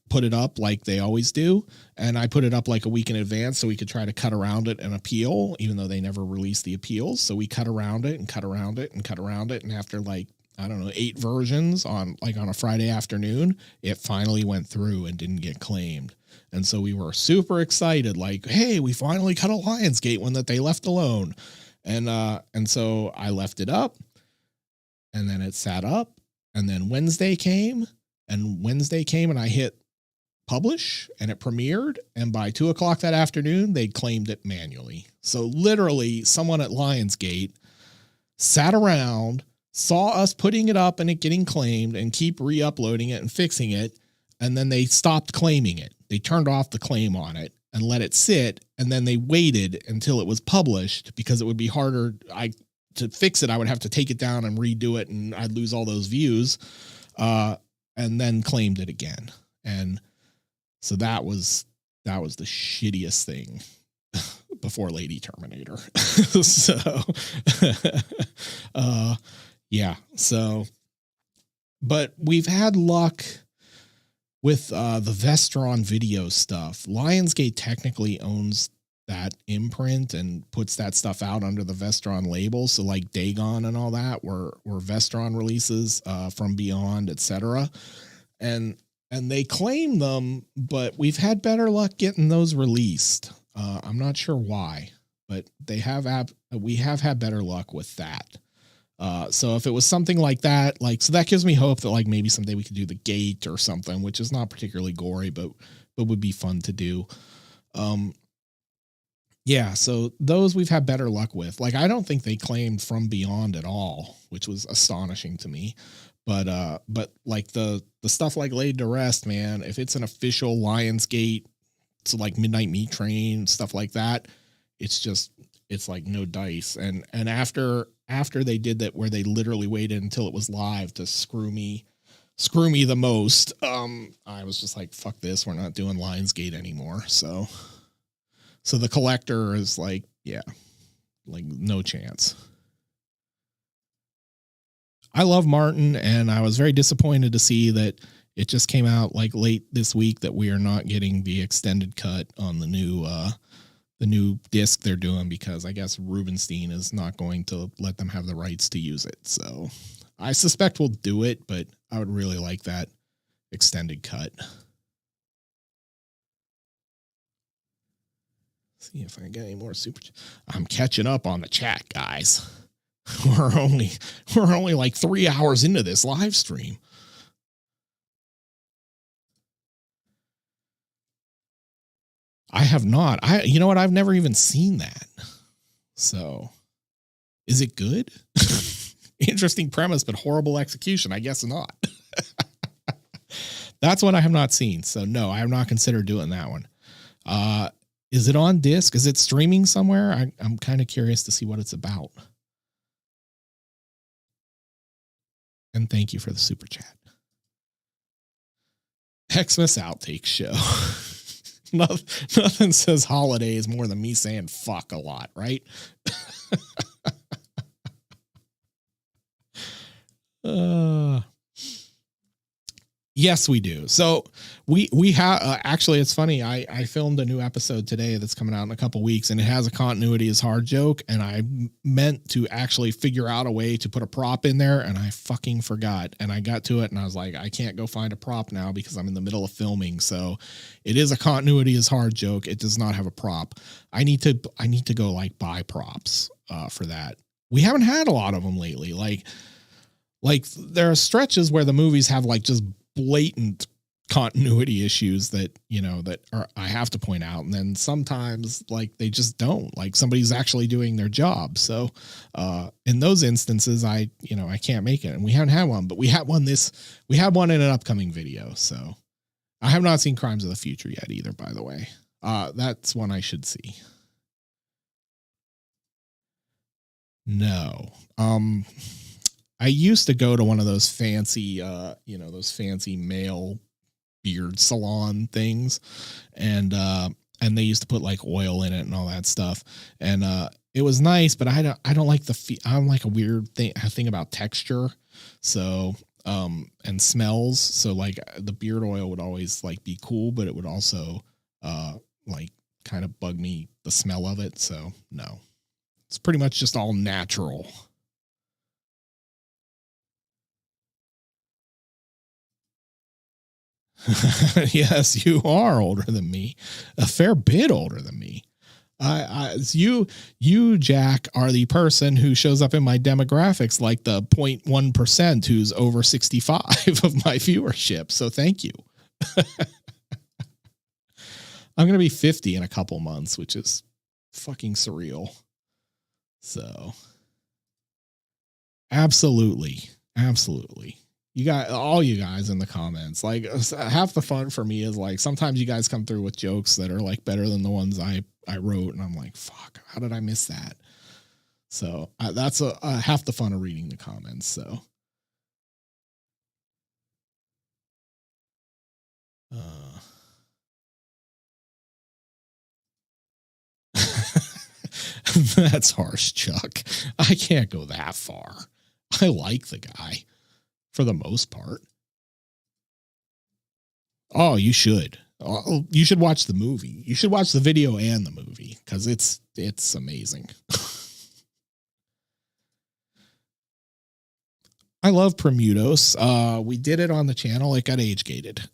put it up, like they always do. And I put it up like a week in advance so we could try to cut around it and appeal, even though they never released the appeals. So we cut around it and cut around it and cut around it. And after, like, I don't know, 8 versions on a Friday afternoon, it finally went through and didn't get claimed. And so we were super excited, like, hey, we finally cut a Lionsgate one that they left alone. And so I left it up, and then it sat up, and then Wednesday came and I hit publish and it premiered. And by 2:00 that afternoon, they claimed it manually. So literally someone at Lionsgate sat around, saw us putting it up and it getting claimed and keep re-uploading it and fixing it. And then they stopped claiming it. They turned off the claim on it and let it sit. And then they waited until it was published because it would be harder. To fix it, I would have to take it down and redo it, and I'd lose all those views. And then claimed it again. And so that was the shittiest thing before Lady Terminator. So, yeah. So, but we've had luck with the Vestron video stuff. Lionsgate technically owns that imprint and puts that stuff out under the Vestron label. So like Dagon and all that were Vestron releases, From Beyond, etc. And they claim them, but we've had better luck getting those released. I'm not sure why, but we have had better luck with that. So if it was something like that, so that gives me hope that, like, maybe someday we could do the Gate or something, which is not particularly gory, but would be fun to do. Yeah, so those we've had better luck with. Like, I don't think they claimed From Beyond at all, which was astonishing to me. But like the stuff like Laid to Rest, man, if it's an official Lionsgate, so like Midnight Meat Train, stuff like that, it's like no dice. And after they did that, where they literally waited until it was live to screw me the most, I was just like, fuck this, we're not doing Lionsgate anymore. So the collector is like, yeah, like no chance. I love Martin, and I was very disappointed to see that it just came out like late this week that we are not getting the extended cut on the new disc they're doing, because I guess Rubenstein is not going to let them have the rights to use it. So I suspect we'll do it, but I would really like that extended cut. See if I get any more super. I'm catching up on the chat, guys. We're only like 3 hours into this live stream. I have not. You know what? I've never even seen that. So is it good? Interesting premise, but horrible execution. I guess not. That's one I have not seen. So no, I have not considered doing that one. Is it on disc? Is it streaming somewhere? I'm kind of curious to see what it's about. And thank you for the super chat. Xmas outtake show. Nothing says holidays more than me saying fuck a lot, right? Yes, we do. So we have actually, it's funny. I filmed a new episode today that's coming out in a couple weeks, and it has a continuity is hard joke. And I meant to actually figure out a way to put a prop in there, and I fucking forgot. And I got to it, and I was like, I can't go find a prop now because I'm in the middle of filming. So it is a continuity is hard joke. It does not have a prop. I need to go like buy props for that. We haven't had a lot of them lately. Like there are stretches where the movies have like just blatant continuity issues that, you know, that are, I have to point out. And then sometimes like they just don't, like somebody's actually doing their job. So in those instances, I can't make it, and we haven't had one, but we had one in an upcoming video. So I have not seen Crimes of the Future yet either, by the way. That's one I should see. No. I used to go to one of those fancy, those fancy male beard salon things, and they used to put like oil in it and all that stuff, and it was nice, but I don't like I'm like a weird thing about texture, so and smells. So like the beard oil would always like be cool, but it would also like kind of bug me, the smell of it. So no, it's pretty much just all natural. Yes, you are older than me, a fair bit older than me. You, Jack, are the person who shows up in my demographics, like the 0.1% who's over 65 of my viewership. So thank you. I'm going to be 50 in a couple months, which is fucking surreal. So absolutely. You got all you guys in the comments. Like half the fun for me is like sometimes you guys come through with jokes that are like better than the ones I wrote, and I'm like, fuck, how did I miss that? So that's half the fun of reading the comments. So that's harsh, Chuck. I can't go that far. I like the guy for the most part. Oh, you should. Oh, you should watch the movie. You should watch the video and the movie because it's amazing. I love Bermudos. We did it on the channel. It got age gated.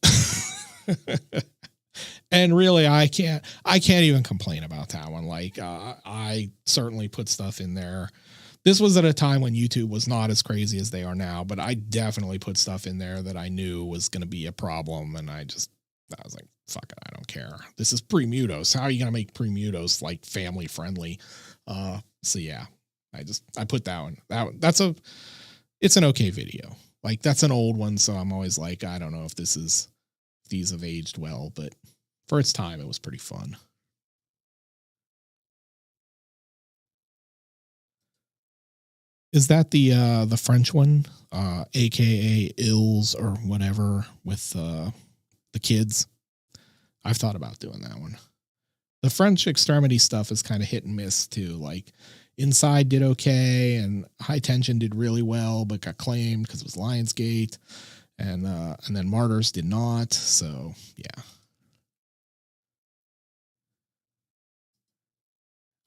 And really, I can't even complain about that one. Like, I certainly put stuff in there. This was at a time when YouTube was not as crazy as they are now, but I definitely put stuff in there that I knew was going to be a problem. And I was like, fuck it, I don't care. This is Bermudos. How are you going to make Bermudos like family friendly? So yeah, I put that one. It's an okay video. Like that's an old one. So I'm always like, I don't know if these have aged well, but for its time, it was pretty fun. Is that the French one, aka Ills or whatever, with the kids? I've thought about doing that one. The French extremity stuff is kind of hit and miss too. Like Inside did okay, and High Tension did really well, but got claimed because it was Lionsgate, and then Martyrs did not. So yeah.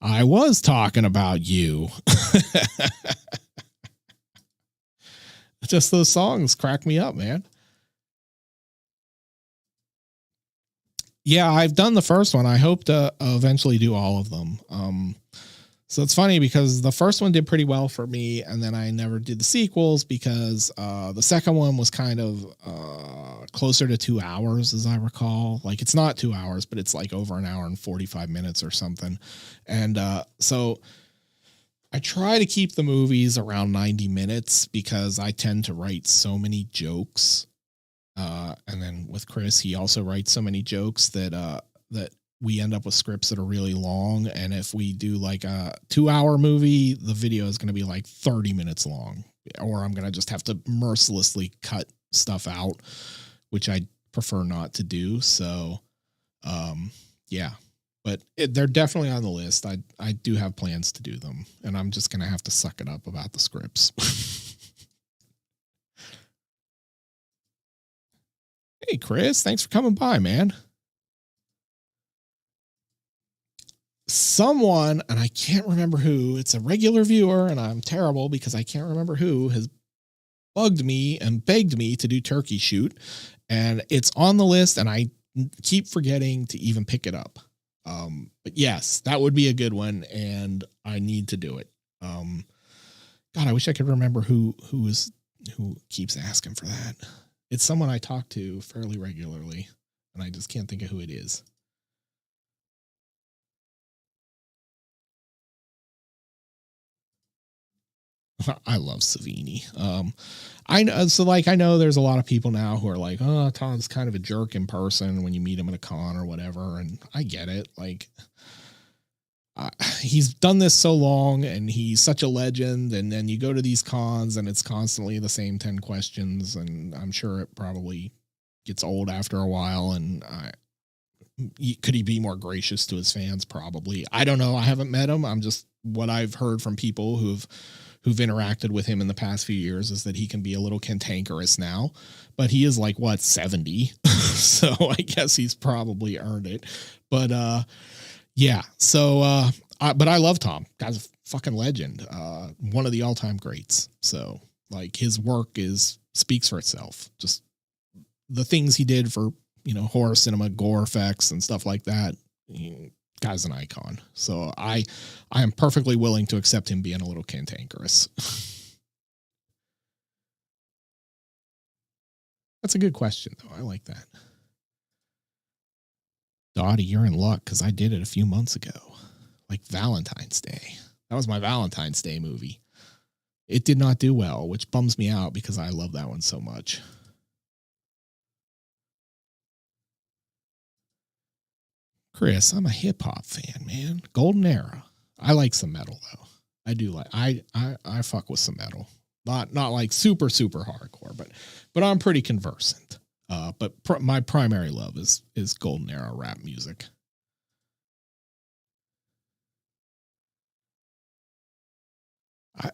I was talking about you. Just those songs crack me up, man. Yeah, I've done the first one. I hope to eventually do all of them. So it's funny because the first one did pretty well for me, and then I never did the sequels because the second one was kind of closer to 2 hours, as I recall. Like, it's not 2 hours, but it's like over an hour and 45 minutes or something. And so I try to keep the movies around 90 minutes because I tend to write so many jokes. And then with Chris, he also writes so many jokes that we end up with scripts that are really long. And if we do like a 2-hour movie, the video is going to be like 30 minutes long, or I'm going to just have to mercilessly cut stuff out, which I prefer not to do. So, yeah, but they're definitely on the list. I do have plans to do them, and I'm just going to have to suck it up about the scripts. Hey, Chris, thanks for coming by, man. Someone, and I can't remember who, it's a regular viewer, and I'm terrible because I can't remember who, has bugged me and begged me to do Turkey Shoot, and it's on the list, and I keep forgetting to even pick it up. But yes, that would be a good one, and I need to do it. God, I wish I could remember who keeps asking for that. It's someone I talk to fairly regularly, and I just can't think of who it is. I love Savini. I know, so like, I know there's a lot of people now who are like, oh, Tom's kind of a jerk in person when you meet him at a con or whatever. And I get it. Like, he's done this so long and he's such a legend. And then you go to these cons and it's constantly the same 10 questions. And I'm sure it probably gets old after a while. And could he be more gracious to his fans? Probably. I don't know. I haven't met him. I'm just, what I've heard from people who've interacted with him in the past few years is that he can be a little cantankerous now, but he is like, what, 70? So I guess he's probably earned it. But yeah. So but I love Tom. Guy's a fucking legend. One of the all-time greats. So like, his work speaks for itself. Just the things he did for, horror cinema, gore effects and stuff like that. Guy's an icon. So I am perfectly willing to accept him being a little cantankerous. That's a good question, though. I like that. Dottie, you're in luck because I did it a few months ago, like Valentine's Day. That was my Valentine's Day movie. It did not do well, which bums me out because I love that one so much. Chris, I'm a hip hop fan, man. Golden era. I like some metal though. I do like, I fuck with some metal. Not like super hardcore, but I'm pretty conversant. But my primary love is golden era rap music.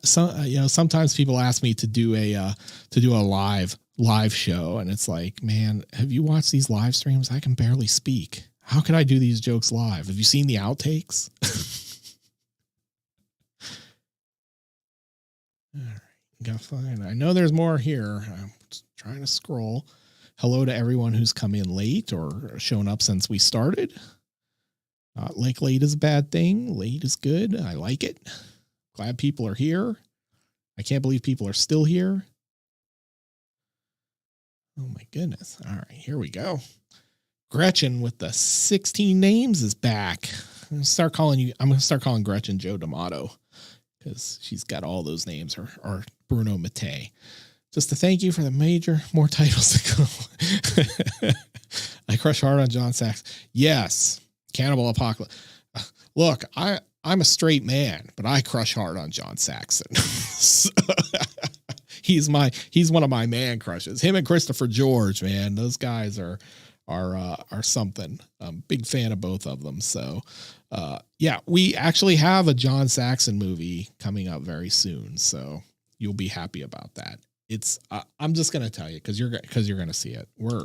Sometimes people ask me to do a live show, and it's like, man, have you watched these live streams? I can barely speak. How can I do these jokes live? Have you seen the outtakes? All right, gotta find. I know there's more here. I'm just trying to scroll. Hello to everyone who's come in late or shown up since we started. Not like late is a bad thing. Late is good. I like it. Glad people are here. I can't believe people are still here. Oh my goodness. All right, here we go. Gretchen with the 16 names is back. I'm going to start calling Gretchen Joe D'Amato because she's got all those names, or Bruno Mattei. Just to thank you for the more titles to come. I crush hard on John Sachs. Yes. Cannibal Apocalypse. Look, I'm a straight man, but I crush hard on John Saxon. He's one of my man crushes. Him and Christopher George, man, those guys are something. I'm a big fan of both of them. So, yeah, we actually have a John Saxon movie coming up very soon. So you'll be happy about that. It's, I'm just going to tell you, cause you're going to see it. We're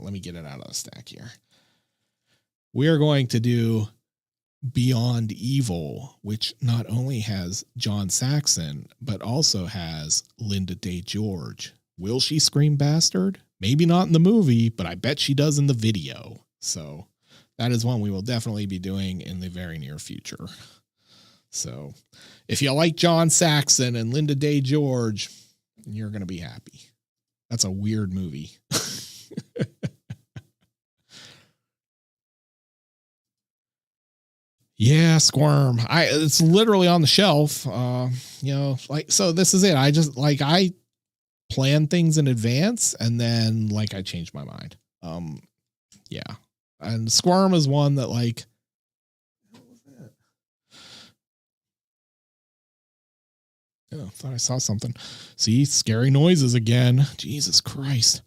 let me get it out of the stack here. We are going to do Beyond Evil, which not only has John Saxon, but also has Linda Day George. Will she scream bastard? Maybe not in the movie, but I bet she does in the video. So that is one we will definitely be doing in the very near future. So if you like John Saxon and Linda Day George, you're going to be happy. That's a weird movie. Yeah, Squirm. It's literally on the shelf. So this is it. I plan things in advance and then I change my mind. Yeah. And Squirm is one that I thought I saw something. See, scary noises again. Jesus Christ.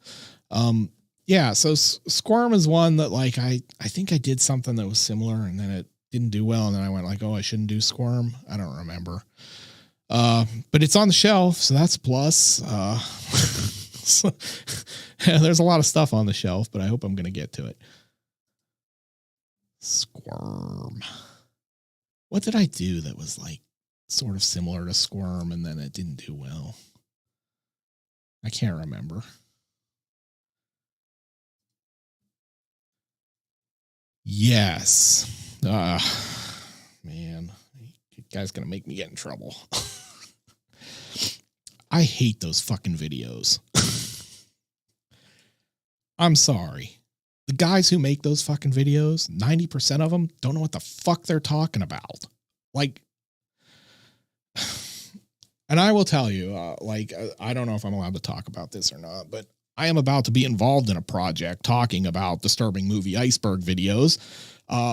Yeah. So Squirm is one that I think I did something that was similar and then it didn't do well. And then I went oh, I shouldn't do Squirm. I don't remember. But it's on the shelf. So that's a plus. So, there's a lot of stuff on the shelf, but I hope I'm going to get to it. Squirm. What did I do that was sort of similar to Squirm and then it didn't do well? I can't remember. Yes. Man, you guys gonna make me get in trouble. I hate those fucking videos. I'm sorry. The guys who make those fucking videos, 90% of them don't know what the fuck they're talking about. And I will tell you, I don't know if I'm allowed to talk about this or not, but I am about to be involved in a project talking about disturbing movie iceberg videos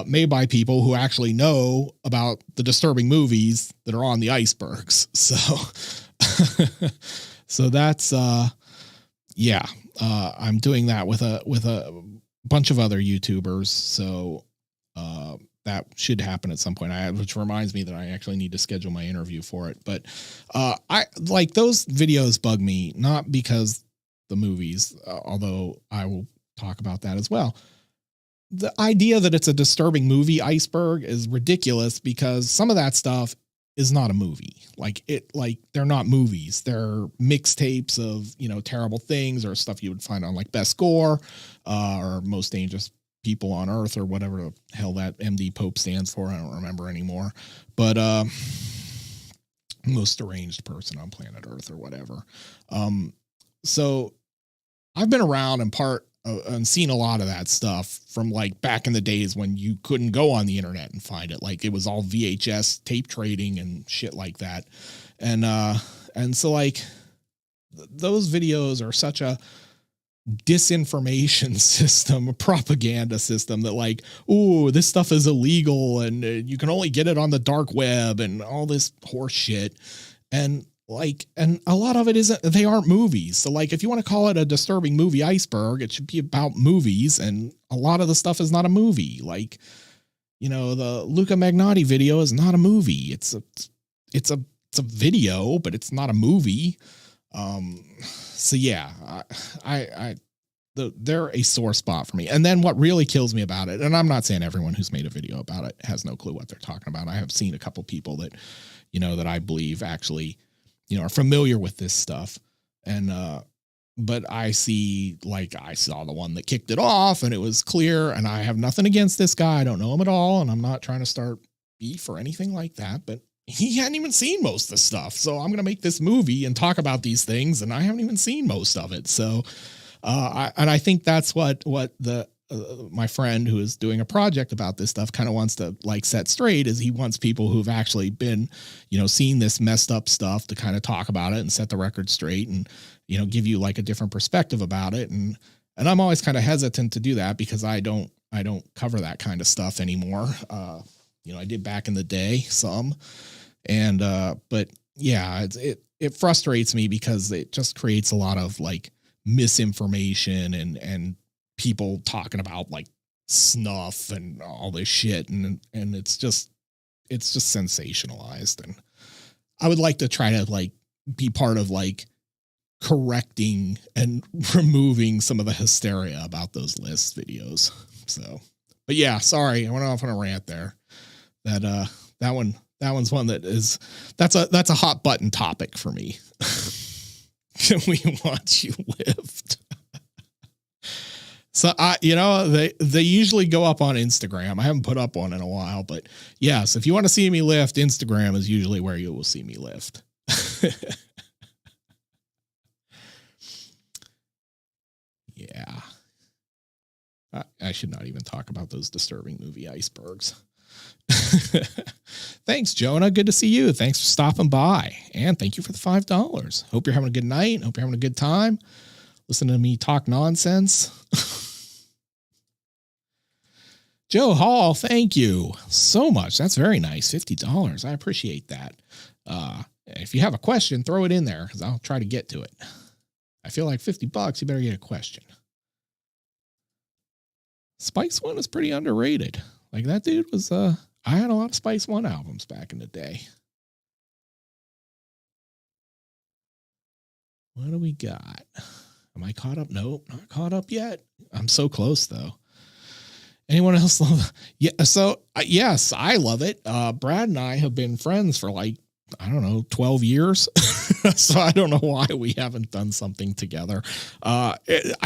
made by people who actually know about the disturbing movies that are on the icebergs. So that's, I'm doing that with a bunch of other YouTubers. So that should happen at some point. Which reminds me that I actually need to schedule my interview for it. But I those videos bug me, not because the movies, although I will talk about that as well. The idea that it's a disturbing movie iceberg is ridiculous because some of that stuff is not a movie. They're not movies. They're mixtapes of, terrible things or stuff you would find on Best Gore or Most Dangerous People on Earth or whatever the hell that MD Pope stands for. I don't remember anymore, but most deranged person on planet Earth or whatever. So I've been around and seen a lot of that stuff from back in the days when you couldn't go on the internet and find it. It was all VHS tape trading and shit like that. And so those videos are such a disinformation system, a propaganda system that oh, this stuff is illegal and you can only get it on the dark web and all this horse shit. And a lot of it they aren't movies. So if you want to call it a disturbing movie iceberg, it should be about movies. And a lot of the stuff is not a movie. The Luca Magnotti video is not a movie. It's a video, but it's not a movie. So yeah, they're a sore spot for me. And then what really kills me about it, and I'm not saying everyone who's made a video about it has no clue what they're talking about. I have seen a couple people that, that I believe actually, are familiar with this stuff. And, but I see, I saw the one that kicked it off and it was clear, and I have nothing against this guy. I don't know him at all. And I'm not trying to start beef or anything like that, but he hadn't even seen most of the stuff. So I'm going to make this movie and talk about these things, and I haven't even seen most of it. So, I think that's what my friend who is doing a project about this stuff kind of wants to set straight, is he wants people who've actually been, seen this messed up stuff to kind of talk about it and set the record straight and, give you a different perspective about it. And I'm always kind of hesitant to do that because I don't cover that kind of stuff anymore. I did back in the day some, and, but yeah, it frustrates me because it just creates a lot of misinformation and people talking about snuff and all this shit. And it's just sensationalized. And I would like to try to be part of correcting and removing some of the hysteria about those list videos. So, but yeah, sorry, I went off on a rant there. That one's one that's a hot button topic for me. Can we watch you lift? So they usually go up on Instagram. I haven't put up one in a while, but yes, if you want to see me lift, Instagram is usually where you will see me lift. Yeah. I should not even talk about those disturbing movie icebergs. Thanks, Jonah. Good to see you. Thanks for stopping by. And thank you for the $5. Hope you're having a good night. Hope you're having a good time. Listen to me talk nonsense. Joe Hall, thank you so much. That's very nice. $50. I appreciate that. If you have a question, throw it in there because I'll try to get to it. I feel like $50, you better get a question. Spice One is pretty underrated. Like that dude was, I had a lot of Spice One albums back in the day. What do we got? Am I caught up? Nope, not caught up yet. I'm so close though. Anyone else love? Yeah. So yes, I love it. Brad and I have been friends for like, I don't know, 12 years. So I don't know why we haven't done something together. I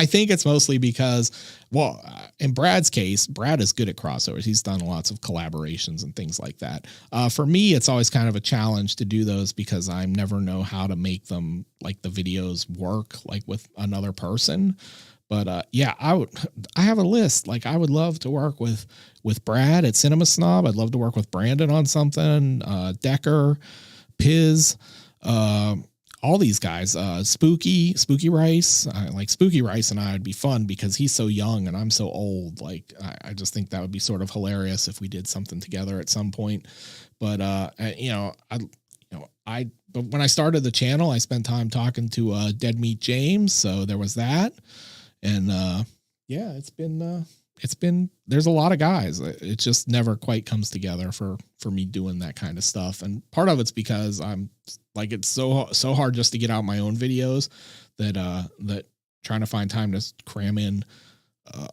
think it's mostly because, well, in Brad's case, Brad is good at crossovers. He's done lots of collaborations and things like that. For me, it's always kind of a challenge to do those because I never know how to make them like the videos work like with another person. But yeah, I have a list. Like I would love to work with Brad at Cinema Snob. I'd love to work with Brandon on something, Decker, Piz, all these guys, Spooky Rice. Like Spooky Rice and I would be fun because he's so young and I'm so old. Like I just think that would be sort of hilarious if we did something together at some point. But but when I started the channel, I spent time talking to Dead Meat James, so there was that. And yeah, it's been there's a lot of guys. It just never quite comes together for me doing that kind of stuff. And part of it's because I'm like, it's so hard just to get out my own videos that trying to find time to cram in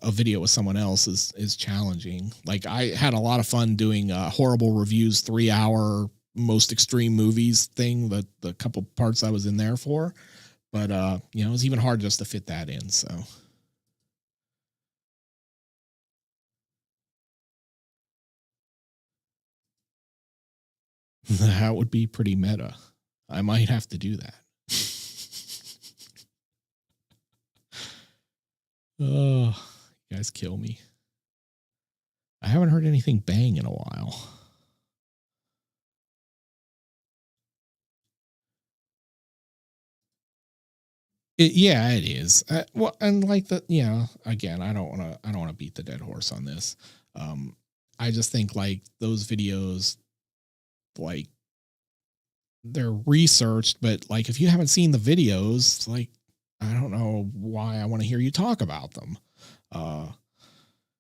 a video with someone else is challenging. Like I had a lot of fun doing Horrible Reviews 3-hour most extreme movies thing, the couple parts I was in there for. But, it was even hard just to fit that in. So that would be pretty meta. I might have to do that. Oh, you guys kill me. I haven't heard anything bang in a while. Yeah, it is. Well, and like again, I don't want to beat the dead horse on this. I just think like those videos, like they're researched, but like if you haven't seen the videos, like I don't know why I want to hear you talk about them.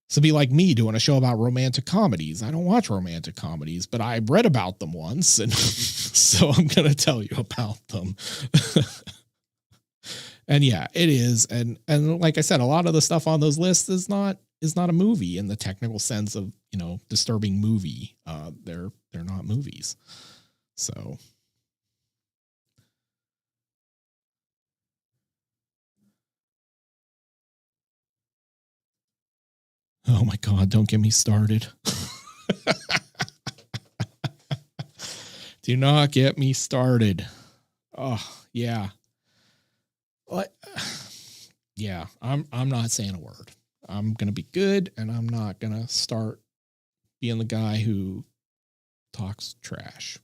So be like me doing a show about romantic comedies. I don't watch romantic comedies, but I read about them once, and so I'm gonna tell you about them. And yeah, it is. And like I said, a lot of the stuff on those lists is not a movie in the technical sense of, disturbing movie. They're not movies. So. Oh my God, don't get me started. Do not get me started. Oh yeah. What? Yeah, I'm not saying a word. I'm going to be good, and I'm not going to start being the guy who talks trash.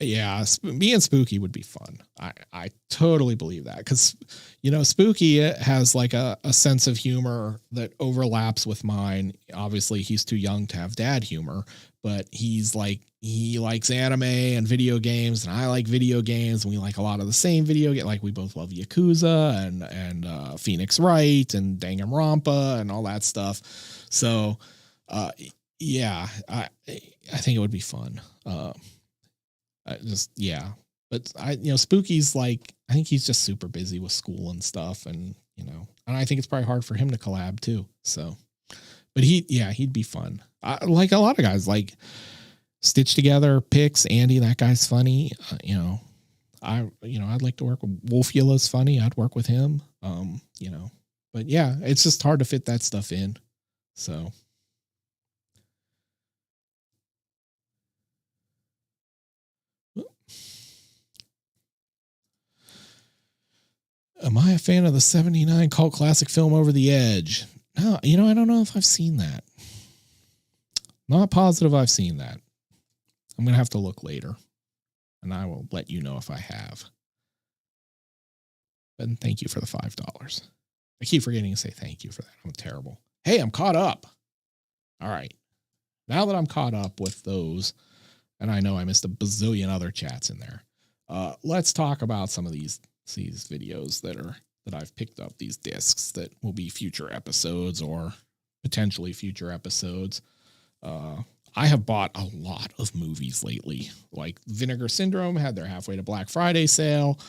Yeah, me and Spooky would be fun. I totally believe that because, Spooky has like a sense of humor that overlaps with mine. Obviously, he's too young to have dad humor, but he likes anime and video games, and I like video games, and we like a lot of the same video game. Like we both love Yakuza and Phoenix Wright and Danganronpa and all that stuff. So, yeah, I think it would be fun. But Spooky's like, I think he's just super busy with school and stuff. And, and I think it's probably hard for him to collab too. So, but he'd be fun. Like a lot of guys, like stitch together picks. Andy, that guy's funny. I'd like to work with Wolfula's funny. I'd work with him. But yeah, it's just hard to fit that stuff in. So. Am I a fan of the 79 cult classic film Over the Edge? No, I don't know if I've seen that. Not positive I've seen that. I'm going to have to look later, and I will let you know if I have. And thank you for the $5. I keep forgetting to say thank you for that. I'm terrible. Hey, I'm caught up. All right. Now that I'm caught up with those, and I know I missed a bazillion other chats in there, let's talk about some of these videos that I've picked up, these discs that will be future episodes or potentially future episodes. I have bought a lot of movies lately, like Vinegar Syndrome had their halfway to Black Friday sale.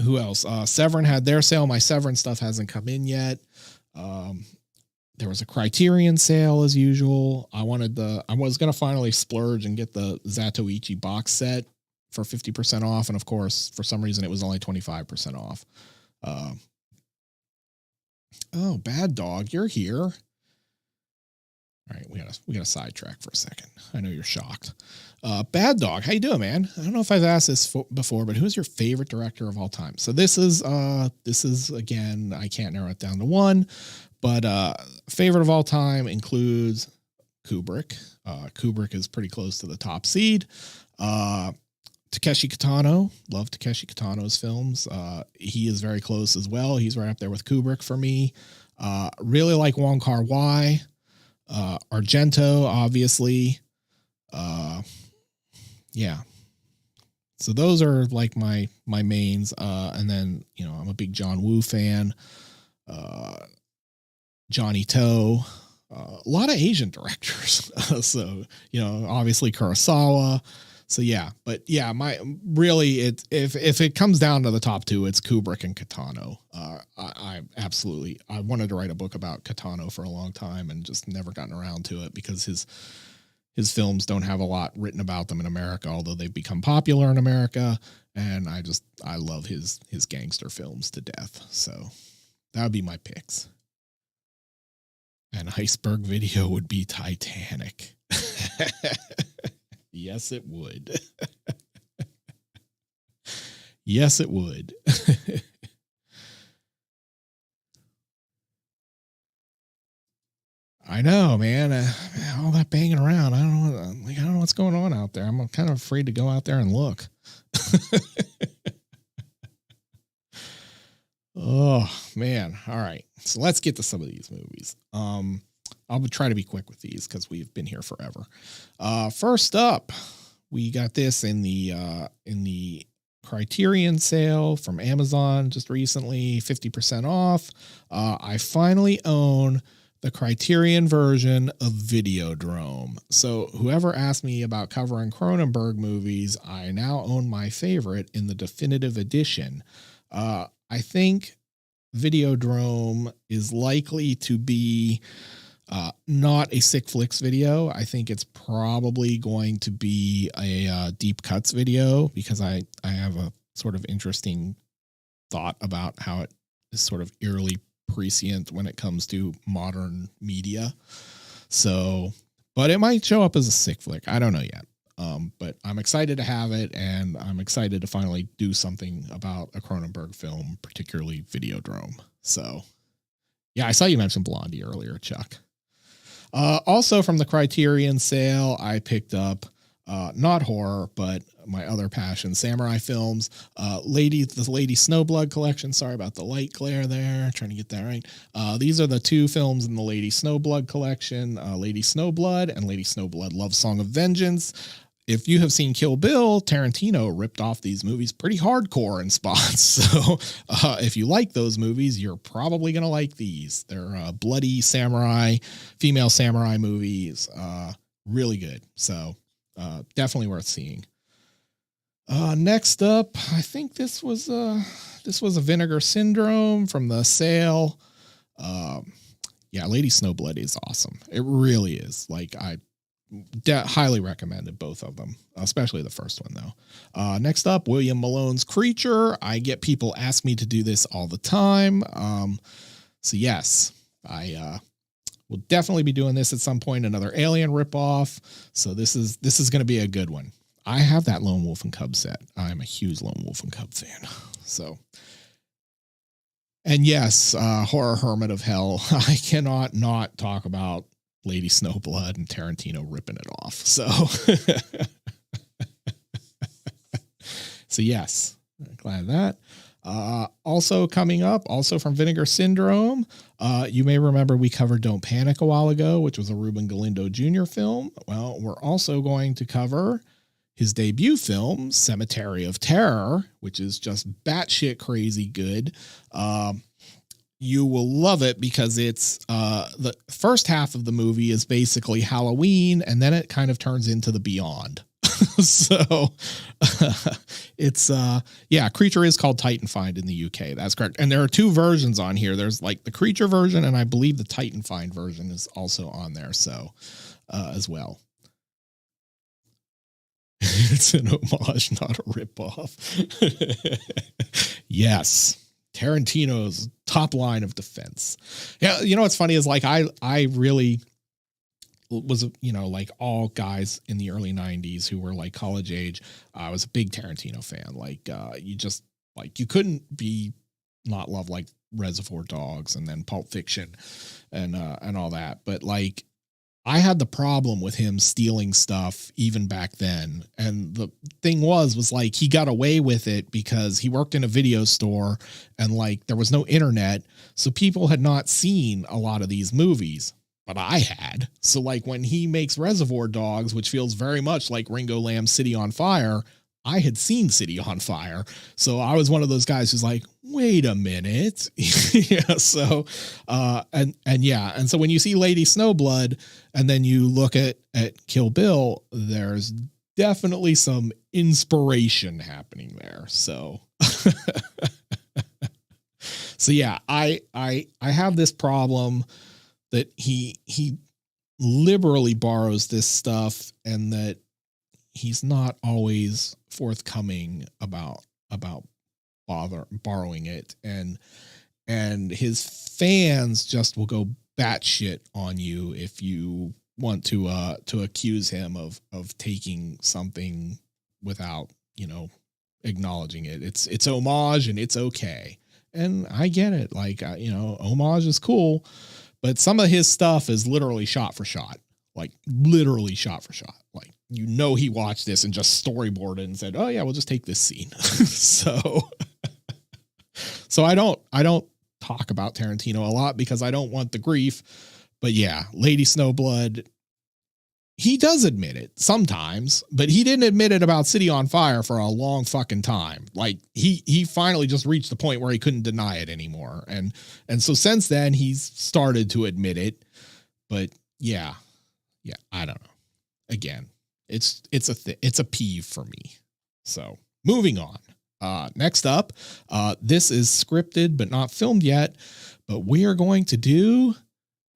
Who else? Severin had their sale. My Severin stuff hasn't come in yet. There was a Criterion sale as usual. I was going to finally splurge and get the Zatoichi box set for 50% off. And of course, for some reason it was only 25% off. Oh, Bad Dog, you're here. All right. We gotta sidetrack for a second. I know you're shocked. Bad Dog. How you doing, man? I don't know if I've asked this before, but who's your favorite director of all time? So this is again, I can't narrow it down to one, but, favorite of all time includes Kubrick. Kubrick is pretty close to the top seed. Takeshi Kitano, love Takeshi Kitano's films. He is very close as well. He's right up there with Kubrick for me. Really like Wong Kar-wai, Argento, obviously. Yeah. So those are like my mains. And then, I'm a big John Woo fan. Johnny To, a lot of Asian directors. So, obviously Kurosawa. So yeah, but yeah, if it comes down to the top two, it's Kubrick and Kitano. I wanted to write a book about Kitano for a long time and just never gotten around to it because his films don't have a lot written about them in America, although they've become popular in America. And I love his gangster films to death. So that would be my picks. An iceberg video would be Titanic. Yes, it would. Yes, it would. I know, man. All that banging around. I don't know what's going on out there. I'm kind of afraid to go out there and look. Oh man. All right. So let's get to some of these movies. I'll try to be quick with these because we've been here forever. First up, we got this in the Criterion sale from Amazon just recently, 50% off. I finally own the Criterion version of Videodrome. So whoever asked me about covering Cronenberg movies, I now own my favorite in the definitive edition. I think Videodrome is likely to be not a Sick Flicks video. I think it's probably going to be a deep cuts video because I have a sort of interesting thought about how it is sort of eerily prescient when it comes to modern media. So, but it might show up as a Sick Flick. I don't know yet. But I'm excited to have it, and I'm excited to finally do something about a Cronenberg film, particularly Videodrome. So, yeah, I saw you mention Blondie earlier, Chuck. Also from the Criterion sale, I picked up not horror, but my other passion, samurai films. The Lady Snowblood collection. Sorry about the light glare there. Trying to get that right. These are the two films in the Lady Snowblood collection, Lady Snowblood and Lady Snowblood Love Song of Vengeance. If you have seen Kill Bill, Tarantino ripped off these movies pretty hardcore in spots. So if you like those movies, you're probably going to like these. They're bloody samurai, female samurai movies. Really good. So definitely worth seeing. Next up, I think this was a Vinegar Syndrome from the sale. Yeah, Lady Snowblood is awesome. It really is. Like highly recommended, both of them, especially the first one though. Next up, William Malone's Creature. I get people ask me to do this all the time. So yes, I will definitely be doing this at some point. Another Alien ripoff. So this is going to be a good one. I have that Lone Wolf and Cub set. I'm a huge Lone Wolf and Cub fan. So, and yes, Horror Hermit of Hell. I cannot not talk about Lady Snowblood and Tarantino ripping it off. So, so yes, glad of that. Also coming up, also from Vinegar Syndrome, you may remember we covered Don't Panic a while ago, which was a Ruben Galindo Jr. film. Well, we're also going to cover his debut film, Cemetery of Terror, which is just batshit crazy good. You will love it because it's the first half of the movie is basically Halloween, and then it kind of turns into the beyond. So it's Creature is called Titan Find in the UK. That's correct. And there are two versions on here. There's like the Creature version, and I believe the Titan Find version is also on there. So as well. It's an homage, not a ripoff. Yes. Tarantino's top line of defense. Yeah. You know, what's funny is like, I really was, like all guys in the early 90s who were like college age. I was a big Tarantino fan. Like, you couldn't be not love like Reservoir Dogs and then Pulp Fiction and all that. But like, I had the problem with him stealing stuff even back then. And the thing was like, he got away with it because he worked in a video store and like, there was no internet. So people had not seen a lot of these movies, but I had. So like when he makes Reservoir Dogs, which feels very much like Ringo Lam's City on Fire, I had seen City on Fire. So I was one of those guys who's like, wait a minute. Yeah. So, and so when you see Lady Snowblood and then you look at Kill Bill, there's definitely some inspiration happening there. So, so yeah, I have this problem that he liberally borrows this stuff and that he's not always forthcoming about borrowing it. And his fans just will go batshit on you if you want to accuse him of taking something without, acknowledging it. It's homage and it's okay. And I get it. Like, homage is cool, but some of his stuff is literally shot for shot, like literally shot for shot. Like, he watched this and just storyboarded and said, oh yeah, we'll just take this scene. So I don't talk about Tarantino a lot because I don't want the grief, but yeah, Lady Snowblood, he does admit it sometimes, but he didn't admit it about City on Fire for a long fucking time. Like he finally just reached the point where he couldn't deny it anymore. And so since then he's started to admit it, but yeah, I don't know. Again, it's a peeve for me. So moving on. Next up, this is scripted but not filmed yet, but we are going to do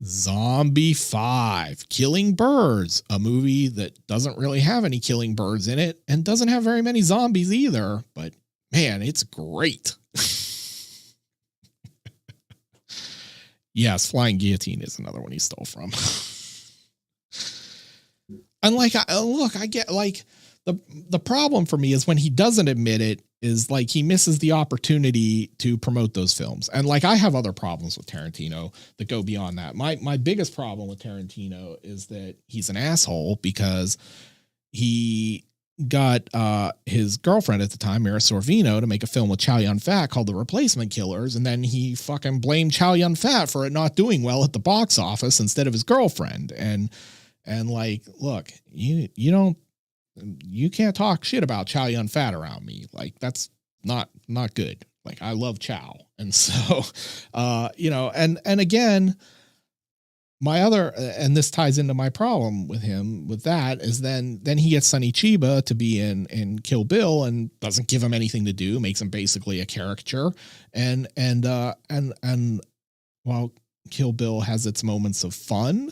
Zombie 5, Killing Birds, a movie that doesn't really have any killing birds in it and doesn't have very many zombies either, but man, it's great. Yes, Flying Guillotine is another one he stole from. And like, I get like the problem for me is when he doesn't admit it is like he misses the opportunity to promote those films. And like I have other problems with Tarantino that go beyond that. My biggest problem with Tarantino is that he's an asshole because he got his girlfriend at the time, Mira Sorvino, to make a film with Chow Yun-fat called The Replacement Killers, and then he fucking blamed Chow Yun-fat for it not doing well at the box office instead of his girlfriend. And like, look, you can't talk shit about Chow Yun-fat around me. Like that's not good. Like I love Chow. And so, and again, my other, and this ties into my problem with him with that is then he gets Sonny Chiba to be in Kill Bill and doesn't give him anything to do, makes him basically a caricature. And while Kill Bill has its moments of fun,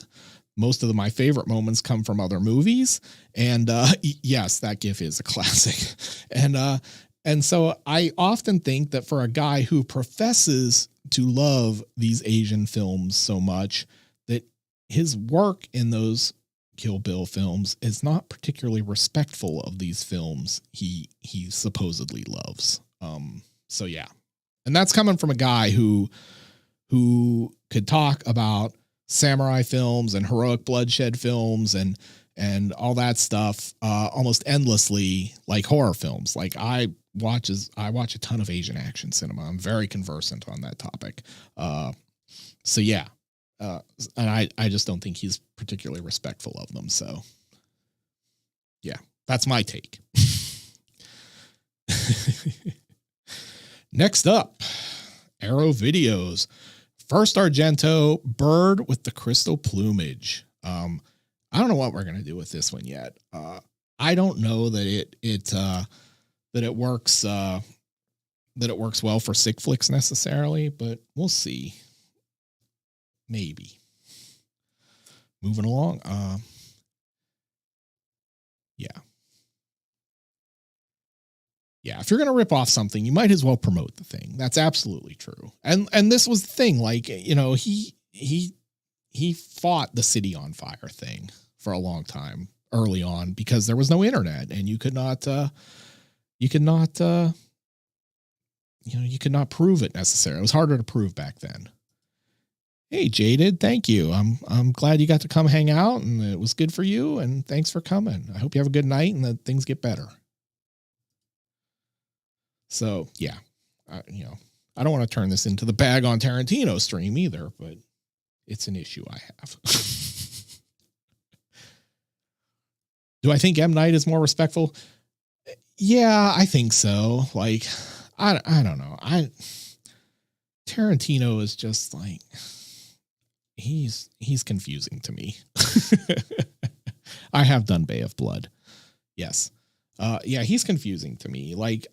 most of my favorite moments come from other movies. And yes, that GIF is a classic. And so I often think that for a guy who professes to love these Asian films so much, that his work in those Kill Bill films is not particularly respectful of these films he supposedly loves. So yeah. And that's coming from a guy who could talk about samurai films and heroic bloodshed films and all that stuff almost endlessly, like horror films. Like I watch a ton of Asian action cinema. I'm very conversant on that topic. So yeah. And I just don't think he's particularly respectful of them. So yeah, that's my take. Next up, Arrow Videos. First Argento, bird with the crystal plumage. I don't know what we're going to do with this one yet. I don't know that it works well for sick flicks necessarily, but we'll see. Maybe. Moving along. Yeah, if you're going to rip off something, you might as well promote the thing. That's absolutely true. And this was the thing, like, you know, he fought the city on fire thing for a long time early on because there was no internet and you could not prove it necessarily. It was harder to prove back then. Hey, Jaded, thank you. I'm glad you got to come hang out and it was good for you. And thanks for coming. I hope you have a good night and that things get better. So yeah, I don't want to turn this into the bag on Tarantino stream either, but it's an issue I have. Do I think M. Night is more respectful? Yeah, I think so. Like, I don't know. Tarantino is just like, he's confusing to me. I have done Bay of Blood. Yes. Yeah, he's confusing to me. Like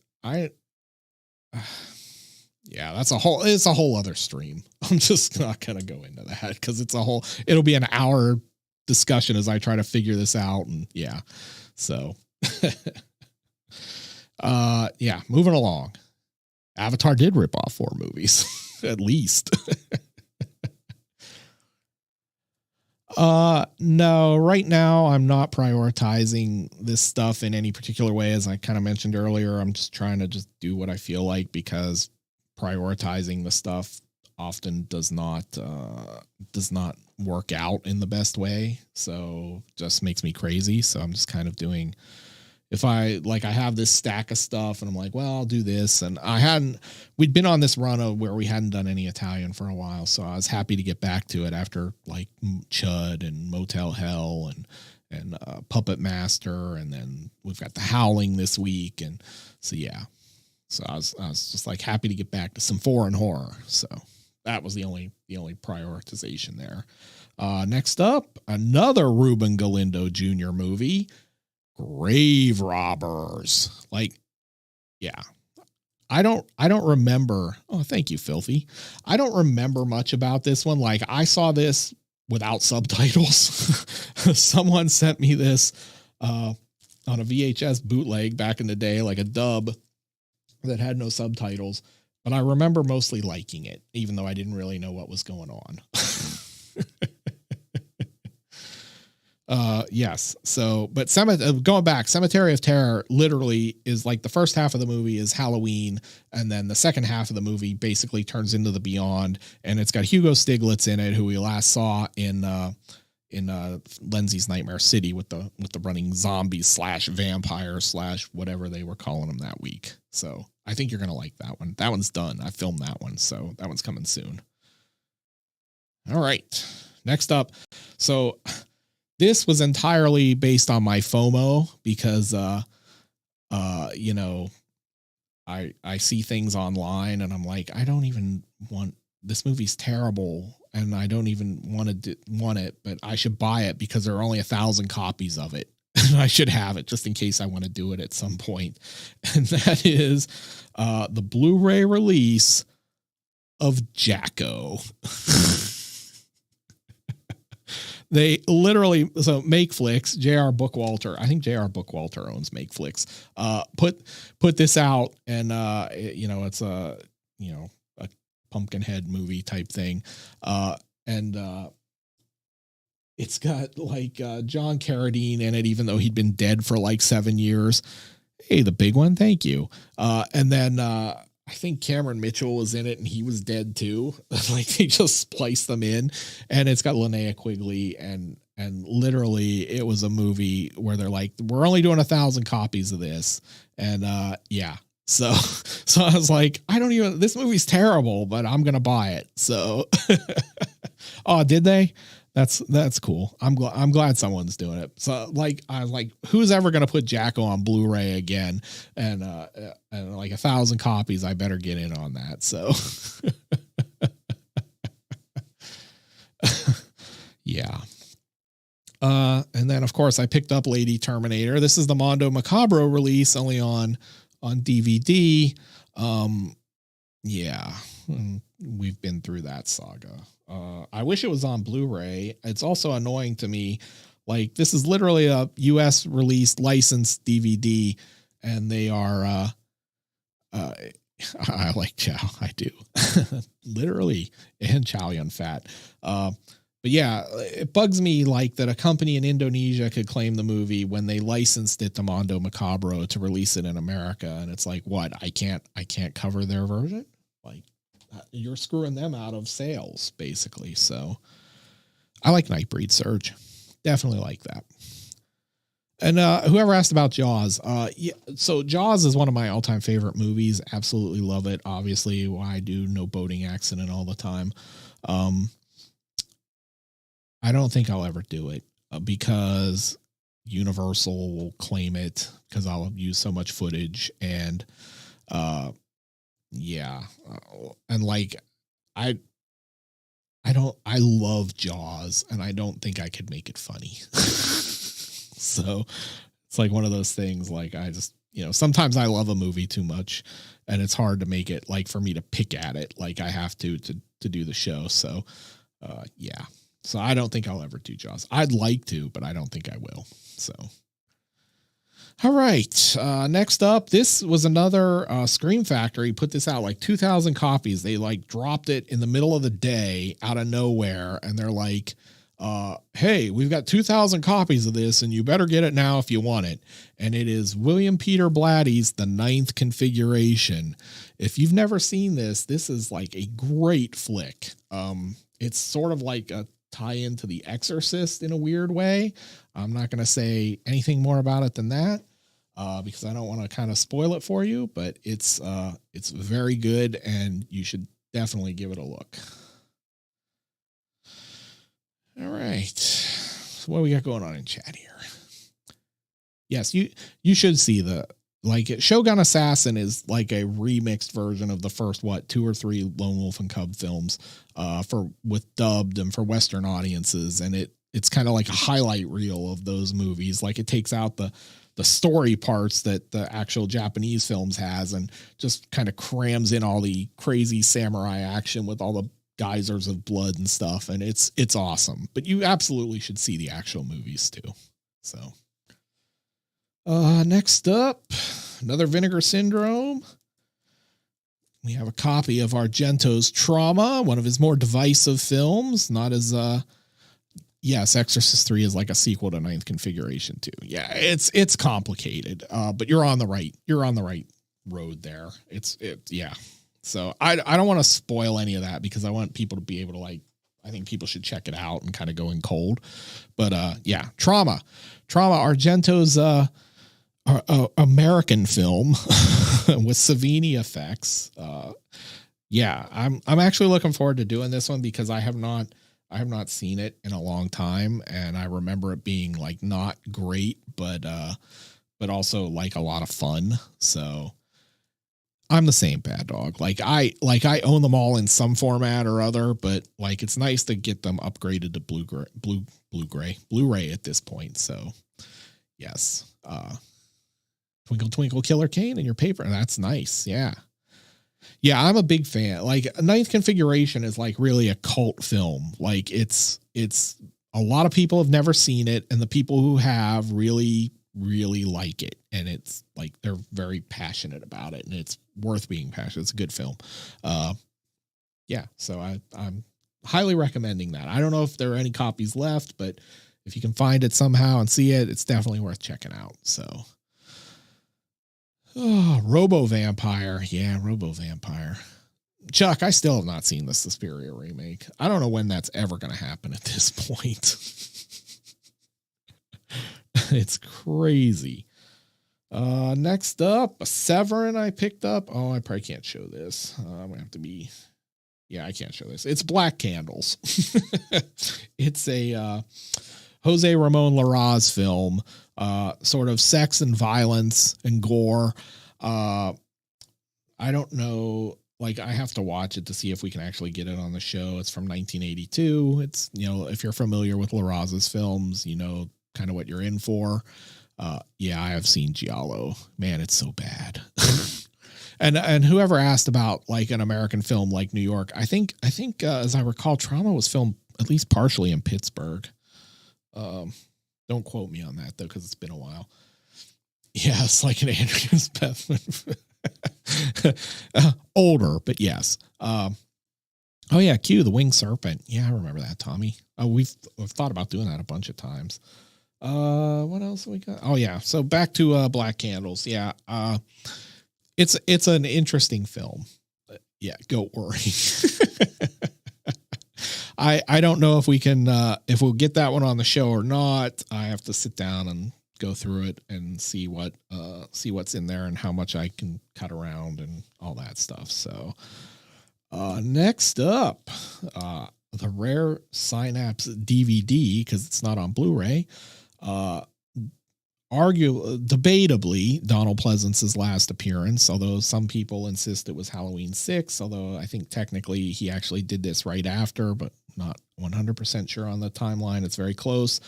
yeah, it's a whole other stream. I'm just not going to go into that because it'll be an hour discussion as I try to figure this out. And yeah, so yeah, moving along. Avatar did rip off 4 movies at least. No, right now I'm not prioritizing this stuff in any particular way. As I kind of mentioned earlier, I'm just trying to just do what I feel like because prioritizing the stuff often does not work out in the best way. So just makes me crazy. So I'm just kind of doing, if I have this stack of stuff and I'm like, well, I'll do this. And we'd been on this run of where we hadn't done any Italian for a while. So I was happy to get back to it after like Chud and Motel Hell and Puppet Master. And then we've got The Howling this week. And so, yeah, so I was just like happy to get back to some foreign horror. So that was the only prioritization there. Next up, another Ruben Galindo Jr. movie, Grave Robbers. Like, yeah, I don't remember. Oh, thank you, Filthy. I don't remember much about this one. Like, I saw this without subtitles. Someone sent me this on a VHS bootleg back in the day, like a dub that had no subtitles. But I remember mostly liking it, even though I didn't really know what was going on. Yes. So, but going back, Cemetery of Terror literally is like the first half of the movie is Halloween. And then the second half of the movie basically turns into the Beyond. And it's got Hugo Stiglitz in it, who we last saw in Lindsay's Nightmare City with the running zombies / vampire / whatever they were calling them that week. So I think you're going to like that one. That one's done. I filmed that one. So that one's coming soon. All right. Next up. So this was entirely based on my FOMO because, I see things online and I'm like, I don't even want, this movie's terrible and I don't even want it, but I should buy it because there are only 1,000 copies of it. And I should have it just in case I want to do it at some point. And that is the Blu-ray release of Jacko. They literally, so Make Flicks, J.R. Bookwalter, I think J.R. Bookwalter owns Make Flicks, put this out, and it's a a Pumpkinhead movie type thing, and it's got like John Carradine in it, even though he'd been dead for like 7 years. Hey, the big one, thank you. And then I think Cameron Mitchell was in it, and he was dead too. Like they just spliced them in, and it's got Linnea Quigley, and literally it was a movie where they're like, we're only doing 1,000 copies of this, and yeah. So I was like, this movie's terrible, but I'm gonna buy it. So, oh, did they? That's cool. I'm glad someone's doing it. So like, I was like, who's ever going to put Jacko on Blu-ray again? And like 1,000 copies, I better get in on that. So yeah. And then of course I picked up Lady Terminator. This is the Mondo Macabro release, only on DVD. Yeah, we've been through that saga. I wish it was on Blu-ray. It's also annoying to me. Like, this is literally a US released licensed DVD, and they are, I like Chow. I do. Literally, and Chow Yun Fat. But yeah, it bugs me like that a company in Indonesia could claim the movie when they licensed it to Mondo Macabro to release it in America. And it's like, what? I can't cover their version. Like, you're screwing them out of sales, basically. So I like Nightbreed Surge. Definitely like that. And whoever asked about Jaws, yeah, so Jaws is one of my all-time favorite movies. Absolutely love it. Obviously, why I do no boating accident all the time. I don't think I'll ever do it because Universal will claim it because I'll use so much footage, and yeah, and like I love Jaws, and I don't think I could make it funny. So it's like one of those things, like I just, sometimes I love a movie too much, and it's hard to make it, like, for me to pick at it like I have to do the show. So yeah, so I don't think I'll ever do Jaws. I'd like to, but I don't think I will. So all right, next up, this was another Scream Factory put this out, like 2,000 copies. They like dropped it in the middle of the day out of nowhere, and they're like, hey, we've got 2,000 copies of this, and you better get it now if you want it. And it is William Peter Blatty's The Ninth Configuration. If you've never seen this is like a great flick. It's sort of like a tie-in to The Exorcist in a weird way. I'm not going to say anything more about it than that, because I don't want to kind of spoil it for you, but it's very good, and you should definitely give it a look. All right. So what do we got going on in chat here? Yes, you should see Shogun Assassin is like a remixed version of the first, 2 or 3 Lone Wolf and Cub films, with dubbed and for Western audiences. And it's kind of like a highlight reel of those movies. Like, it takes out the story parts that the actual Japanese films has, and just kind of crams in all the crazy samurai action with all the geysers of blood and stuff. And it's awesome, but you absolutely should see the actual movies too. So, next up, another Vinegar Syndrome. We have a copy of Argento's Trauma, one of his more divisive films, not as, yes, Exorcist 3 is like a sequel to Ninth Configuration too. Yeah, it's complicated, but you're on the right road there. Yeah. So I don't want to spoil any of that, because I want people to be able to, I think people should check it out and kind of go in cold. But yeah, Trauma, Argento's American film with Savini effects. Yeah, I'm actually looking forward to doing this one, because I have not seen it in a long time, and I remember it being like not great, but also like a lot of fun. So I'm the same, Bad Dog. I own them all in some format or other, but like, it's nice to get them upgraded to Blu-ray at this point. So yes, Twinkle Twinkle Killer Kane in your paper. That's nice. Yeah. Yeah, I'm a big fan. Like, Ninth Configuration is like really a cult film. Like, it's a lot of people have never seen it, and the people who have really, really like it. And it's like, they're very passionate about it, and it's worth being passionate. It's a good film. Yeah. So I'm highly recommending that. I don't know if there are any copies left, but if you can find it somehow and see it, it's definitely worth checking out. So, Robo Vampire. Yeah. Robo Vampire. Chuck, I still have not seen the Suspiria remake. I don't know when that's ever going to happen at this point. It's crazy. Next up, Severin I picked up. Oh, I probably can't show this. I'm going to have to be... Yeah, I can't show this. It's Black Candles. It's a Jose Ramon Larraz film, sort of sex and violence and gore. I don't know. Like, I have to watch it to see if we can actually get it on the show. It's from 1982. It's, you know, if you're familiar with Larraz's films, you know kind of what you're in for. Yeah, I have seen Giallo. Man, it's so bad. And whoever asked about like an American film like New York, I think as I recall, Trauma was filmed at least partially in Pittsburgh. Don't quote me on that though, because it's been a while. Yeah, it's like an Andrews Bethman. Older, but yes. Oh yeah, Q, the Winged Serpent. Yeah, I remember that, Tommy. We've thought about doing that a bunch of times. What else we got? Oh yeah, so back to Black Candles. Yeah. It's an interesting film. Yeah, go worry. I don't know if we can if we'll get that one on the show or not. I have to sit down and go through it and see what's in there and how much I can cut around and all that stuff. So next up, the Rare Synapse DVD, because it's not on Blu-ray. Debatably Donald Pleasance's last appearance, although some people insist it was Halloween 6, although I think technically he actually did this right after, but not 100% sure on the timeline. It's very close.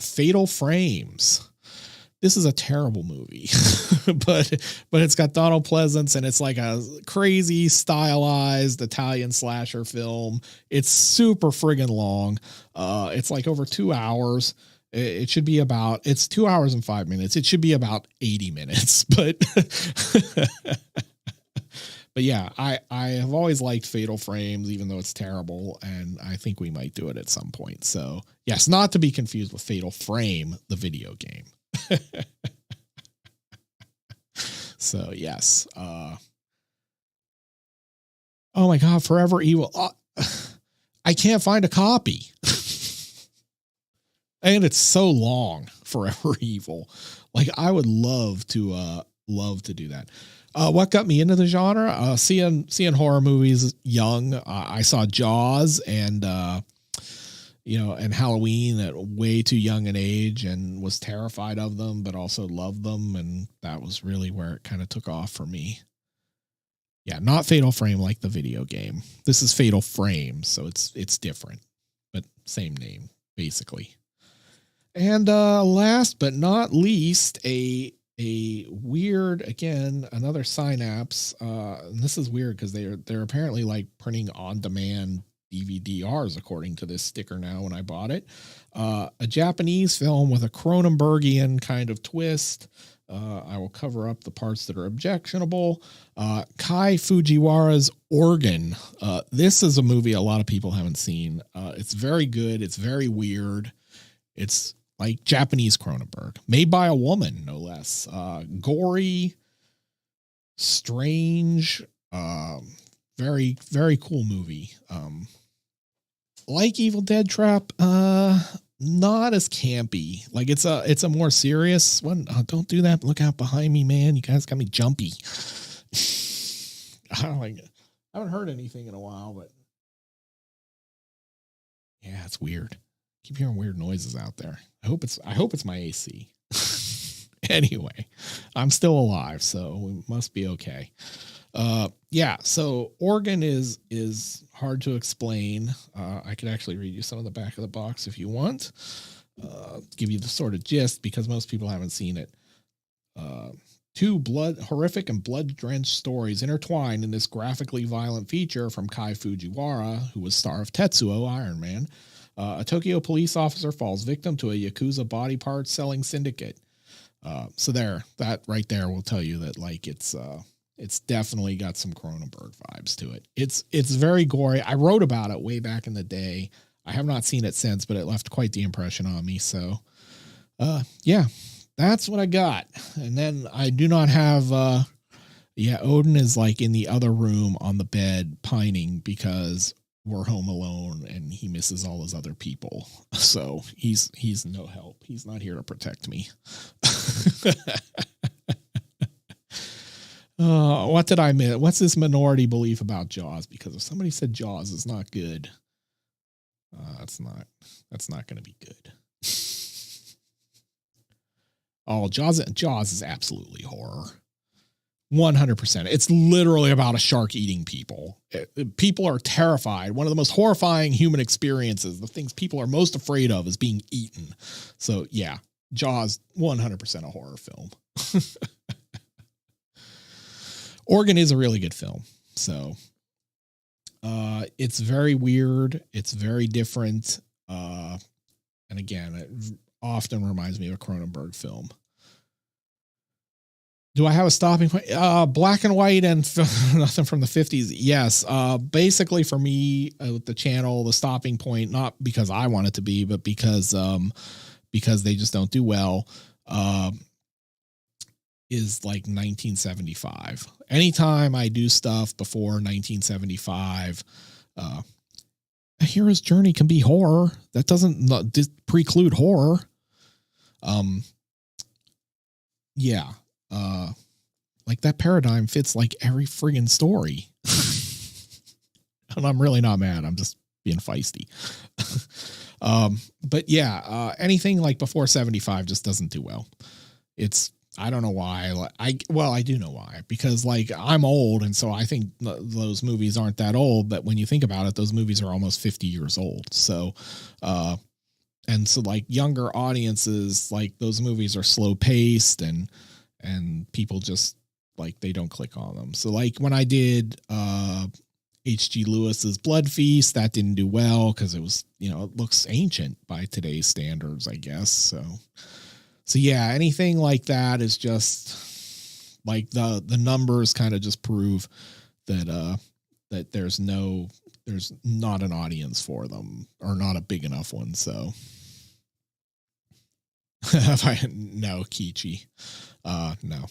Fatal Frames. This is a terrible movie, but it's got Donald Pleasance, and it's like a crazy stylized Italian slasher film. It's super friggin' long. It's like over 2 hours. It should be it's 2 hours and 5 minutes. It should be about 80 minutes, but yeah, I have always liked Fatal Frames, even though it's terrible. And I think we might do it at some point. So yes, not to be confused with Fatal Frame, the video game. So yes. Oh my God, Forever Evil. I can't find a copy. And it's so long, Forever Evil. Like, I would love to do that. What got me into the genre? Seeing horror movies young. I saw Jaws and Halloween at way too young an age, and was terrified of them, but also loved them. And that was really where it kind of took off for me. Yeah, not Fatal Frame like the video game. This is Fatal Frame, so it's different, but same name basically. And last but not least, a weird, again, another Synapse. And this is weird because they're apparently like printing on-demand DVD-Rs according to this sticker now when I bought it. A Japanese film with a Cronenbergian kind of twist. I will cover up the parts that are objectionable. Kai Fujiwara's Organ. This is a movie a lot of people haven't seen. It's very good. It's very weird. It's like Japanese Cronenberg, made by a woman, no less. Gory, strange, very, very cool movie. Like Evil Dead Trap, not as campy. Like it's a more serious one. Don't do that. Look out behind me, man. You guys got me jumpy. I don't like it. I haven't heard anything in a while, but yeah, it's weird. Keep hearing weird noises out there. I hope it's my AC. Anyway, I'm still alive, so we must be okay. Yeah, so Organ is hard to explain. I could actually read you some of the back of the box if you want. Give you the sort of gist, because most people haven't seen it. Two horrific and blood-drenched stories intertwined in this graphically violent feature from Kai Fujiwara, who was star of Tetsuo, Iron Man. A Tokyo police officer falls victim to a Yakuza body parts selling syndicate. So that right there will tell you that like it's definitely got some Cronenberg vibes to it. It's very gory. I wrote about it way back in the day. I have not seen it since, but it left quite the impression on me. So, yeah, that's what I got. And then I do not have, Odin is like in the other room on the bed pining because we're home alone and he misses all his other people. So he's no help. He's not here to protect me. What did I miss? What's this minority belief about Jaws? Because if somebody said Jaws is not good, that's not going to be good. Oh, Jaws is absolutely horror. 100%. It's literally about a shark eating people. People are terrified. One of the most horrifying human experiences, the things people are most afraid of is being eaten. So yeah, Jaws, 100% a horror film. Organ is a really good film. So, it's very weird. It's very different. And again, it often reminds me of a Cronenberg film. Do I have a stopping point? Black and white and nothing from the 50s. Yes. Basically for me, with the channel, the stopping point, not because I want it to be, but because they just don't do well, is like 1975. Anytime I do stuff before 1975, a hero's journey can be horror. That doesn't preclude horror. Yeah. Like that paradigm fits like every friggin' story. And I'm really not mad. I'm just being feisty. But yeah, anything like before 75 just doesn't do well. I don't know why. I do know why, because like I'm old. And so I think those movies aren't that old, but when you think about it, those movies are almost 50 years old. So, and so like younger audiences, like those movies are slow paced and people just like, they don't click on them. So like when I did, H.G. Lewis's Blood Feast, that didn't do well because it was, it looks ancient by today's standards, I guess. So yeah, anything like that is just like the numbers kind of just prove that, that there's not an audience for them, or not a big enough one. So no, Kichi, no.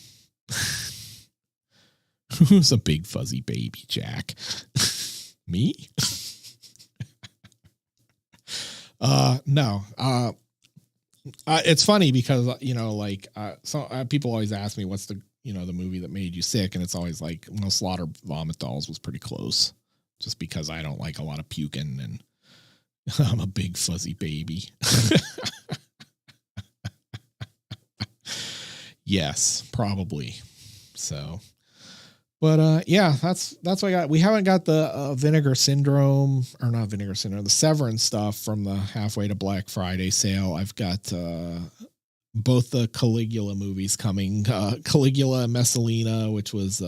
Who's a big fuzzy baby, Jack? Me? No. It's funny because, so people always ask me, what's the movie that made you sick? And it's always like, Slaughter Vomit Dolls was pretty close, just because I don't like a lot of puking and I'm a big fuzzy baby. Yes, probably. So, but yeah, that's what I got. We haven't got the Vinegar Syndrome, or not Vinegar Syndrome, the Severance stuff from the halfway to Black Friday sale. I've got both the Caligula movies coming, Caligula and Messalina, which was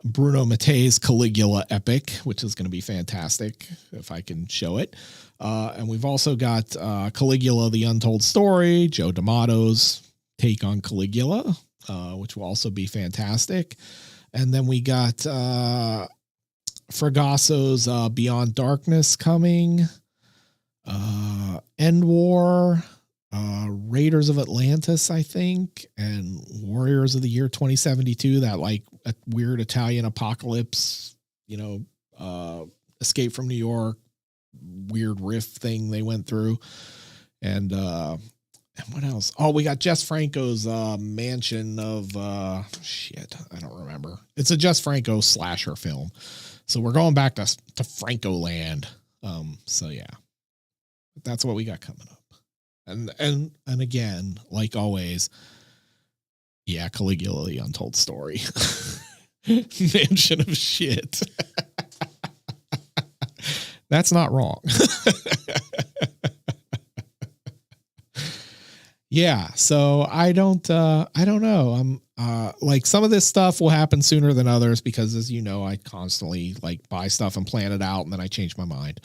Bruno Mattei's Caligula epic, which is going to be fantastic if I can show it. And we've also got Caligula, the Untold Story, Joe D'Amato's take on Caligula, which will also be fantastic. And then we got Fragasso's Beyond Darkness coming, End War, Raiders of Atlantis, I think, and Warriors of the Year 2072, that like a weird Italian apocalypse, Escape from New York, weird riff thing they went through. And what else? Oh, we got Jess Franco's Mansion of I don't remember. It's a Jess Franco slasher film. So we're going back to Franco land. So yeah. That's what we got coming up. And again, like always, yeah, Caligula, the Untold Story. Mansion of shit. That's not wrong. Yeah, so I don't know. I'm like, some of this stuff will happen sooner than others because, as you know, I constantly like buy stuff and plan it out and then I change my mind.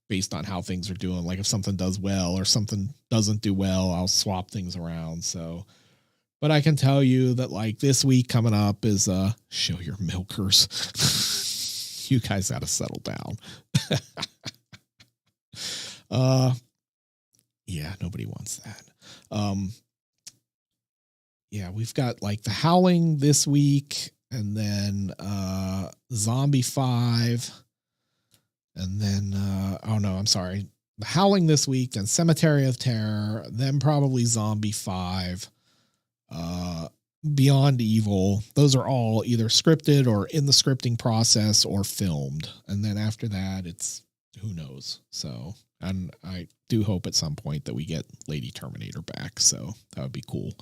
based on how things are doing. Like if something does well or something doesn't do well, I'll swap things around. So, but I can tell you that like this week coming up is show your milkers. You guys got to settle down. Yeah, nobody wants that. Yeah, we've got like The Howling this week, and then Zombie 5, and then oh no, I'm sorry. The Howling this week, then Cemetery of Terror, then probably Zombie 5, Beyond Evil. Those are all either scripted or in the scripting process or filmed. And then after that, it's who knows. So, and I do hope at some point that we get Lady Terminator back. So that would be cool.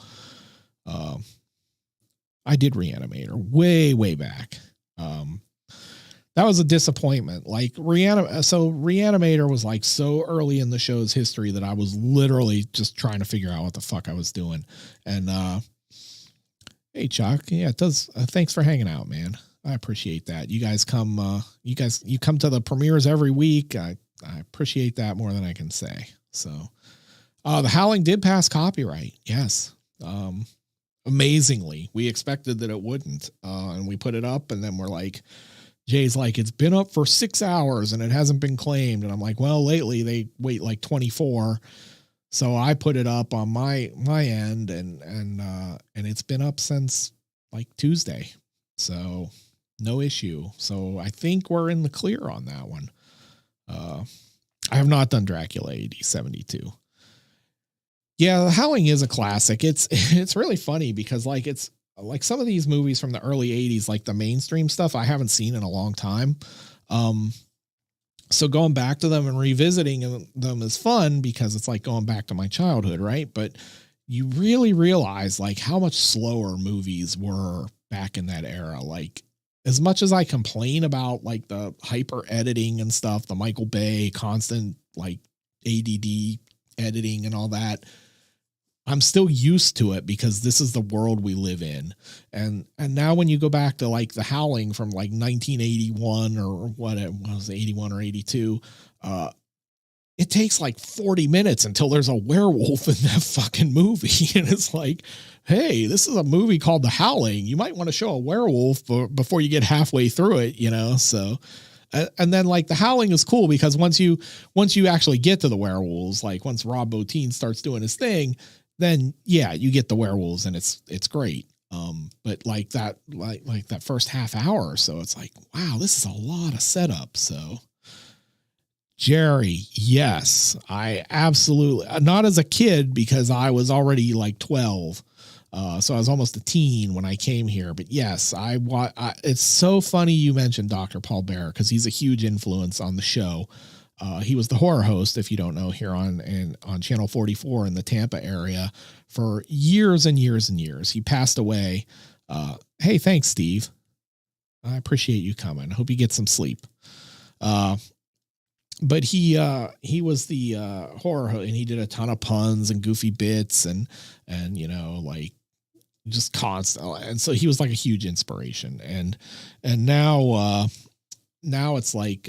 I did Reanimator way back. That was a disappointment. Like Reanimator was like so early in the show's history that I was literally just trying to figure out what the fuck I was doing. And, hey Chuck. Yeah, it does. Thanks for hanging out, man. I appreciate that. You guys come, you come to the premieres every week. I appreciate that more than I can say. So, The Howling did pass copyright. Yes. Amazingly, we expected that it wouldn't. And we put it up, and then we're like, Jay's like, it's been up for 6 hours and it hasn't been claimed. And I'm like, well, lately they wait like 24. So I put it up on my end, and it's been up since like Tuesday. So no issue. So I think we're in the clear on that one. I have not done Dracula AD 72. Yeah, The Howling is a classic. It's really funny because like it's like some of these movies from the early 80s, like the mainstream stuff, I haven't seen in a long time. So going back to them and revisiting them is fun because it's like going back to my childhood, right? But you really realize like how much slower movies were back in that era. Like as much as I complain about like the hyper editing and stuff, the Michael Bay constant like ADD editing and all that, I'm still used to it because this is the world we live in. And now when you go back to like The Howling from like 1981 or what it was, 81 or 82, it takes like 40 minutes until there's a werewolf in that fucking movie. And it's like, hey, this is a movie called The Howling. You might want to show a werewolf before you get halfway through it, you know? So, and then like The Howling is cool because once you actually get to the werewolves, like once Rob Bottin starts doing his thing, then yeah, you get the werewolves and it's great. But like that first half hour or so, it's like, wow, this is a lot of setup. So Jerry, yes, I absolutely, not as a kid because I was already like 12. So I was almost a teen when I came here, but yes, it's so funny you mentioned Dr. Paul Bearer because he's a huge influence on the show. He was the horror host, if you don't know, here on Channel 44 in the Tampa area for years and years and years. He passed away. Hey, thanks, Steve. I appreciate you coming. Hope you get some sleep. But he was the horror host, and he did a ton of puns and goofy bits and you know, like just constant. And so he was like a huge inspiration. And now it's like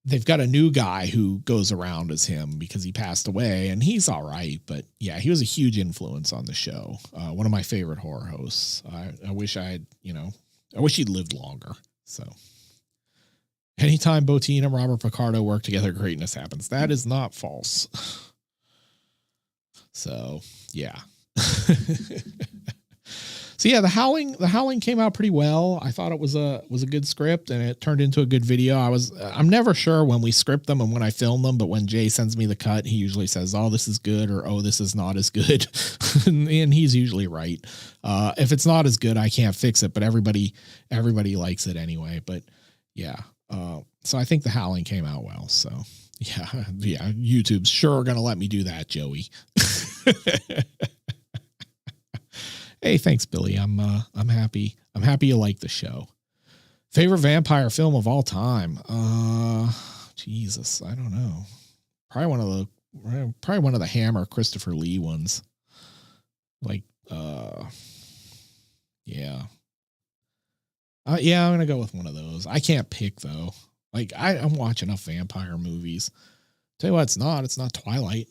they've got a new guy who goes around as him because he passed away, and he's all right. But yeah, he was a huge influence on the show. One of my favorite horror hosts. I wish he'd lived longer. So anytime Bottin and Robert Picardo work together, greatness happens. That is not false. So yeah. So yeah, The Howling came out pretty well. I thought it was a good script, and it turned into a good video. I'm never sure when we script them and when I film them, but when Jay sends me the cut, he usually says, "Oh, this is good," or "Oh, this is not as good," and he's usually right. If it's not as good, I can't fix it, but everybody likes it anyway. But yeah, so I think The Howling came out well. So yeah, YouTube's sure gonna let me do that, Joey. Hey, thanks, Billy. I'm happy. I'm happy you like the show. Favorite vampire film of all time? Jesus, I don't know. Probably one of the Hammer Christopher Lee ones. Like, yeah. I'm gonna go with one of those. I can't pick though. Like I'm watching enough vampire movies. Tell you what, it's not Twilight.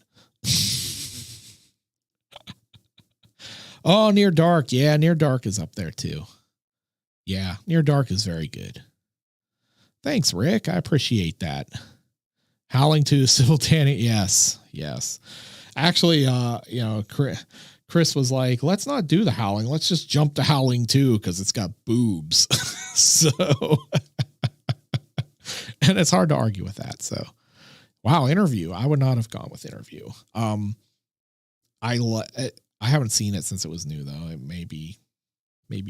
Oh, Near Dark. Yeah, Near Dark is up there too. Yeah, Near Dark is very good. Thanks, Rick. I appreciate that. Howling 2, simultaneous. Yes, yes. Actually, Chris was like, let's not do the Howling. Let's just jump to Howling 2 because it's got boobs. So, and it's hard to argue with that. So, wow, Interview. I would not have gone with Interview. I haven't seen it since it was new though. It may be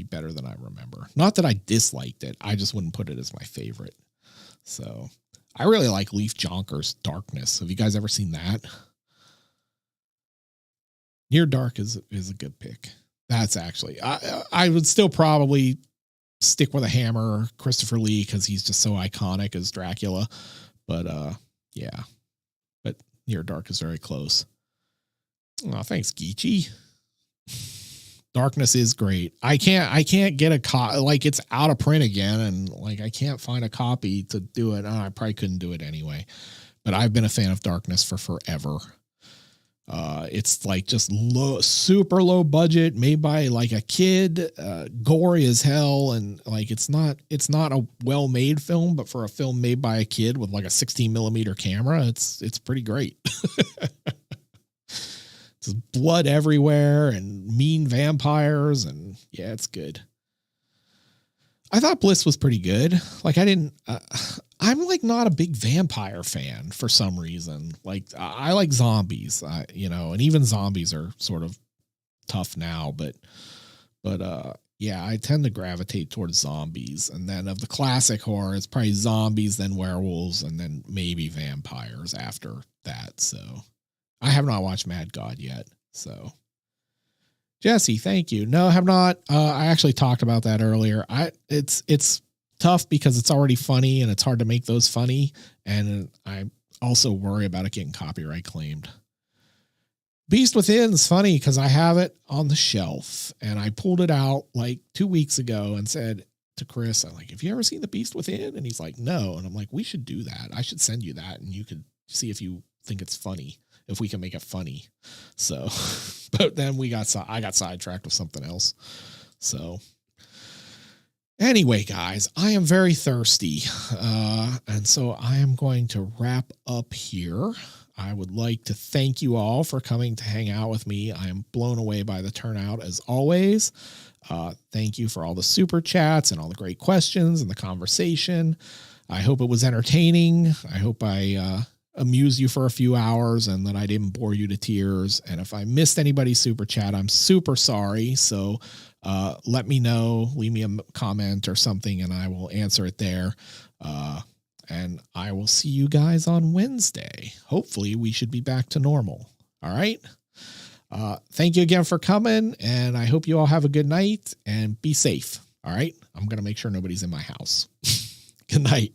better than I remember. Not that I disliked it. I just wouldn't put it as my favorite. So I really like Leaf Jonker's Darkness. Have you guys ever seen that? Near Dark is a good pick. That's actually, I would still probably stick with a Hammer, Christopher Lee, because he's just so iconic as Dracula. But yeah, but Near Dark is very close. Oh, thanks, Geechi. Darkness is great. I can't get a like it's out of print again, and like I can't find a copy to do it. I probably couldn't do it anyway. But I've been a fan of Darkness for forever. It's like just super low budget, made by like a kid, gory as hell, and like it's not a well-made film, but for a film made by a kid with like a 16mm camera, it's pretty great. Just blood everywhere and mean vampires, and yeah, it's good. I thought Bliss was pretty good. Like I'm like not a big vampire fan for some reason. Like I like zombies, and even zombies are sort of tough now, but yeah, I tend to gravitate towards zombies. And then of the classic horror, it's probably zombies, then werewolves, and then maybe vampires after that. So I have not watched Mad God yet. So Jesse, thank you. No, I have not. I actually talked about that earlier. It's tough because it's already funny and it's hard to make those funny. And I also worry about it getting copyright claimed. Beast Within is funny because I have it on the shelf and I pulled it out like 2 weeks ago and said to Chris, I'm like, have you ever seen the Beast Within? And he's like, no. And I'm like, we should do that. I should send you that and you could see if you think it's funny, if we can make it funny. So, but then I got sidetracked with something else. So anyway, guys, I am very thirsty. And so I am going to wrap up here. I would like to thank you all for coming to hang out with me. I am blown away by the turnout as always. Thank you for all the super chats and all the great questions and the conversation. I hope it was entertaining. I hope I, amuse you for a few hours and that I didn't bore you to tears. And if I missed anybody's super chat, I'm super sorry. So, let me know, leave me a comment or something and I will answer it there. And I will see you guys on Wednesday. Hopefully we should be back to normal. All right. Thank you again for coming and I hope you all have a good night and be safe. All right. I'm going to make sure nobody's in my house. Good night.